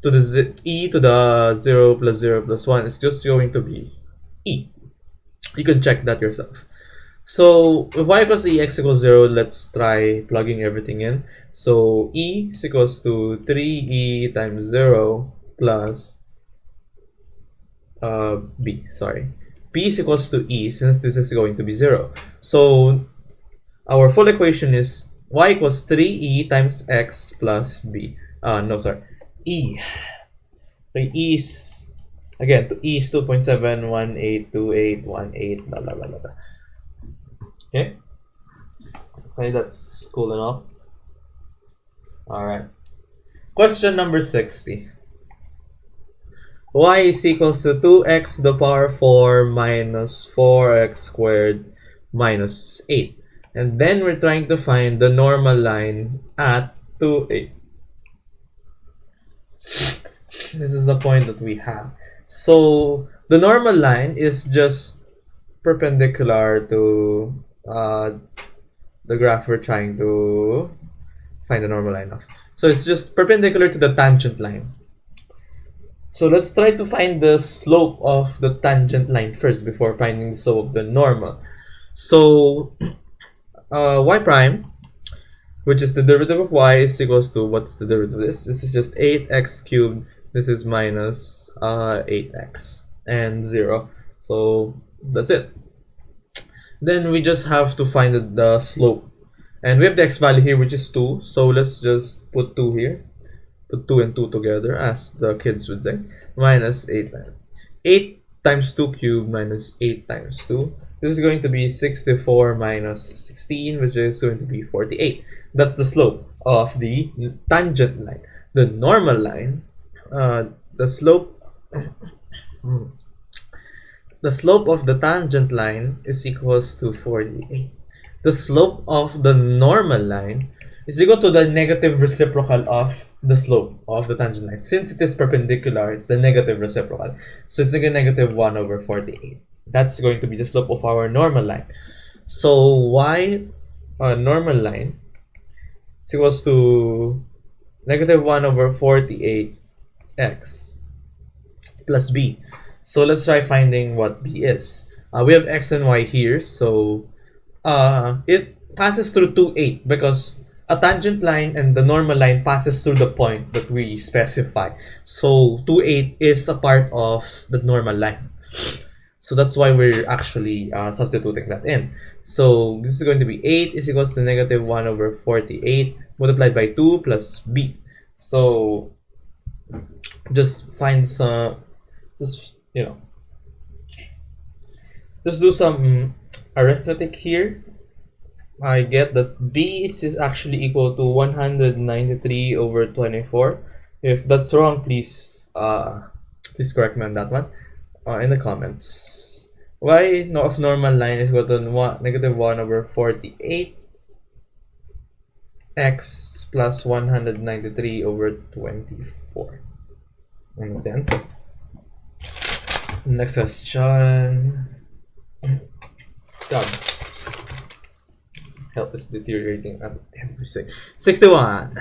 Speaker 2: to the 0 plus 0 plus 1 is just going to be e. You can check that yourself. So if y equals e, x equals 0, let's try plugging everything in. So e is equals to 3e times 0 plus b, sorry. b is equals to e, since this is going to be 0. So our full equation is y equals 3e times x plus b. No, sorry. E. Okay, e is, again, e is 2.7182818, blah, blah, blah, blah. Okay? Okay, that's cool enough. Alright. Question number 60. Y is equals to 2x to the power 4 minus 4x squared minus 8. And then we're trying to find the normal line at 2, 8. This is the point that we have. So the normal line is just perpendicular to the graph we're trying to find the normal line of. So it's just perpendicular to the tangent line. So let's try to find the slope of the tangent line first before finding the slope of the normal. So y prime, which is the derivative of y, is equals to, what's the derivative of this? This is just 8x cubed. This is minus 8x and 0. So that's it. Then we just have to find the slope. And we have the x value here, which is 2. So let's just put 2 here. Put 2 and 2 together, as the kids would say. Minus 8. 8 times 2 cubed minus 8 times 2. This is going to be 64 minus 16, which is going to be 48. That's the slope of the tangent line. The normal line, the slope of the tangent line is equals to 48. The slope of the normal line is equal to the negative reciprocal of the slope of the tangent line. Since it is perpendicular, it's the negative reciprocal. So it's like a negative 1 over 48. That's going to be the slope of our normal line. So y normal line is equals to negative 1 over 48x plus b. So let's try finding what b is. We have x and y here, so it passes through 2, 8 because a tangent line and the normal line passes through the point that we specify. So 2, 8 is a part of the normal line. So that's why we're actually substituting that in. So this is going to be 8 is equals to negative 1 over 48 multiplied by 2 plus b. So just find some, just do some arithmetic here. I get that b is actually equal to 193 over 24. If that's wrong, please correct me on that one in the comments. Y of normal line is equal to negative 1 over 48 x plus 193 over 24. Makes sense? Next question. Done. Health is deteriorating at every second. 61.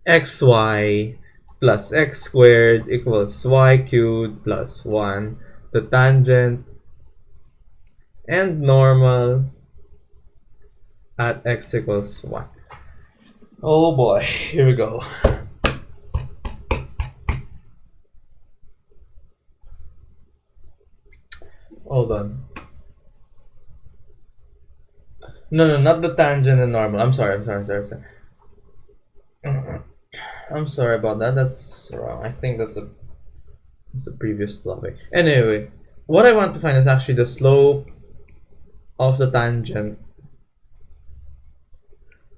Speaker 2: xy plus x squared equals y cubed plus 1. The tangent and normal at x equals 1. Oh boy, here we go. Hold on. No, not the tangent and normal. I'm sorry. I'm sorry about that. That's wrong. I think that's a previous topic. Anyway, what I want to find is actually the slope of the tangent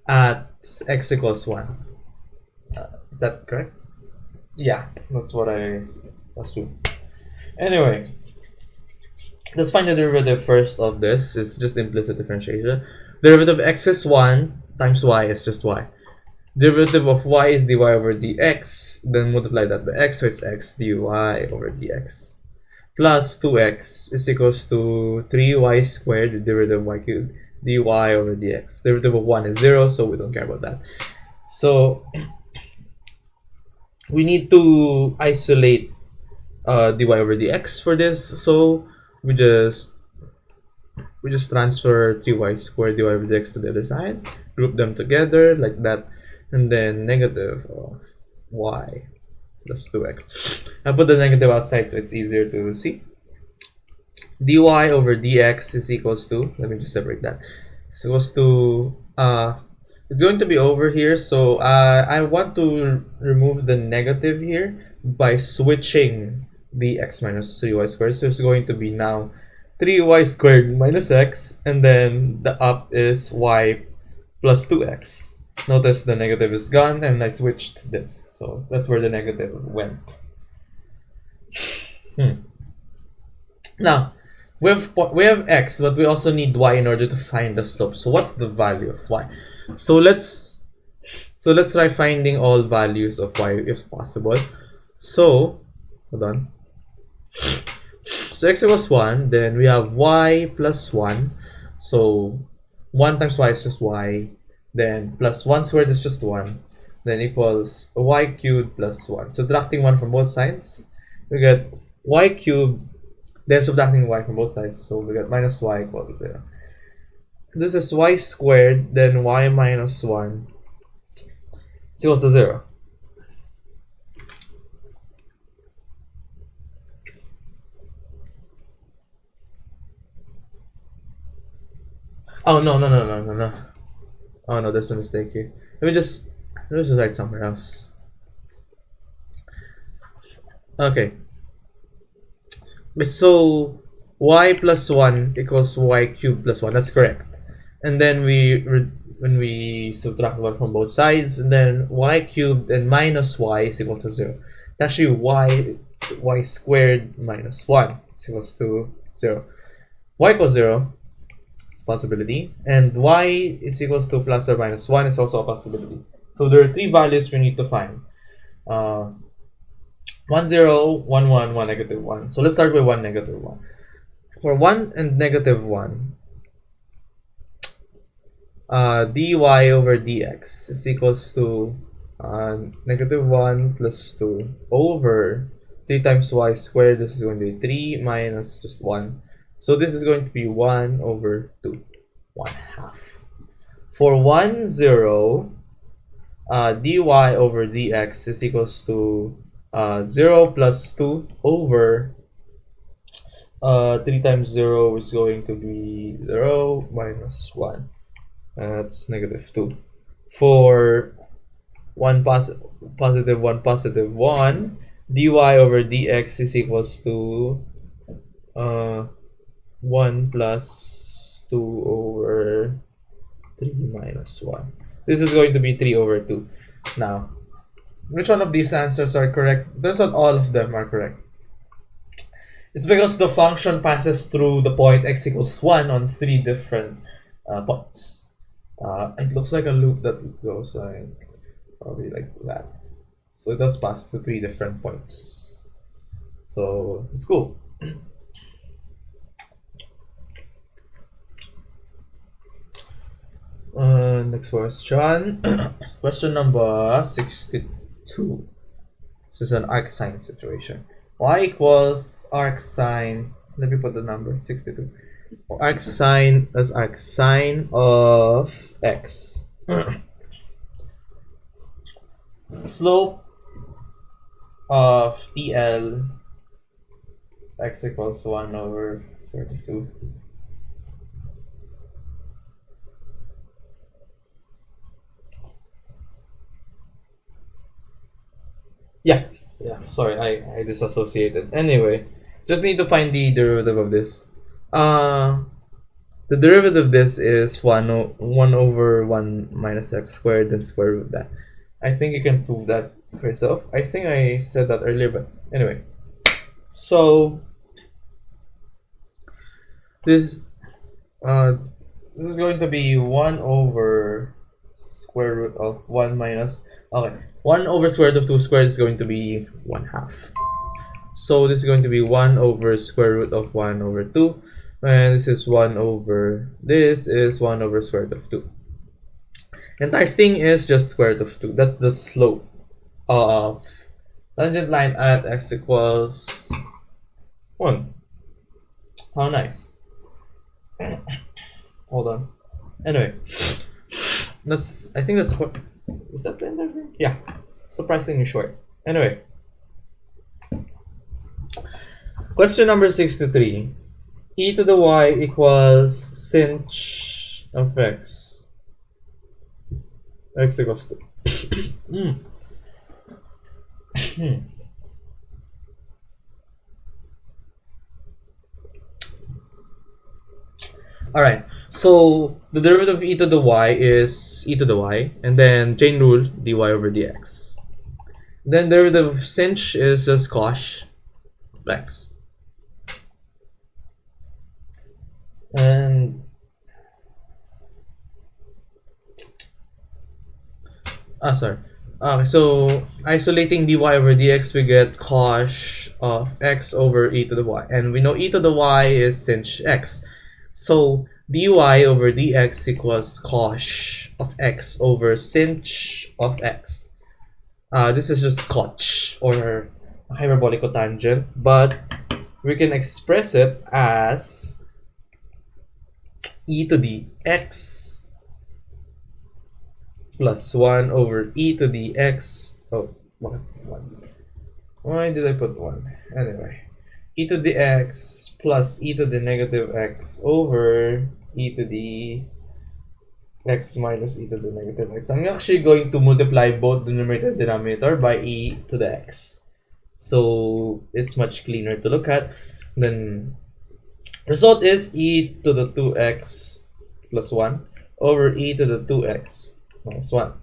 Speaker 2: at x equals 1. Is that correct? Yeah, that's what I assume. Anyway, let's find the derivative first of this. It's just implicit differentiation. Derivative of x is 1 times y is just y. Derivative of y is dy over dx. Then multiply that by x, so it's x dy over dx. Plus 2x is equals to 3y squared, the derivative of y cubed, dy over dx. Derivative of 1 is 0, so we don't care about that. So we need to isolate dy over dx for this. So we just transfer 3y squared dy over dx to the other side, group them together like that, and then negative of y plus 2x. I put the negative outside so it's easier to see. Dy over dx is equals to, let me just separate that. It's equals to, it's going to be over here, so I want to remove the negative here by switching the x minus 3y squared. So it's going to be now 3y squared minus x, and then the up is y plus 2x. Notice the negative is gone and I switched this, so that's where the negative went. Now we have x, but we also need y in order to find the slope. So what's the value of y? So let's try finding all values of y if possible. So hold on. So x equals 1, then we have y plus 1. So 1 times y is just y. Then plus 1 squared is just 1. Then equals y cubed plus 1. Subtracting 1 from both sides, we get y cubed. Then subtracting y from both sides, so we get minus y equals 0. This is y squared, then y minus 1 is equals to 0. Oh, no. Oh no, there's a mistake here. Let me just write somewhere else. Okay. So y plus 1 equals y cubed plus 1. That's correct. And then when we subtract 1 from both sides, and then y cubed and minus y is equal to 0. It's actually y squared minus 1 is equals to 0. Y equals 0. Possibility, and y is equals to plus or minus 1 is also a possibility. So there are 3 values we need to find. 1, 0, 1, 1, 1, negative 1. So let's start with 1, negative 1. For 1 and negative 1, dy over dx is equals to negative 1 plus 2 over 3 times y squared. This is going to be 3 minus just 1. So this is going to be 1 over 2, 1/2. For 1, 0, dy over dx is equals to 0 plus 2 over 3 times 0 is going to be 0 minus 1. That's negative 2. For 1 positive 1 positive 1, dy over dx is equals to 1 plus 2 over 3 minus 1. This is going to be 3 over 2. Now, which one of these answers are correct? Turns out all of them are correct. It's because the function passes through the point x equals 1 on 3 different points. It looks like a loop that goes probably like that. So it does pass through 3 different points. So it's cool. Next question. Question number 62. This is an arcsine situation. Y equals arcsine. Let me put the number 62. Arcsine as arcsine of x. Slope of TL x equals 1 over 32. Yeah, sorry, I disassociated. Anyway, just need to find the derivative of this. The derivative of this is 1 over 1 minus x squared and square root that. I think you can prove that for yourself. I think I said that earlier, but anyway. So This this is going to be 1 over square root of 1 minus, okay, 1 over square root of 2 squared is going to be 1/2. So this is going to be 1 over square root of 1 over 2, and this is 1 over, this is 1 over square root of 2. Entire thing is just square root of 2. That's the slope of tangent line at x equals 1. How nice. Hold on. Anyway, I think that's what, is that the end of it? Yeah, surprisingly short. Anyway, question number 63. E to the y equals sinh of x. X equals 2. Alright, so the derivative of e to the y is e to the y, and then chain rule dy over dx. Then derivative of sinh is just cosh x. And sorry. Okay, so isolating dy over dx, we get cosh of x over e to the y, and we know e to the y is sinh x. So dy over dx equals cosh of x over sinh of x. This is just cosh, or hyperbolic cotangent, but we can express it as e to the x plus 1 over e to the x. Oh, 1. Why did I put 1? Anyway, e to the x plus e to the negative x over e to the x minus e to the negative x. I'm actually going to multiply both the numerator and denominator by e to the x, so it's much cleaner to look at. Then result is e to the 2x plus 1 over e to the 2x minus 1.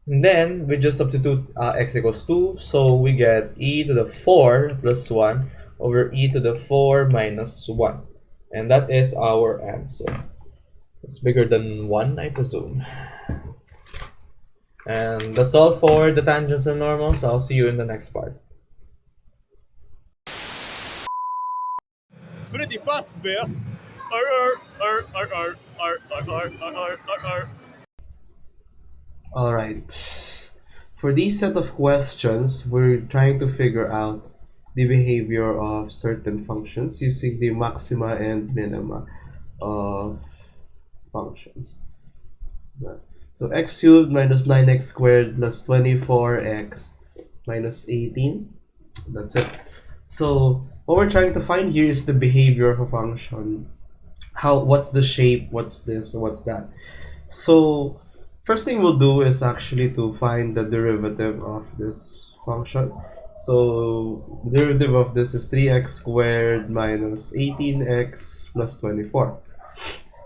Speaker 2: And then we just substitute x equals 2, so we get e to the 4 plus 1 over e to the 4 minus 1. And that is our answer. It's bigger than 1, I presume. And that's all for the tangents and normals. I'll see you in the next part.
Speaker 4: Pretty fast, bear.
Speaker 3: Alright. For these set of questions, we're trying to figure out the behavior of certain functions using the maxima and minima of functions. So x cubed minus 9x squared plus 24x minus 18. That's it. So what we're trying to find here is the behavior of a function. What's the shape, what's this, what's that. So first thing we'll do is actually to find the derivative of this function. So the derivative of this is 3x squared minus 18x plus 24.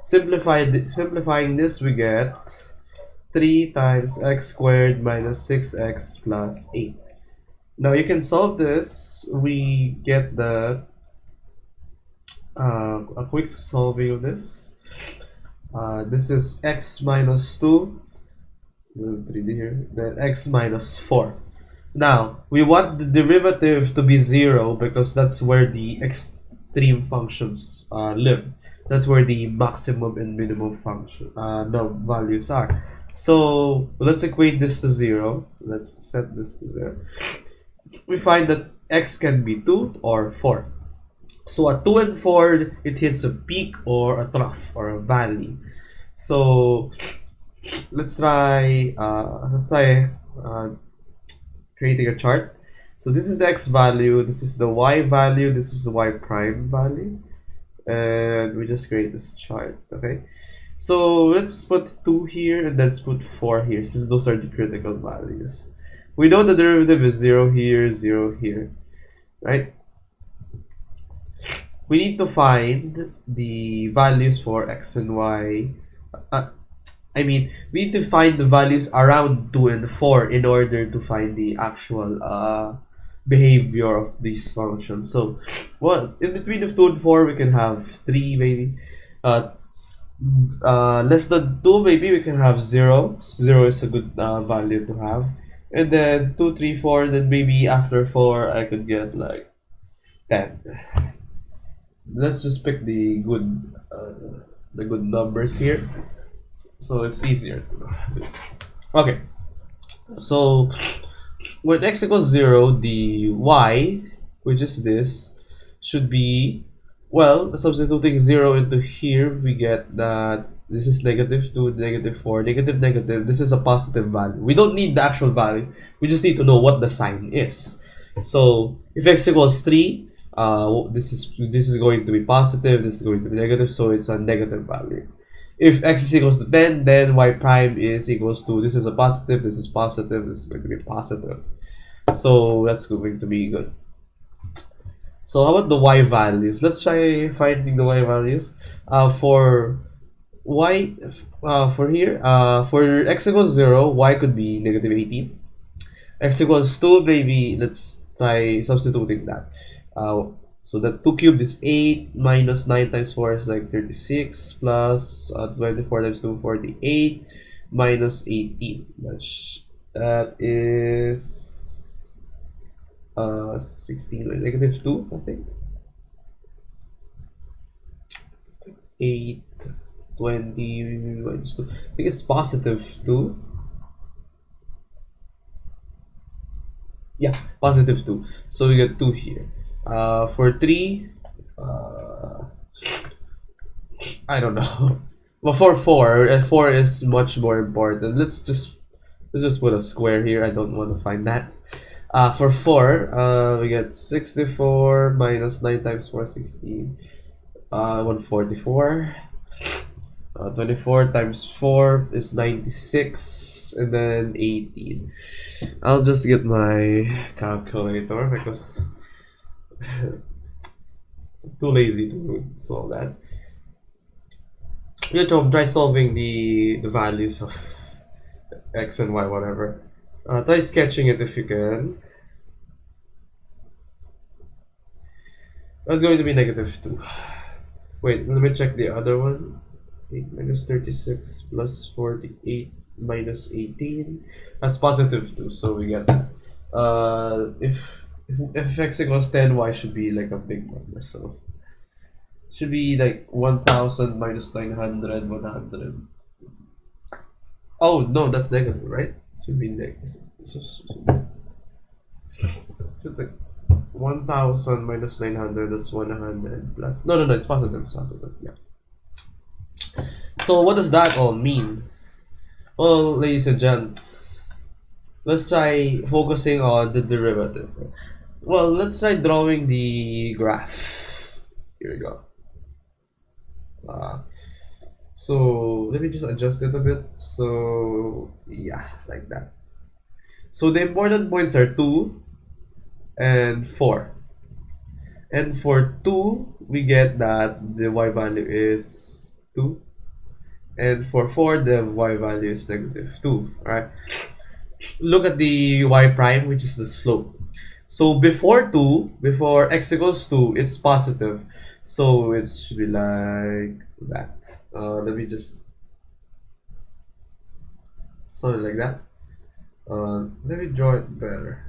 Speaker 3: Simplifying this, we get 3 times x squared minus 6x plus 8. Now you can solve this. We get the a quick solving of this. This is x minus 2, 3D here, then x minus 4. Now we want the derivative to be 0 because that's where the extreme functions live. That's where the maximum and minimum function values are. So let's equate this to 0. Let's set this to 0. We find that x can be 2 or 4. So at 2 and 4, it hits a peak or a trough or a valley. So let's try creating a chart. So this is the x value, this is the y value, this is the y prime value, and we just create this chart. Okay, so let's put 2 here and let's put 4 here, since those are the critical values. We know the derivative is 0 here, 0 here, right? We need to find the values for x and y. We need to find the values around 2 and 4 in order to find the actual behavior of these functions. So, well, in between of 2 and 4, we can have 3 maybe. Less than 2 maybe we can have 0. 0 is a good value to have. And then 2, 3, 4, then maybe after 4 I could get like 10. Let's just pick the good numbers here, so it's easier to do. Okay, so when x equals 0, the y, which is this, should be, well, substituting 0 into here, we get that this is negative 2, negative 4, negative, negative. This is a positive value. We don't need the actual value. We just need to know what the sign is. So if x equals 3, this is going to be positive, this is going to be negative, so it's a negative value. If x is equals to 10, then y prime is equals to, this is a positive, this is positive, this is going to be positive. So that's going to be good. So how about the y values? Let's try finding the y values. For y, for here, for x equals 0, y could be negative 18. X equals 2, maybe let's try substituting that. So that 2 cubed is 8, minus 9 times 4 is like 36, plus 24 times 2, 48, minus 18. That is 16, like negative 2, I think. 8, 20, minus 2. I think it's positive 2. Yeah, positive 2. So we get 2 here. For 3, I don't know. But for 4, 4 is much more important. Let's just put a square here. I don't want to find that. For 4, we get 64 minus 9 times 4, 16. 144. 24 times 4 is 96, and then 18. I'll just get my calculator because too lazy to solve that. You try solving the values of x and y, whatever. Try sketching it if you can. That's going to be negative 2. Wait, let me check the other one. 8 minus 36 plus 48 minus 18. That's positive 2, so we get that. If x equals 10, y should be like a big number, so should be like 1000 minus 900, 100. Oh no, that's negative, right? Should be negative. Should like 1000 minus 900, that's 100 plus. No, it's positive, yeah. So what does that all mean? Well, ladies and gents, let's try focusing on the derivative. Well, let's try drawing the graph. Here we go. So let me just adjust it a bit. So yeah, like that. So the important points are 2 and 4. And for 2, we get that the y value is 2. And for 4, the y value is negative 2. Alright. Look at the y prime, which is the slope. So before x equals 2, it's positive. So it should be like that. Let me just something like that. Let me draw it better.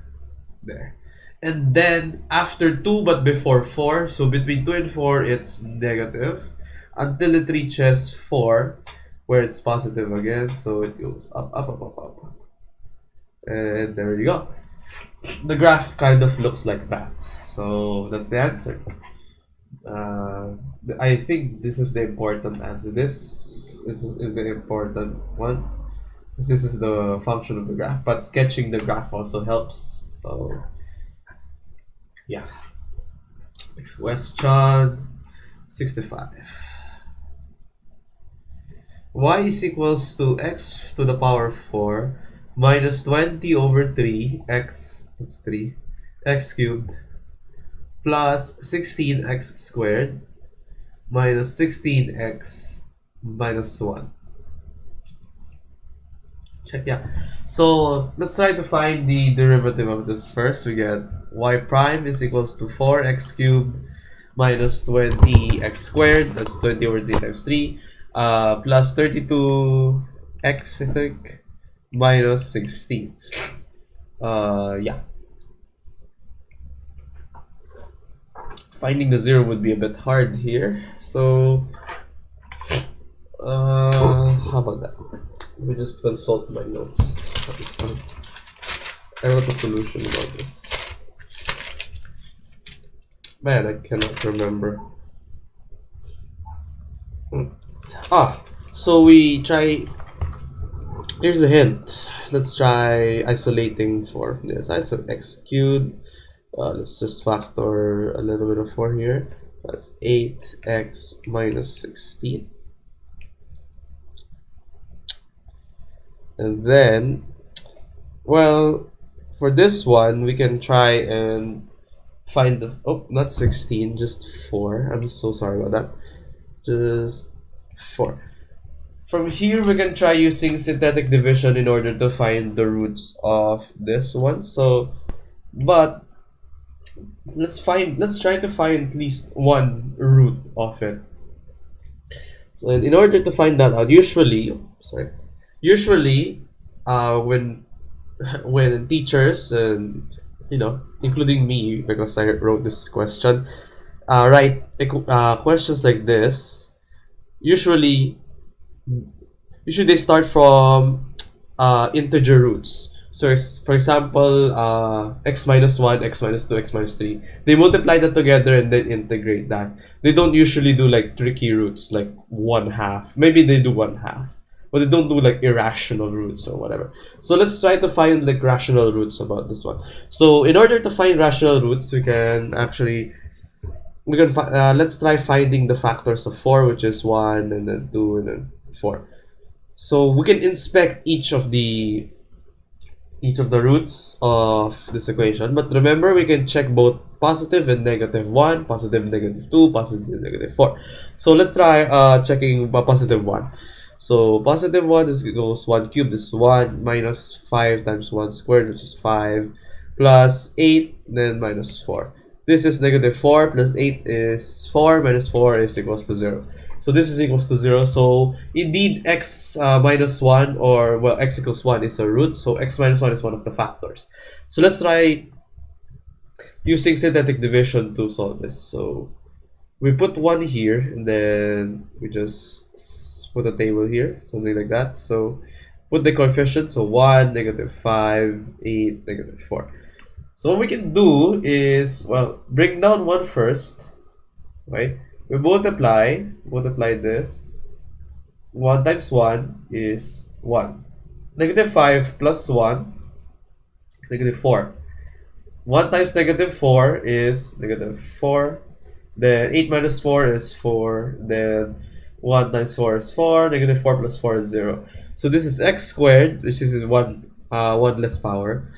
Speaker 3: There. And then after 2 but before 4, so between 2 and 4 it's negative until it reaches 4 where it's positive again, so it goes up. And there you go. The graph kind of looks like that. So that's the answer. I think this is the important answer. This is the important one. This is the function of the graph, but sketching the graph also helps. So yeah. Next question, 65. Y is equals to x to the power 4 minus 20 over 3 x, that's 3, x cubed plus 16x squared minus 16x minus 1. Yeah. So let's try to find the derivative of this first. We get y prime is equals to 4x cubed minus 20x squared. That's 20 over 3 times 3. Plus 32x, I think, minus 16. Yeah. Finding the zero would be a bit hard here. So, how about that? Let me just consult my notes. I wrote a solution about this. Man, I cannot remember. So we try. Here's a hint. Let's try isolating 4 from this. So x cubed. Let's just factor a little bit of 4 here. That's 8x minus 16. And then, well, for this one, we can try and find the, oh, not 16, just 4. I'm so sorry about that. Just 4. From here, we can try using synthetic division in order to find the roots of this one. So, but let's try to find at least one root of it. So in order to find that out, usually when teachers and including me, because I wrote this question, write questions like this, usually they start from integer roots. So for example, x minus 1, x minus 2, x minus 3. They multiply that together and then integrate that. They don't usually do like tricky roots like 1/2. Maybe they do 1/2. But they don't do like irrational roots or whatever. So let's try to find like rational roots about this one. So in order to find rational roots, let's try finding the factors of 4, which is 1 and then 2 and then 4. So we can inspect each of the roots of this equation, but remember we can check both positive and negative 1, positive negative 2, positive negative 4. So let's try checking positive 1. So positive 1 equals 1 cubed is 1 minus 5 times 1 squared, which is 5, plus 8, then minus 4. This is negative 4 plus 8 is 4, minus 4 is equals to 0. So this is equals to 0. So indeed x minus 1, or well, x equals 1 is a root. So x minus 1 is one of the factors. So let's try using synthetic division to solve this. So we put 1 here and then we just put a table here, something like that. So put the coefficients, so 1, negative 5, 8, negative 4. So what we can do is, well, bring down 1 first, right? We multiply this. 1 times 1 is 1. Negative 5 plus 1, negative 4. 1 times negative 4 is negative 4. Then 8 minus 4 is 4. Then 1 times 4 is 4. Negative 4 plus 4 is 0. So this is x squared, which is 1 less power.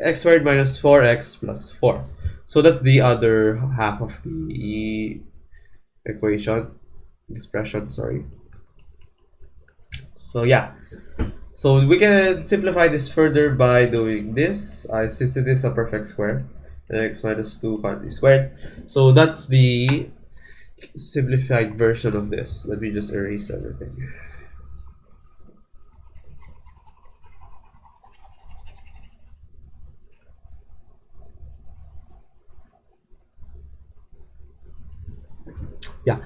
Speaker 3: X squared minus 4x plus 4. So that's the other half of the expression, sorry. So yeah, so we can simplify this further by doing this, since it is a perfect square, x minus 2 quantity squared. So that's the simplified version of this. Let me just erase everything. Yeah,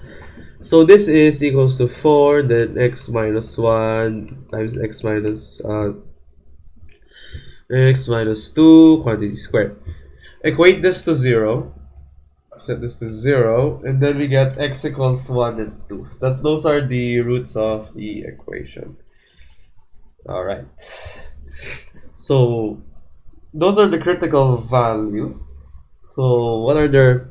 Speaker 3: so this is equals to 4, then x minus 1 times x minus 2 quantity squared. Equate this to 0, set this to 0, and then we get x equals 1 and 2. Those are the roots of the equation. Alright, so those are the critical values. So what are their...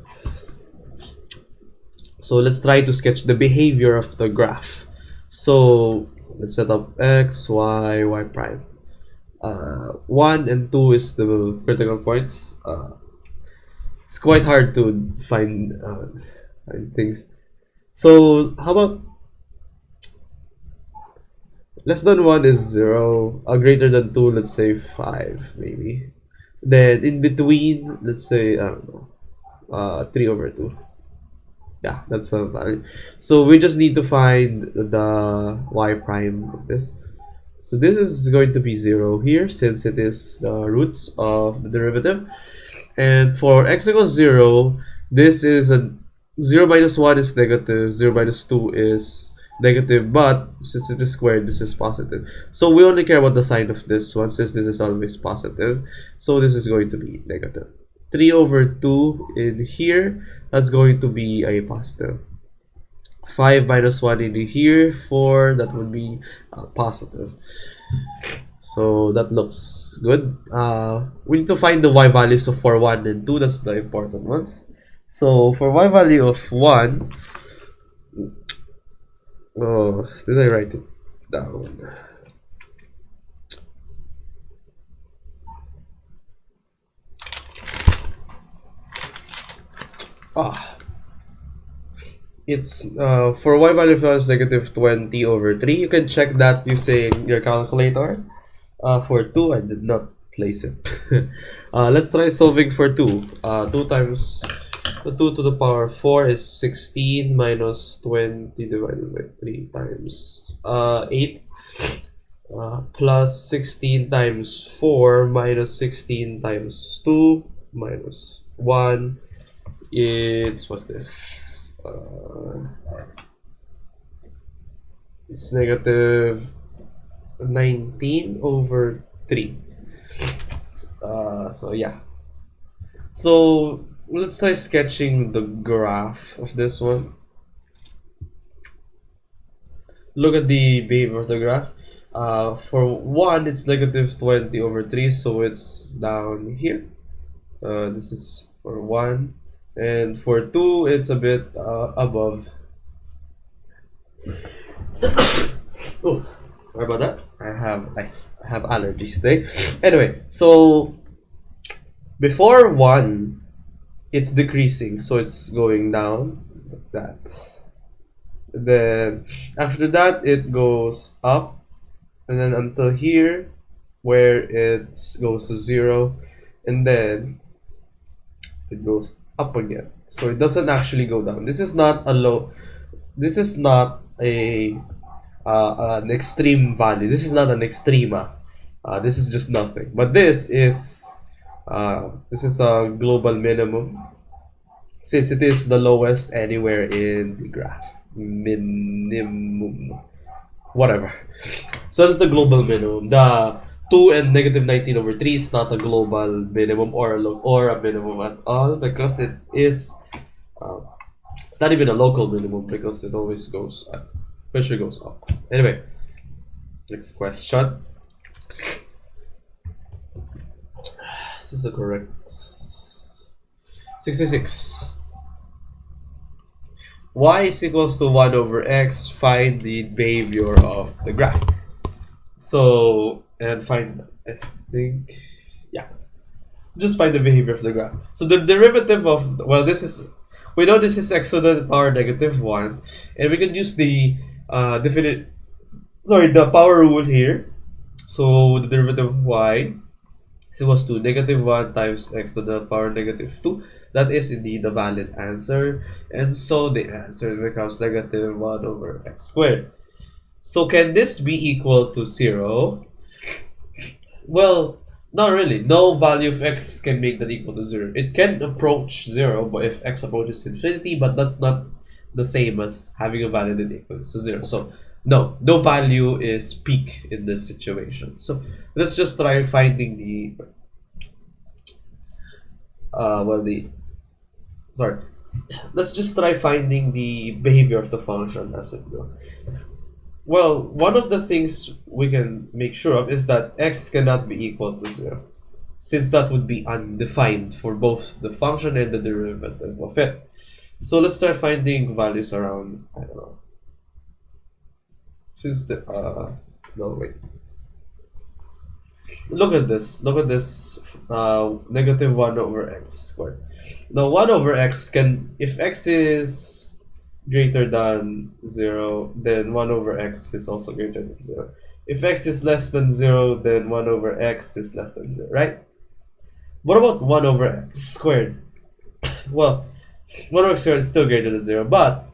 Speaker 3: So let's try to sketch the behavior of the graph. So let's set up x, y, y prime. 1 and 2 is the critical points. It's quite hard to find things. So how about Less than 1 is 0. Greater than 2, let's say 5, maybe. Then in between, let's say, I don't know, 3 over 2. Yeah, that's a value. So we just need to find the y prime of this. So this is going to be 0 here, since it is the roots of the derivative. And for x equals 0, this is a 0 minus 1 is negative, 0 minus 2 is negative, but since it is squared, this is positive. So we only care about the sign of this one, since this is always positive. So this is going to be negative. 3 over 2 in here, that's going to be a positive. 5 minus 1 in here, 4, that would be positive. So that looks good. We need to find the y values of for 1 and 2, that's the important ones. So for y value of 1, oh, did I write it down? It's for y value of 1 is negative 20 over 3. You can check that using your calculator. For 2, I did not place it. Let's try solving for 2. 2 times 2 to the power 4 is 16 minus 20 divided by 3 times 8 plus 16 times 4 minus 16 times 2 minus 1. What's this? It's negative 19 over 3. So yeah. So let's try sketching the graph of this one. Look at the behavior of the graph. For 1, it's negative 20 over 3, so it's down here. This is for 1. And for 2, it's a bit above. Oh, sorry about that. I have allergies today. Anyway, so before 1, it's decreasing, so it's going down like that. Then after that, it goes up, and then until here, where it goes to 0, and then it goes up again. So it doesn't actually go down. This is not a low. This is not an extreme value. This is not an extrema. This is just nothing. But this is a global minimum, since it is the lowest anywhere in the graph. Minimum, whatever. So that's the global minimum. The 2 and negative 19 over 3 is not a global minimum or a minimum at all, because it is it's not even a local minimum, because it always goes up. Pressure goes up. Anyway, next question. This is the correct 66. Y is equals to 1 over x. Find the behavior of the graph. So, and find, I think, yeah, just find the behavior of the graph. So the derivative of, well, this is, we know this is x to the power negative 1, and we can use the the power rule here. So the derivative of y is equals to negative 1 times x to the power negative 2. That is indeed the valid answer, and so the answer becomes negative 1 over x squared. So can this be equal to 0? Well, not really. No value of x can make that equal to 0. It can approach 0, but if x approaches infinity, but that's not the same as having a value that equals to 0. So no value is peak in this situation. So let's just try finding the let's just try finding the behavior of the function as it goes. Well, one of the things we can make sure of is that x cannot be equal to 0, since that would be undefined for both the function and the derivative of it. So let's start finding values around, I don't know, since the no, wait, look at this negative 1 over x squared. Now 1 over x can, if x is greater than 0, then 1 over x is also greater than 0. If x is less than 0, then 1 over x is less than 0, right? What about 1 over x squared? Well, 1 over x squared is still greater than 0, but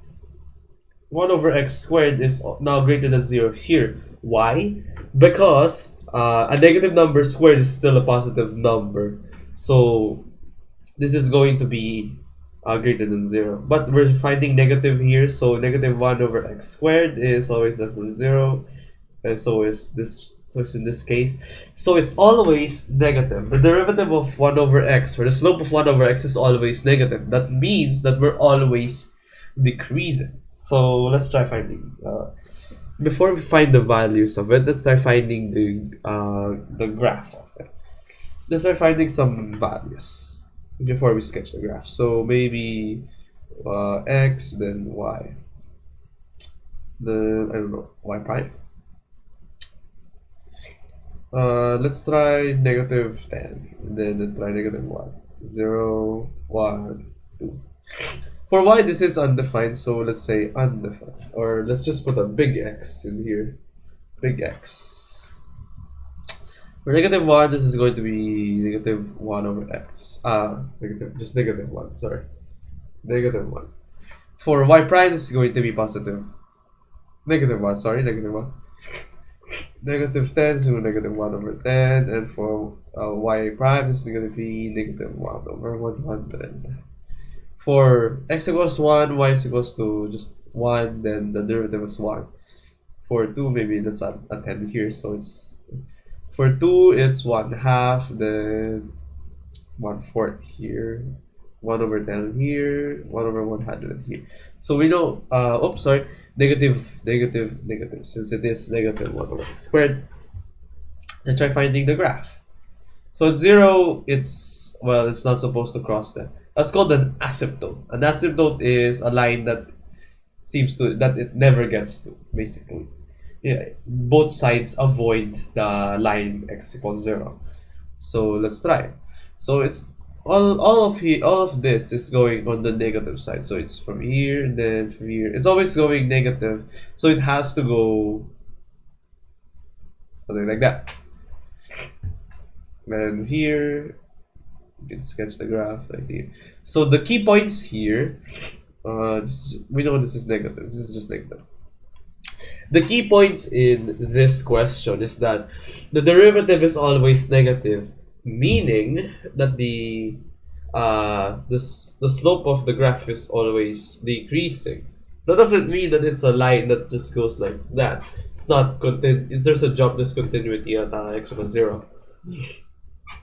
Speaker 3: 1 over x squared is now greater than 0 here. Why? Because a negative number squared is still a positive number. So this is going to be greater than 0. But we're finding negative here, so negative 1 over x squared is always less than 0. And so is this. So it's in this case. So it's always negative. The derivative of 1 over x, or the slope of 1 over x, is always negative. That means that we're always decreasing. So let's try finding. Before we find the values of it, let's try finding the graph of it. Let's try finding some values before we sketch the graph. So maybe x, then y. Then I don't know, y prime. Let's try negative 10, and then let's try negative 1. 0, 1, 2. For y, this is undefined, so let's say undefined. Or let's just put a big X in here. Big X. For negative 1, this is going to be negative 1 over x. Just negative 1, sorry. Negative 1. For y prime, this is going to be positive. Negative 1, sorry, negative 1. Negative 10, so negative 1 over 10. And for y prime, this is going to be negative 1 over 100. For x equals 1, y is equals to just 1, then the derivative is 1. For 2, maybe let's add a 10 here, so it's for 2 it's 1/2, then 1/4 here, 1 over 10 here, 1 over 100 here. So we know, negative, since it is negative 1 over x squared. Let's try finding the graph. So at 0, it's not supposed to cross that. That's called an asymptote. An asymptote is a line that it never gets to, basically. Yeah, both sides avoid the line x equals 0. So let's try. So it's all of this is going on the negative side. So it's from here, and then from here. It's always going negative. So it has to go something like that. And here, you can sketch the graph right here. So the key points here, we know this is negative. This is just negative. The key points in this question is that the derivative is always negative, meaning that the slope of the graph is always decreasing. That doesn't mean that it's a line that just goes like that. It's not there's a job discontinuity at x equals 0.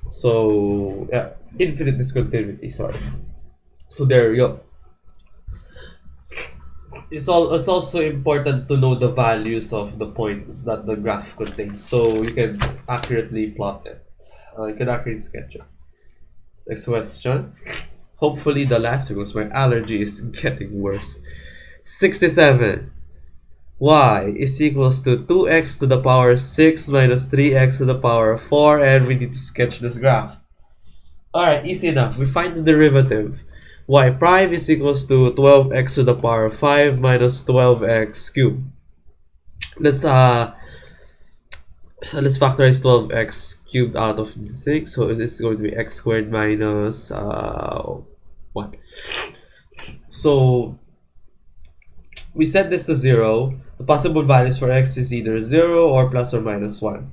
Speaker 3: So yeah, infinite discontinuity. Sorry. So there we go. It's also important to know the values of the points that the graph contains, so you can accurately plot it. You can accurately sketch it. Next question. Hopefully the last, because my allergy is getting worse. 67. Y is equals to 2x to the power 6 minus 3x to the power 4, and we need to sketch this graph. Alright, easy enough. We find the derivative. Y prime is equals to 12x to the power 5 minus 12x cubed. Let's factorize 12x cubed out of the thing. So this is going to be x squared minus 1. So we set this to 0. The possible values for x is either 0 or plus or minus 1.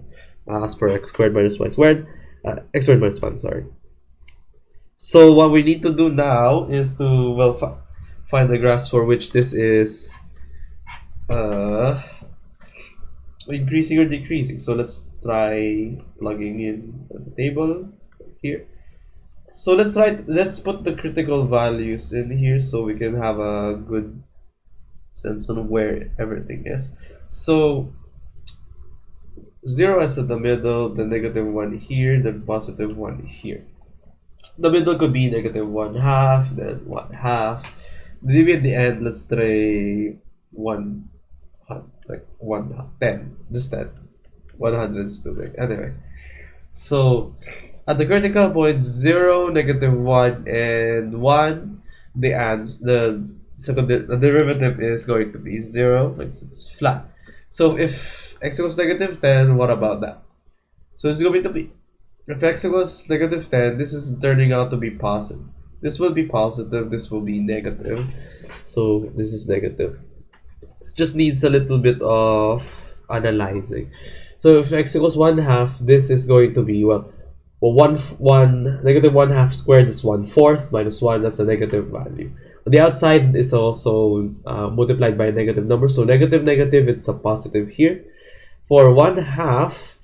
Speaker 3: As per x squared minus y squared. X squared minus 1, sorry. So what we need to do now is to find the graphs for which this is increasing or decreasing. So let's try plugging in the table here. So let's put the critical values in here so we can have a good sense on where everything is. So 0 is at the middle, the negative 1 here, then positive 1 here. The middle could be negative 1/2, then 1/2. Maybe at the end, let's try 1, like 10, just 10. 100 is too big. Anyway, so at the critical points 0, negative 1, and 1, the derivative is going to be 0. It's flat. So if x equals negative 10, what about that? So it's going to be, if x equals negative 10, this is turning out to be positive. This will be positive, this will be negative. So this is negative. It just needs a little bit of analyzing. So if x equals 1/2, this is going to be, well, negative 1/2 squared is 1/4 minus 1, that's a negative value. On the outside is also multiplied by a negative number, so negative, negative, it's a positive here. For 1/2,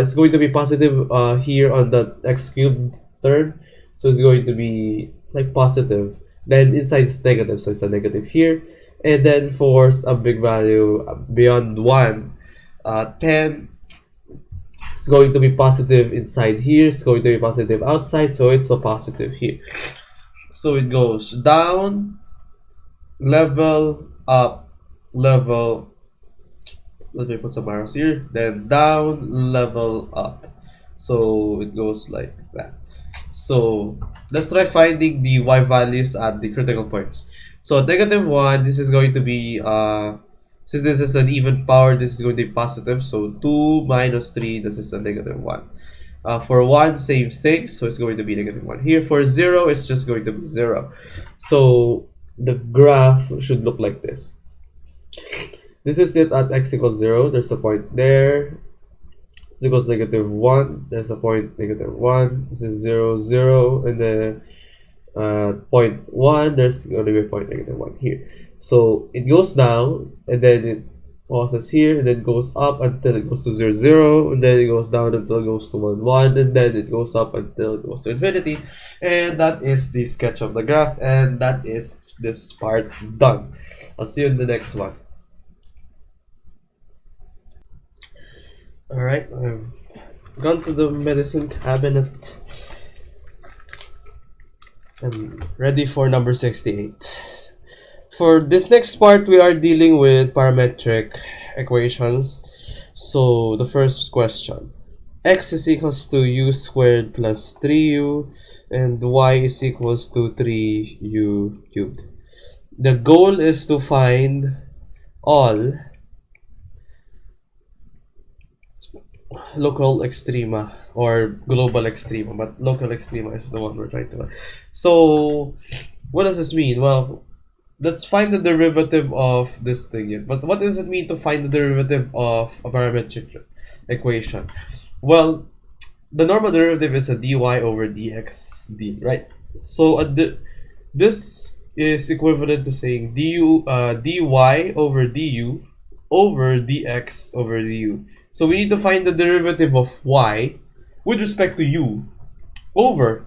Speaker 3: it's going to be positive here on the x cubed term, so it's going to be like positive. Then inside is negative, so it's a negative here. And then for a big value beyond 1, 10, it's going to be positive inside here, it's going to be positive outside, so it's a positive here. So it goes down, level, up, level, let me put some arrows here, then down, level, up. So it goes like that. So let's try finding the y values at the critical points. So negative 1, this is going to be, since this is an even power, this is going to be positive. So 2 minus 3, this is a negative 1. For 1, same thing, so it's going to be negative 1. Here for 0, it's just going to be 0. So the graph should look like this. This is it at x equals 0. There's a point there. X equals negative 1. There's a point negative 1. This is 0, 0. And then point 1. There's going to be a point negative 1 here. So it goes down, and then it pauses here, and then goes up until it goes to 0, 0. And then it goes down until it goes to 1, 1. And then it goes up until it goes to infinity. And that is the sketch of the graph. And that is this part done. I'll see you in the next one. Alright, I've gone to the medicine cabinet. I'm ready for number 68. For this next part, we are dealing with parametric equations. So the first question, x is equals to u squared plus 3u and y is equals to 3u cubed. The goal is to find all local extrema or global extrema, but local extrema is the one we're trying to find. So what does this mean? Well, let's find the derivative of this thing yet. But what does it mean to find the derivative of a parametric equation? Well, the normal derivative is a dy over dxd, right? So this is equivalent to saying dy over du over dx over du. So we need to find the derivative of y with respect to u over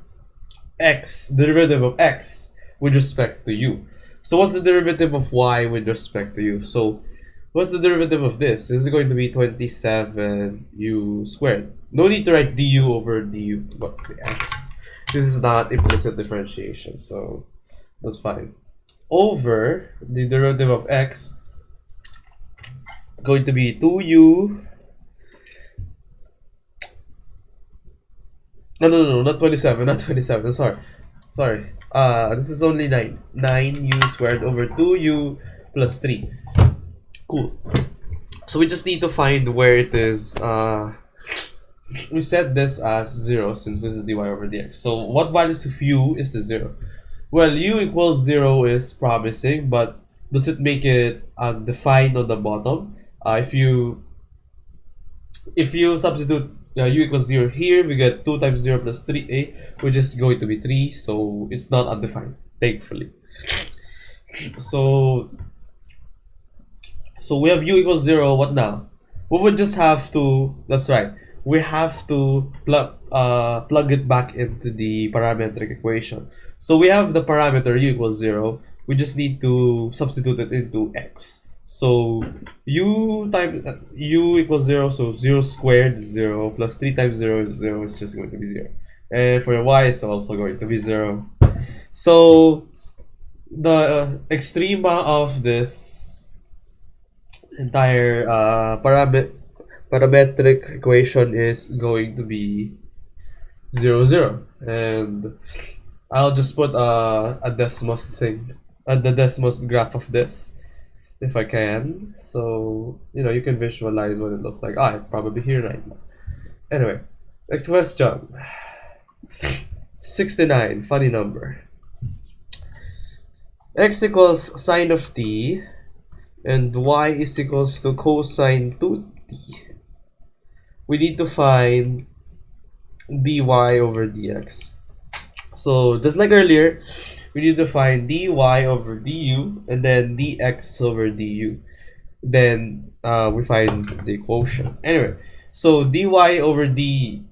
Speaker 3: x, derivative of x with respect to u. So what's the derivative of y with respect to u? So what's the derivative of this? This is going to be 27u squared. No need to write du over du, but the x. This is not implicit differentiation, so that's fine. Over the derivative of x, going to be 2u. No, not 27, not 27. Sorry. This is only 9u squared over 2u plus 3. Cool. So we just need to find where it is. We set this as 0 since this is dy over dx. So what values of u is the 0? Well, u equals 0 is promising, but does it make it defined on the bottom? If you substitute u equals 0 here, we get 2 times 0 plus 3a, which is going to be 3, so it's not undefined, thankfully. So we have u equals 0, what now? We would just have to, that's right, we have to plug it back into the parametric equation. So we have the parameter u equals 0, we just need to substitute it into x. So u equals 0, so 0 squared is 0, plus 3 times 0 is 0, it's just going to be 0. And for y, it's also going to be 0. So the extrema of this entire parametric equation is going to be 0, 0. And I'll just put a Desmos thing, the Desmos graph of this. if I can. So, you can visualize what it looks like. It's probably here right now. Anyway, next question. 69, funny number. X equals sine of t and y is equals to cosine 2t. We need to find dy over dx. So just like earlier, we need to find dy over du and then dx over du. Then we find the quotient. Anyway, so dy over d,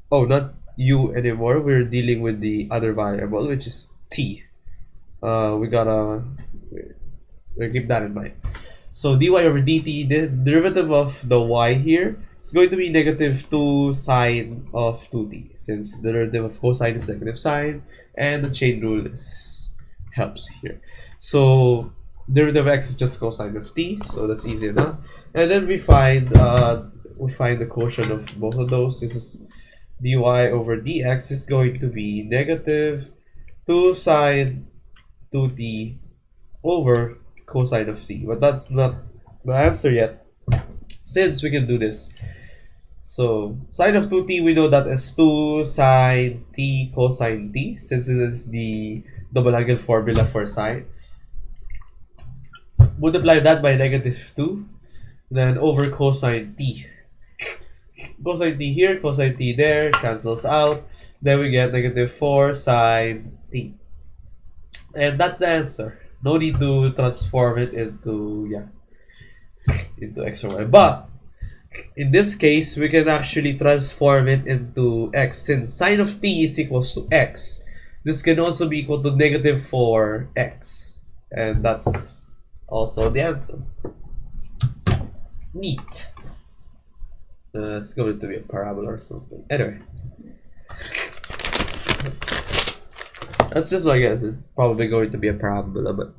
Speaker 3: not u anymore. We're dealing with the other variable, which is t. We gotta keep that in mind. So dy over dt, the derivative of the y here is going to be negative 2 sine of 2t, since the derivative of cosine is negative sine, and the chain rule helps here. So derivative of x is just cosine of t, so that's easy enough. And then we find the quotient of both of those. This is dy over dx is going to be negative 2 sine 2t over cosine of t, but that's not the answer yet, since we can do this. So sine of 2t, we know that as 2 sine t cosine t, since it is the double angle formula for sine. Multiply that by negative 2, then over cosine t. Cosine t here, cosine t there, cancels out. Then we get negative 4 sine t. And that's the answer. No need to transform it into x or y. But in this case, we can actually transform it into x. Since sine of t is equals to x, this can also be equal to negative 4x. And that's also the answer. Neat. It's going to be a parabola or something. Anyway. That's just my guess. It's probably going to be a parabola, but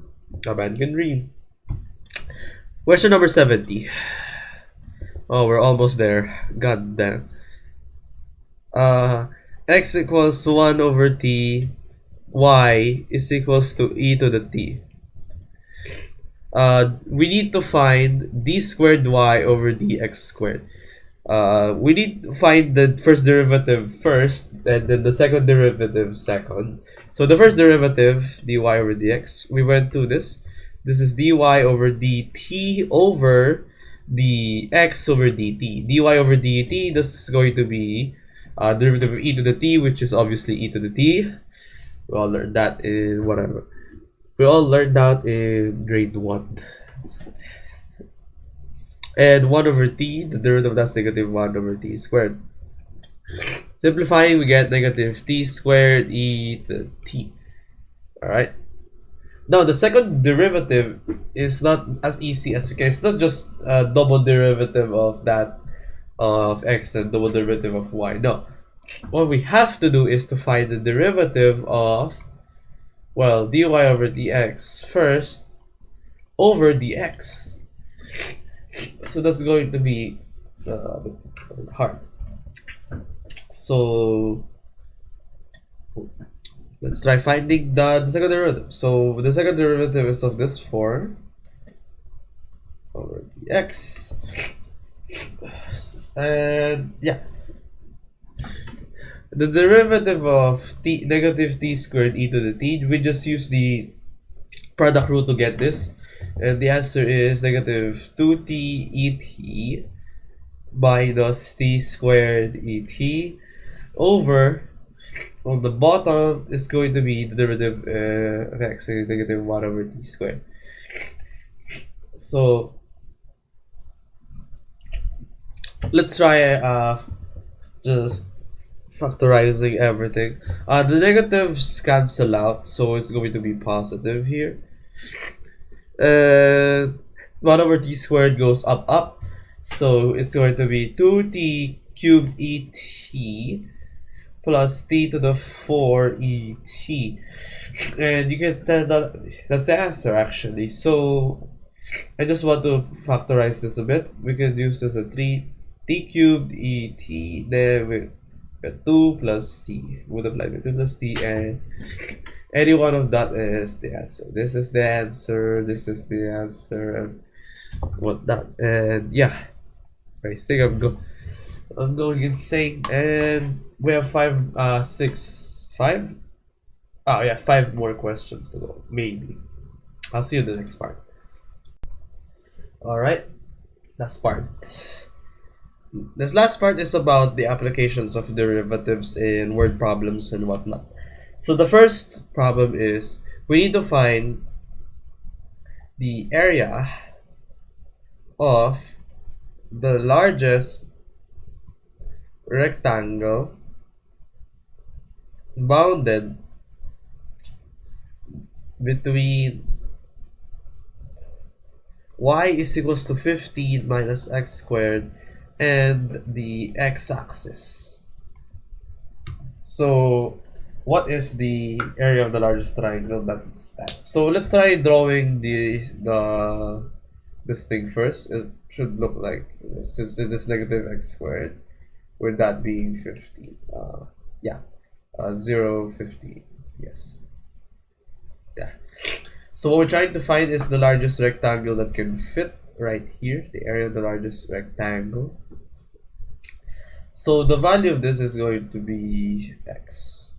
Speaker 3: a man can dream. Question number 70. Oh, we're almost there. God damn. X equals 1 over t. Y is equals to e to the t. We need to find d squared y over dx squared. We need to find the first derivative first, and then the second derivative second. So the first derivative, dy over dx, we went through this. This is dy over dt over dx over dt. dy over dt, this is going to be derivative of e to the t, which is obviously e to the t. We all learned that in whatever. We all learned that in grade 1. And 1 over t, the derivative of that's negative 1 over t squared. Simplifying, we get negative t squared e to t. Alright. Now, the second derivative is not as easy as you can. It's not just a double derivative of that of x and double derivative of y. No. What we have to do is to find the derivative of, well, dy over dx first over dx. So that's going to be a bit hard. So let's try finding the second derivative. So the second derivative is of this form over dx. And the derivative of t negative t squared e to the t, we just use the product rule to get this. And the answer is negative 2t et minus t squared et over, on the bottom is going to be the derivative of x, negative 1 over t squared. So let's try just factorizing everything. The negatives cancel out, so it's going to be positive here. 1 over t squared goes up, so it's going to be 2t cubed et plus t to the 4 et, and you can tell that that's the answer actually. So I just want to factorize this a bit. We can use this as 3t cubed et, then 2 plus t. Multiply by 2 plus t, and any one of that is the answer. This is the answer, this is the answer, and whatnot. And yeah, I think I'm going insane. And we have 5 more questions to go. Maybe. I'll see you in the next part. Alright, last part. This last part is about the applications of derivatives in word problems and whatnot. So the first problem is we need to find the area of the largest rectangle bounded between y is equals to 15 minus x squared and the x-axis. So what is the area of the largest triangle? That's that. So let's try drawing this thing first. It should look like, since it is negative x squared, with that being 15. 0, 15. Yes. Yeah. So what we're trying to find is the largest rectangle that can fit right here, the area of the largest rectangle. So the value of this is going to be x.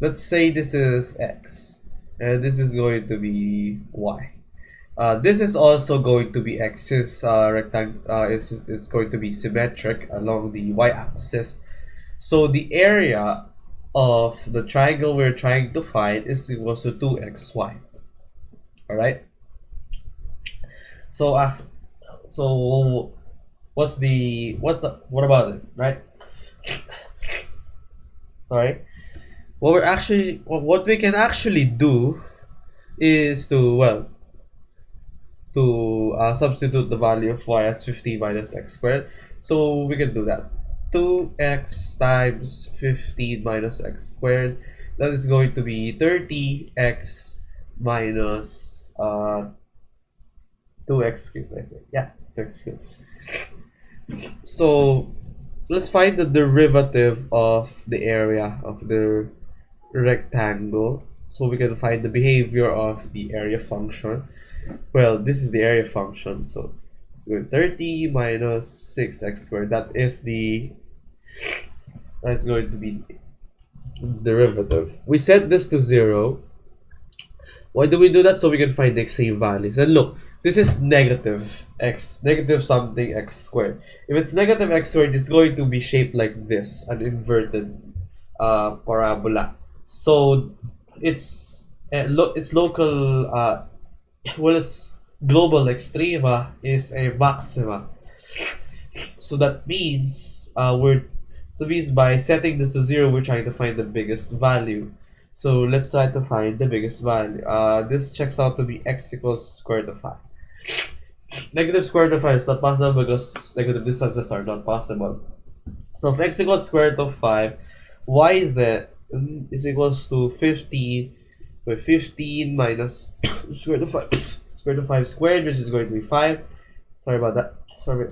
Speaker 3: Let's say this is x, and this is going to be y. This is also going to be x. This rectangle is going to be symmetric along the y-axis. So the area of the triangle we're trying to find is equal to 2xy. All right. So what about it, right? Sorry. What we can actually do is to substitute the value of y as 15 minus x squared. So we can do that. 2x times 15 minus x squared. That is going to be 30x minus 2x cubed, I think. Yeah, 2x cubed. So let's find the derivative of the area of the rectangle. So we can find the behavior of the area function. Well, this is the area function. So it's going 30 minus 6x squared. That's going to be derivative. We set this to 0. Why do we do that? So we can find the same values. And look, this is negative something x squared. If it's negative x squared, it's going to be shaped like this, an inverted parabola. So its local its global extrema is a maxima. So that means by setting this to 0, we're trying to find the biggest value. So let's try to find the biggest value. This checks out to be x equals square root of 5. Negative square root of 5 is not possible because negative distances are not possible. So if x equals square root of 5, y then is equals to 15, where 15 minus square root of 5 square root of 5 squared, which is going to be 5. Sorry about that. Sorry.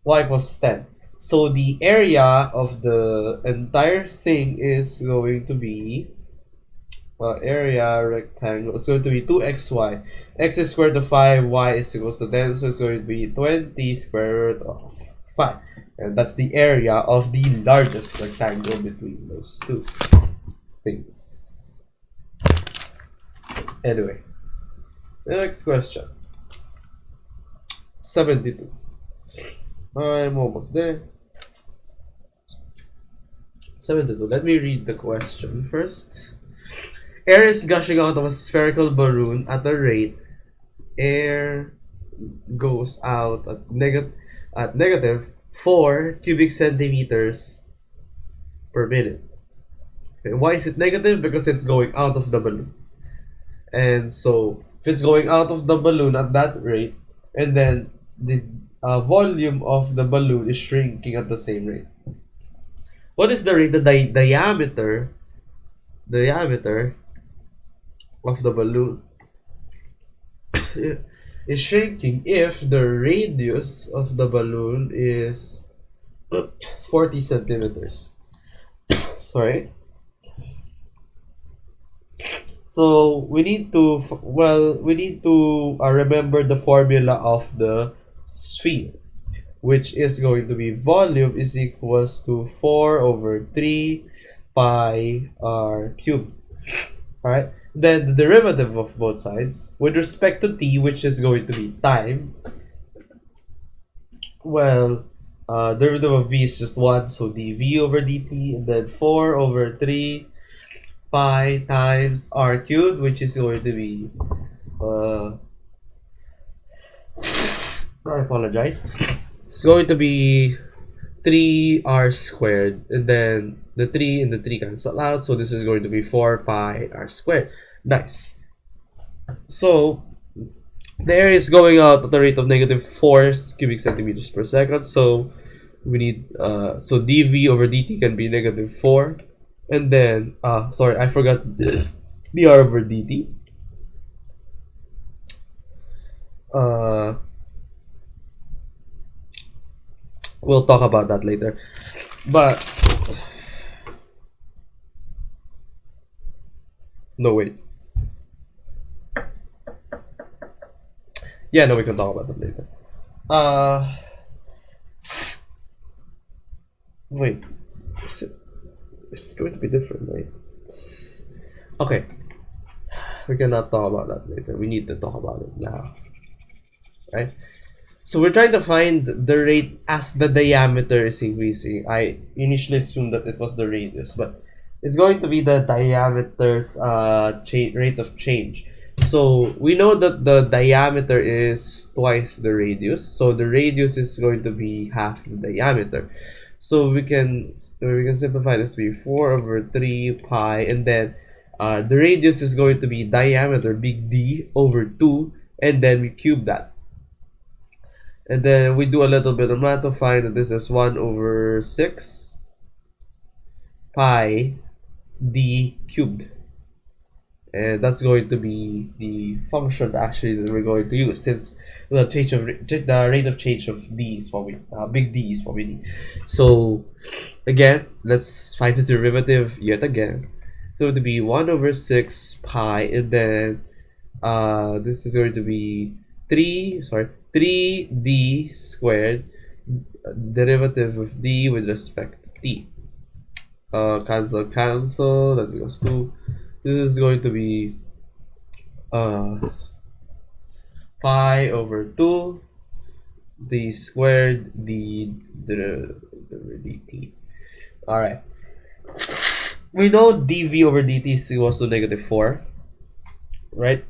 Speaker 3: Y equals 10. So the area of the entire thing is going to be area rectangle. It's going to be 2xy. X is square root of 5, y is equals to 10, so it's going to be 20 square root of 5. And that's the area of the largest rectangle between those two things. Anyway, the next question. 72. I'm almost there. 72. Let me read the question first. Air is gushing out of a spherical balloon at a rate. Air goes out at negative 4 cubic centimeters per minute. Okay, why is it negative? Because it's going out of the balloon. And so if it's going out of the balloon at that rate, and then the volume of the balloon is shrinking at the same rate. What is the rate? The diameter of the balloon is shrinking if the radius of the balloon is 40 centimeters. Sorry. So we need to remember the formula of the sphere, which is going to be volume is equals to 4 over 3 pi r cubed. Alright? Then the derivative of both sides with respect to t, which is going to be time. Well, derivative of v is just 1, so dv over dt, and then 4 over 3 pi times r cubed, which is going to be I apologize. It's going to be 3r squared, and then the 3 and the 3 cancel out, so this is going to be 4 pi r squared. Nice. So the air is going out at the rate of -4 cubic centimeters per second, so we need so dv over dt can be -4, and then sorry, I forgot this, dr over dt. We'll talk about that later, but no, wait. Yeah, no, we can talk about that later. Wait. It's going to be different, right? Okay. We cannot talk about that later. We need to talk about it now. Right? So we're trying to find the rate as the diameter is increasing. I initially assumed that it was the radius, but it's going to be the diameter's rate of change. So we know that the diameter is twice the radius, so the radius is going to be half the diameter. So we can simplify this to be 4 over 3 pi, and then the radius is going to be diameter big D over 2, and then we cube that. And then we do a little bit of math to find that this is 1 over 6 pi d cubed. And that's going to be the function actually that we're going to use, since the rate of change of d is what we big D is what we need. So again, let's find the derivative yet again. So it would be 1 over 6 pi, and then this is going to be 3d squared, derivative of d with respect to t. Cancel, that becomes 2. This is going to be pi over 2 d squared dt. Alright. We know dv over dt is equals to -4, right?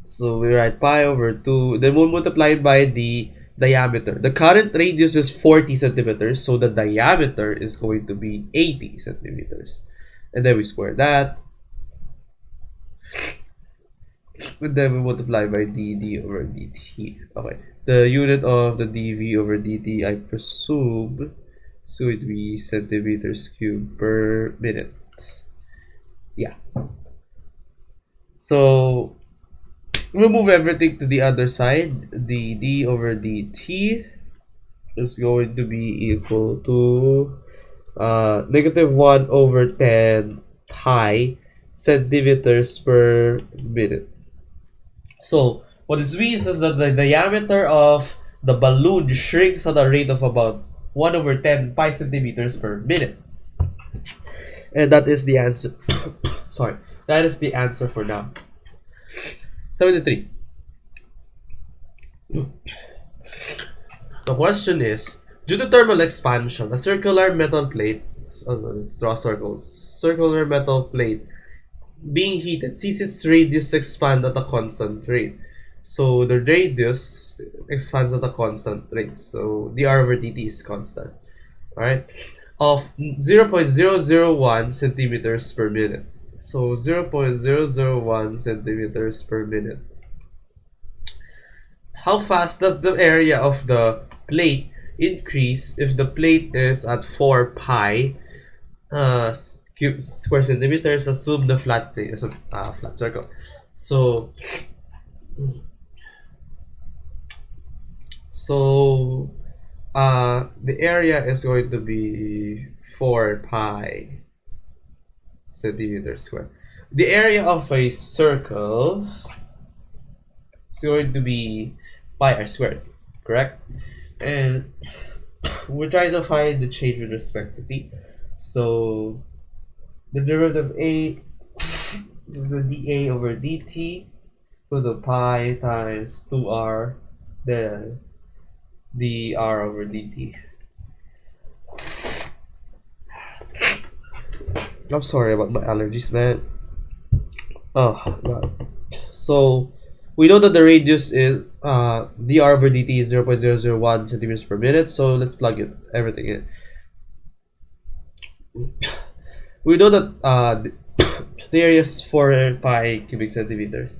Speaker 3: So we write pi over 2, then we'll multiply it by the diameter. The current radius is 40 centimeters, so the diameter is going to be 80 centimeters. And then we square that. And then we multiply by dd over dt. Okay. The unit of the dv over dt, I presume, so it would be centimeters cubed per minute. Yeah. So we'll move everything to the other side. The d over dt is going to be equal to -1 over 10 pi centimeters per minute. So what this means is that the diameter of the balloon shrinks at a rate of about 1 over 10 pi centimeters per minute. And that is the answer. Sorry, that is the answer for now. 73. The question is, due to thermal expansion, a circular metal plate, let's draw circles, circular metal plate being heated sees its radius expand at a constant rate. So the radius expands at a constant rate. So dr over dt is constant. Alright? Of 0.001 centimeters per minute. So 0.001 centimeters per minute. How fast does the area of the plate increase if the plate is at 4 pi square centimeters? Assume the flat plate is a flat circle. So the area is going to be 4 pi centimeters squared. The area of a circle is going to be pi r squared, correct? And we're trying to find the change with respect to t. So the derivative of a, the dA over dt to the pi times 2r, then dr over dt. I'm sorry about my allergies, man. Oh god. So we know that the radius is dr over dt is 0.001 centimeters per minute. So let's plug everything in. We know that the area is 4 pi cubic centimeters.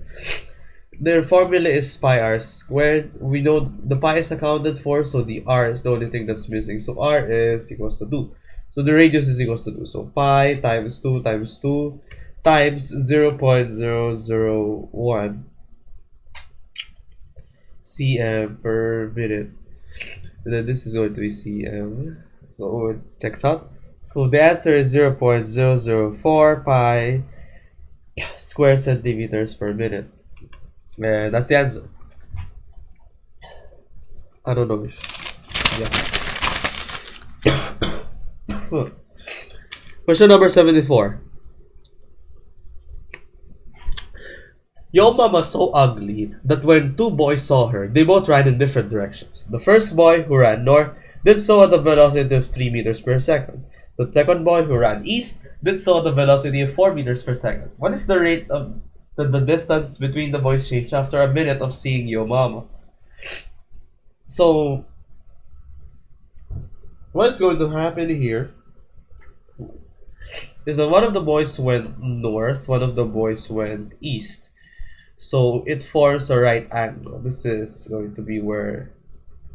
Speaker 3: The formula is pi r squared. We know the pi is accounted for, so the r is the only thing that's missing. So r is equals to 2. So the radius is equals to 2. So pi times 2 times 2 times 0.001 cm per minute. And then this is going to be cm. So it checks out. So the answer is 0.004 pi square centimeters per minute. And that's the answer. I don't know if, yeah. Question number 74. Yo mama's so ugly that when two boys saw her, they both ran in different directions. The first boy, who ran north, did so at a velocity of 3 meters per second. The second boy, who ran east, did so at a velocity of 4 meters per second. What is the rate of the distance between the boys changed after a minute of seeing Yo Mama? So, what is going to happen here is that one of the boys went north, one of the boys went east. So it forms a right angle. This is going to be where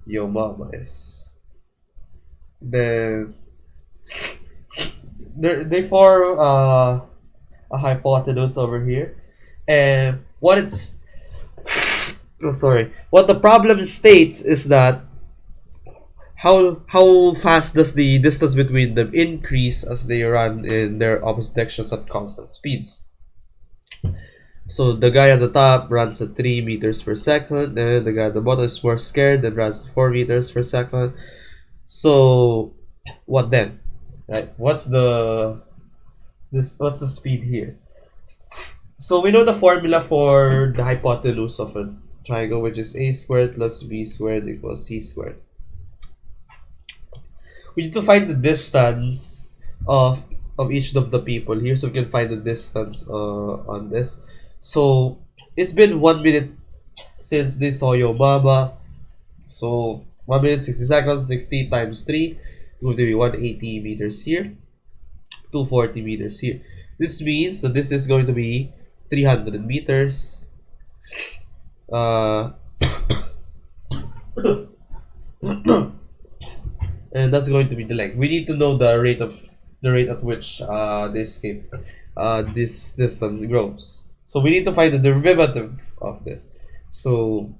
Speaker 3: Yo Mama is. Then they form a hypotenuse over here, and what the problem states is that how fast does the distance between them increase as they run in their opposite directions at constant speeds. So the guy at the top runs at 3 meters per second, and the guy at the bottom is more scared and runs 4 meters per second. So what then? Right? What's the speed here? So we know the formula for the hypotenuse of a triangle, which is a squared plus b squared equals c squared. We need to find the distance of each of the people here, so we can find the distance on this. So it's been 1 minute since they saw Yo Mama. So 1 minute 60 seconds, 60 times 3 going to be 180 meters here, 240 meters here. This means that this is going to be 300 meters. And that's going to be the length. We need to know the rate at which this distance grows. So we need to find the derivative of this. So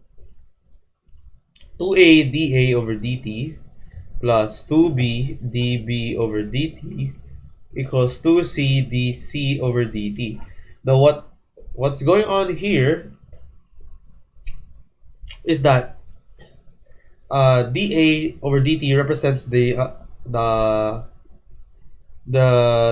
Speaker 3: 2a dA over dt plus 2b dB over dt equals 2c dC over dt. Now what's going on here is that dA over dt represents the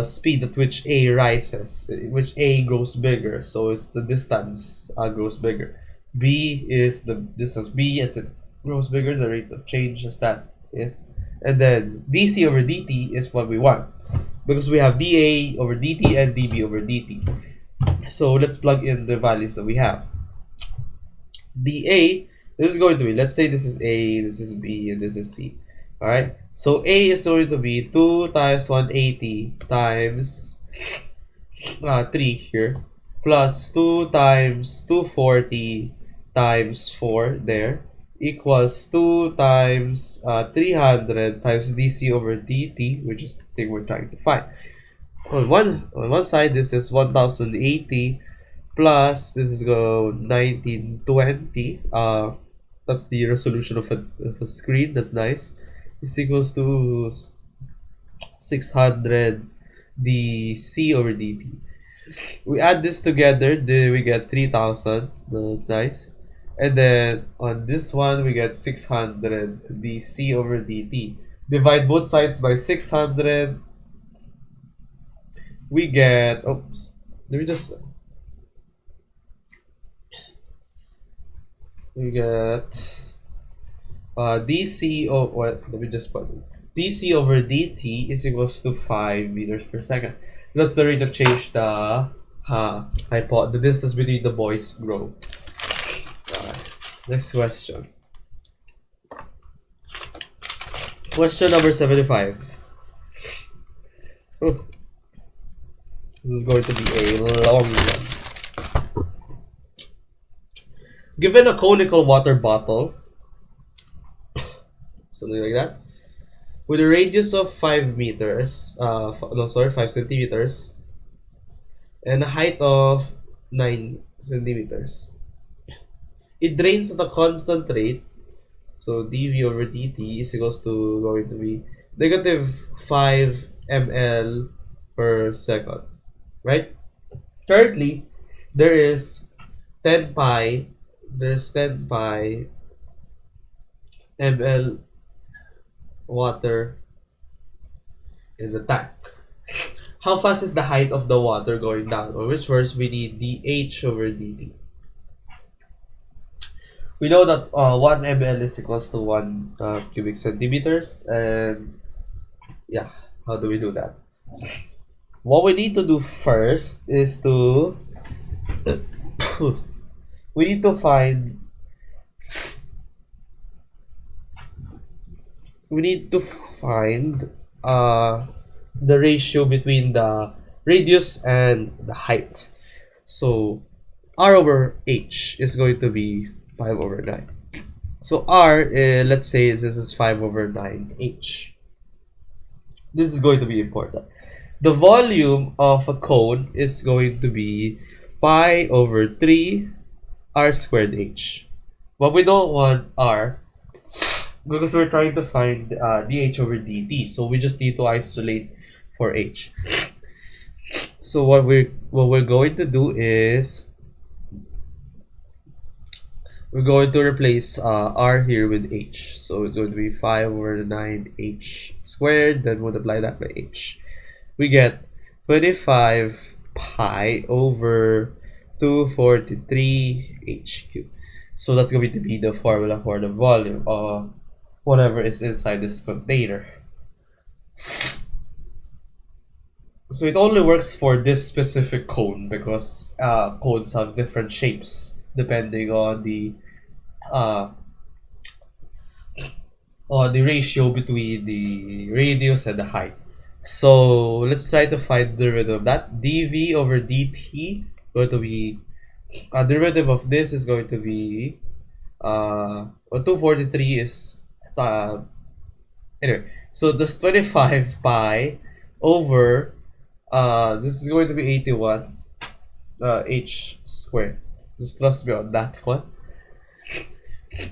Speaker 3: speed at which a rises, which a grows bigger. So it's the distance grows bigger. B is the distance b as it grows bigger, the rate of change as that is. And then dC over dt is what we want, because we have dA over dt and dB over dt. So let's plug in the values that we have. dA, this is going to be, let's say this is A, this is B, and this is C. Alright, so A is going to be 2 times 180 times 3 here, plus 2 times 240 times 4 there, equals 2 times 300 times dC over dt, which is the thing we're trying to find. On one side, this is 1080 plus this is 1920. That's the resolution of a screen. That's nice. is equals to 600 dc over dt. We add this together, then we get 3000. That's nice. And then on this one, we get 600 dc over dt. Divide both sides by 600. We get, oops, let me just, we get dc, oh, what, let me just put it. dc over dt is equals to 5 meters per second. That's the rate of change the distance between the boys grow. Alright, next question. Question number 75. Oh, this is going to be a long one. Given a conical water bottle, something like that, with a radius of 5 meters, 5 centimeters, and a height of 9 centimeters. It drains at a constant rate, so dV over dt is equals to going to be negative 5 ml per second, right? Currently, there's 10 pi ml water in the tank. How fast is the height of the water going down? Or which words we need dH over dt. We know that 1 ml is equals to 1 cubic centimeters, and yeah, how do we do that? What we need to do first is to we need to find the ratio between the radius and the height. So r over h is going to be 5 over 9. So r, let's say this is 5 over 9h. This is going to be important. The volume of a cone is going to be pi over 3 r squared h. But we don't want r because we're trying to find dH over dt. So we just need to isolate for h. So what we're going to do is we're going to replace r here with h. So it's going to be 5 over 9h squared, then multiply that by h. We get 25 pi over 243 h cubed. So that's going to be the formula for the volume of whatever is inside this container. So it only works for this specific cone because cones have different shapes depending on the ratio between the radius and the height. So let's try to find the derivative of that. dV over dt going to be derivative of this is going to be 243 is anyway. So this 25 pi over this is going to be 81 h squared. Just trust me on that one.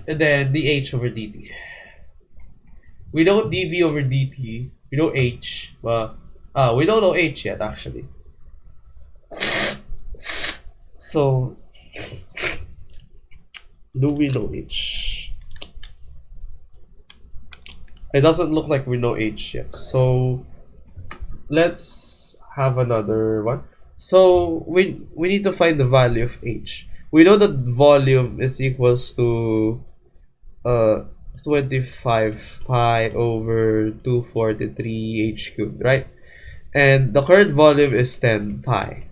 Speaker 3: And then dH over dt. We know dV over dt. We know h. Well, we don't know h yet actually. So, do we know h? It doesn't look like we know h yet. So, let's have another one. So, we need to find the value of h. We know that volume is equals to 25 pi over 243 h cubed, right? And the current volume is 10 pi.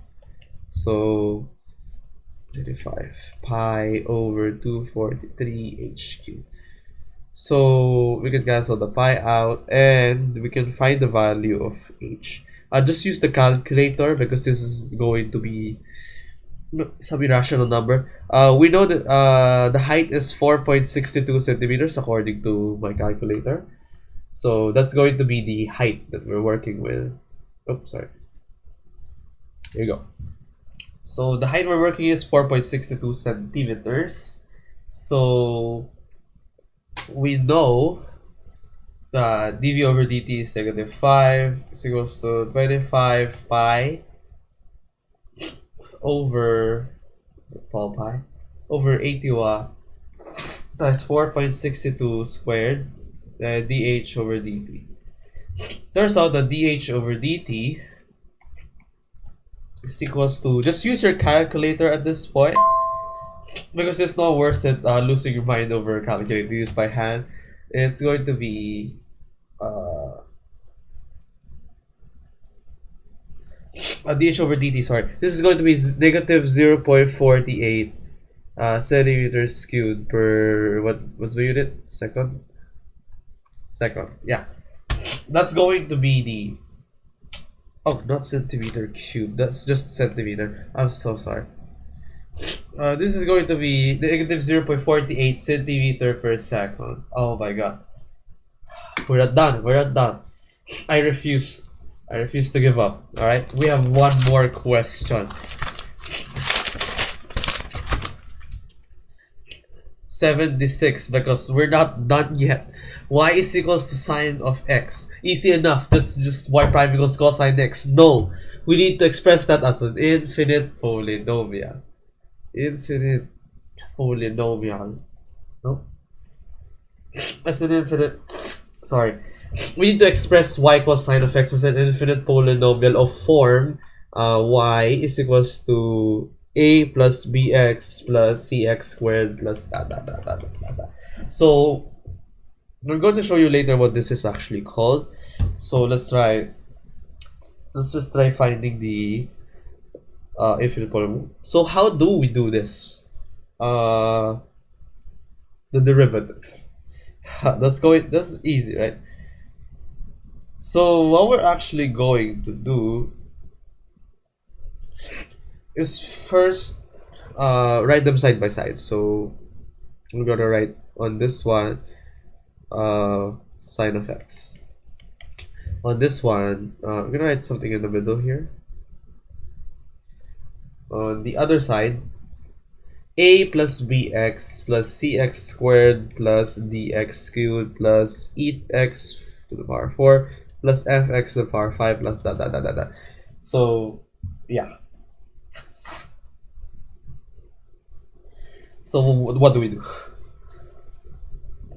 Speaker 3: So 25 pi over 243 h cubed. So we can cancel the pi out and we can find the value of h. I'll just use the calculator because this is going to be some irrational number. We know that the height is 4.62 centimeters according to my calculator. So that's going to be the height that we're working with. Oops, sorry. Here you go. So the height we're working is 4.62 centimeters. So we know
Speaker 2: dv over dt is negative 5 is equals to 25 pi over pi over 80 times 4.62 squared dh over dt. Turns out that dh over dt is equals to, just use your calculator at this point because it's not worth it losing your mind over calculating this by hand. It's going to be dh over dt, sorry. This is going to be negative 0.48 centimeters cubed per, what was the unit? Second? Second, yeah. That's going to be the, oh, not centimeter cubed, that's just centimeter. I'm so sorry. This is going to be negative 0.48 centimeter per second. Oh my god. We're not done. We're not done. I refuse. I refuse to give up. Alright, we have one more question. 76, because we're not done yet. Y is equals to sine of x. Easy enough. Just y prime equals cosine x. No. We need to express that as an infinite polynomial. Infinite polynomial. No? As an infinite... Sorry. We need to express y equals sine of x as an infinite polynomial of form y is equals to a plus bx plus cx squared plus that. So we're going to show you later what this is actually called. So let's just try finding the infinite polynomial. So how do we do this? The derivative. That's easy, right? So what we're actually going to do is first write them side by side. So we're gonna write on this one sine of x. On this one, I'm gonna write something in the middle here. On the other side, a plus bx plus cx squared plus dx cubed plus 8x to the power 4 plus fx to the power 5 plus that. So yeah. So what do we do?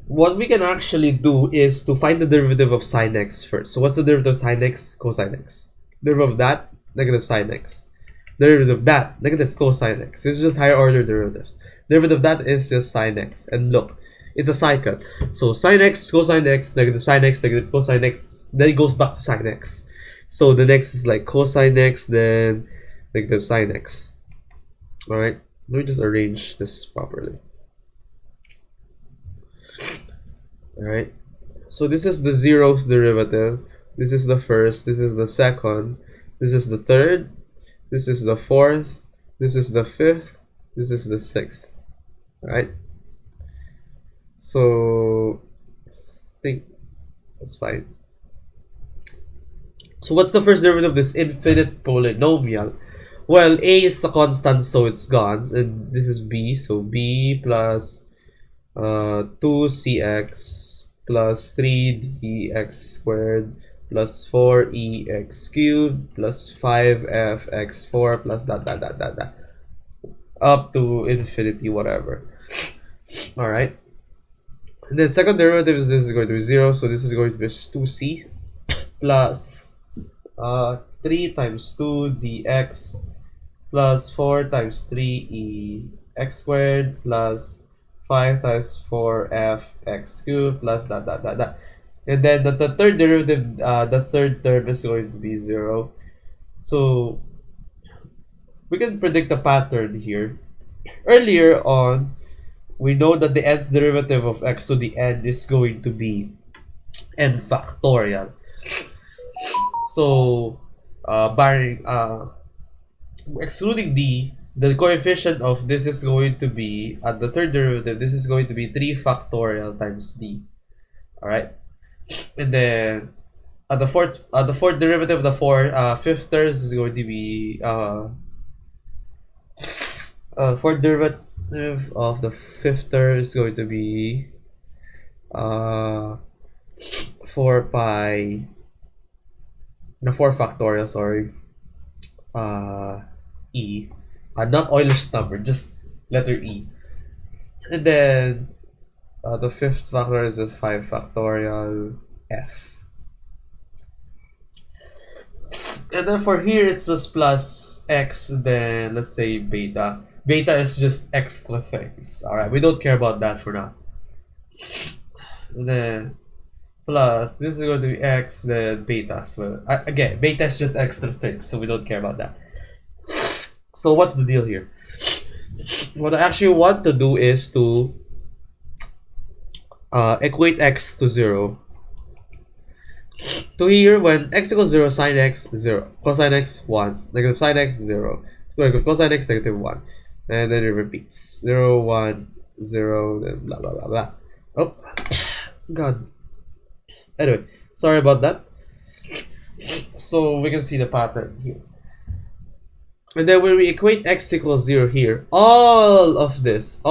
Speaker 2: What we can actually do is to find the derivative of sine x first. So what's the derivative of sine x? Cosine x. Derivative of that, negative sine x. Derivative of that, negative cosine x. It's just higher order derivatives. Derivative of that is just sine x. And look, it's a cycle. So sine x, cosine x, negative sine x, negative cosine x, then it goes back to sine x. So the next is like cosine x, then negative sine x. Alright, let me just arrange this properly. Alright, so this is the zeroth derivative. This is the first, this is the second, this is the third, this is the fourth, this is the fifth, this is the sixth. Alright, so I think that's fine. So what's the first derivative of this infinite polynomial? Well, a is a constant, so it's gone, and this is b, so b plus 2cx plus 3dx squared plus 4ex cubed plus 5fx4 plus that up to infinity, whatever. Alright, and then second derivative is this is going to be 0, so this is going to be 2c plus 3 times 2 dx plus 4 times 3 x squared plus 5 times 4 x cubed plus that. And then the third derivative, the third term is going to be 0. So we can predict a pattern here. Earlier on, we know that the nth derivative of x to the n is going to be n factorial. So barring excluding the coefficient of this is going to be, at the third derivative, this is going to be 3 factorial times d. Alright, and then at the fourth derivative of the fifth term is going to be fourth derivative of the fifth term is going to be 4 pi, the 4 factorial, sorry, e, not Euler's number, just letter e. And then the 5th factorial is a 5 factorial f. And then for here, it's just plus x, then let's say beta. Beta is just extra things. Alright, we don't care about that for now. And then plus, this is going to be x, then beta as well. Again, beta is just extra things, so we don't care about that. So what's the deal here? What I actually want to do is to equate x to 0. To here, when x equals 0, sine x 0, cosine x 1, negative sine x 0, negative cosine x negative 1, and then it repeats 0, 1, 0, then blah blah blah blah. Oh, God. Anyway, sorry about that. So we can see the pattern here. And then when we equate x equals 0 here, all of this,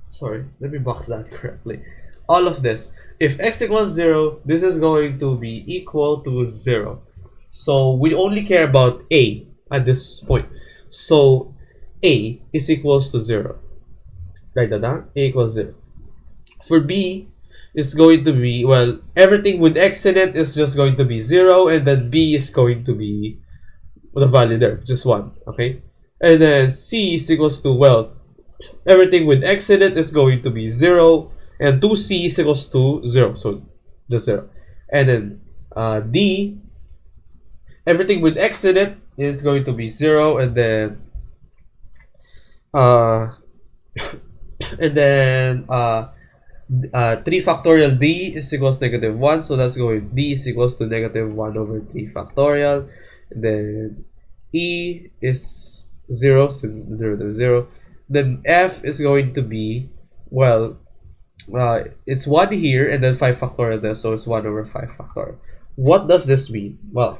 Speaker 2: sorry, let me box that correctly. All of this, if x equals 0, this is going to be equal to 0. So we only care about a at this point. So a is equals to 0. Write that down. A equals 0. For b, is going to be, well, everything with x in it is just going to be 0, and then b is going to be the value there, just 1, okay? And then c is equals to, well, everything with x in it is going to be 0, and 2c is equals to 0, so just 0. And then d, everything with x in it is going to be 0, and then and then 3 factorial d is equals to negative 1, so that's going d is equals to negative 1 over 3 factorial. Then e is 0 since the derivative is 0. Then f is going to be, well, it's 1 here and then 5 factorial there, so it's 1 over 5 factorial. What does this mean? Well,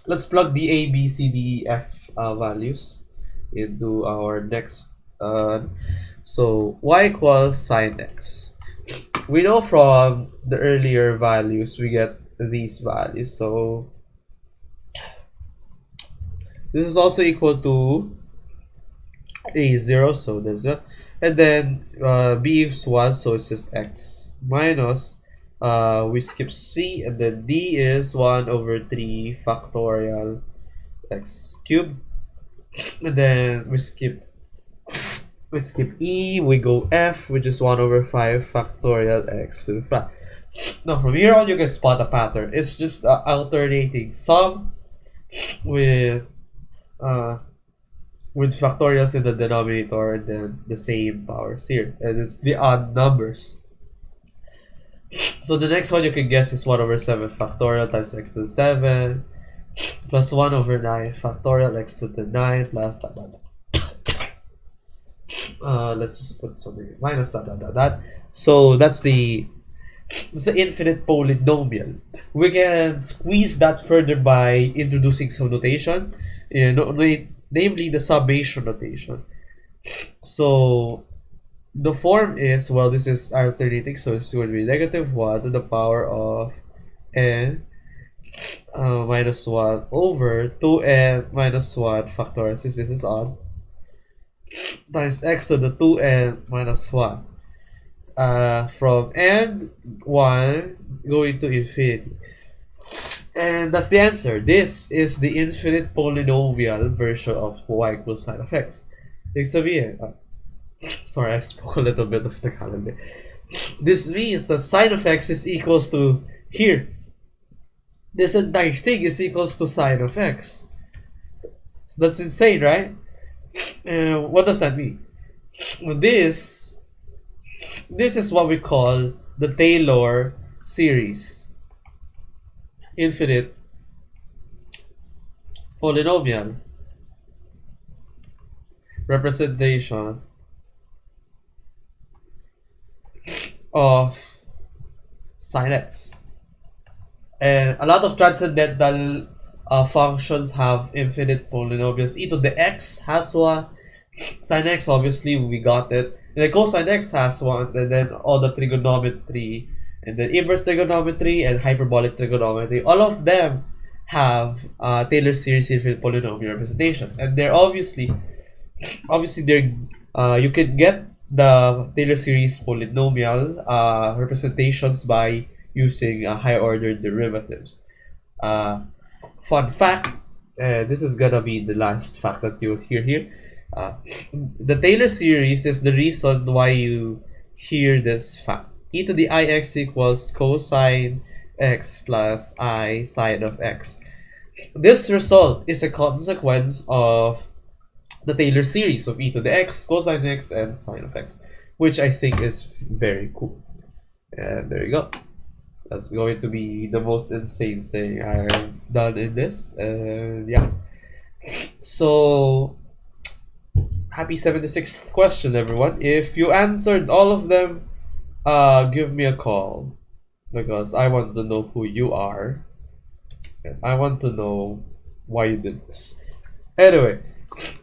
Speaker 2: let's plug the a, b, c, d, e, f values into our next. So y equals sine x. We know from the earlier values we get these values, so this is also equal to a 0, so there's a, and then b is 1, so it's just x minus we skip c, and then d is 1 over 3 factorial x cubed, and then we skip e, we go f, which is 1 over 5 factorial x to the 5. Now from here on you can spot a pattern. It's just alternating sum with factorials in the denominator and then the same powers here, and it's the odd numbers. So the next one you can guess is 1 over 7 factorial times x to the 7 plus 1 over 9 factorial x to the 9 plus that. Let's just put something minus that. So that's the infinite polynomial. We can squeeze that further by introducing some notation, namely the summation notation. So the form is, well, this is alternating, so it's going to be negative 1 to the power of n minus 1 over 2n minus 1 factorial, since this is odd, times x to the 2n minus 1 from n1 going to infinity. And that's the answer. This is the infinite polynomial version of y equals sine of x. Ibig sabihin, sorry, I spoke a little bit of the calendar. This means that sine of x is equals to here. This entire thing is equals to sine of x. So that's insane, right? What does that mean? This is what we call the Taylor series. Infinite polynomial representation of sine x. And a lot of transcendental functions have infinite polynomials. E to the x has one. Sine x, obviously, we got it. And then cosine x has one, and then all the trigonometry, and then inverse trigonometry and hyperbolic trigonometry. All of them have Taylor series infinite polynomial representations, and they're obviously they're you can get the Taylor series polynomial representations by using higher order derivatives. Fun fact, this is gonna be the last fact that you'll hear here. The Taylor series is the reason why you hear this fact. E to the ix equals cosine x plus I sine of x. This result is a consequence of the Taylor series of e to the x, cosine x, and sine of x, which I think is very cool. And there you go. That's going to be the most insane thing I've done in this. And yeah. So, happy 76th question, everyone. If you answered all of them, give me a call, because I want to know who you are. And I want to know why you did this. Anyway,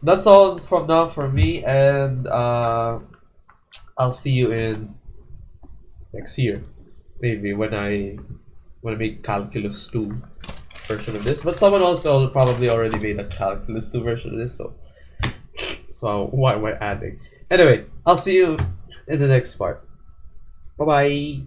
Speaker 2: that's all from now for me, and I'll see you in next year, maybe when I make Calculus 2 version of this. But someone else probably already made a Calculus 2 version of this, so why am I adding? Anyway, I'll see you in the next part. Bye bye.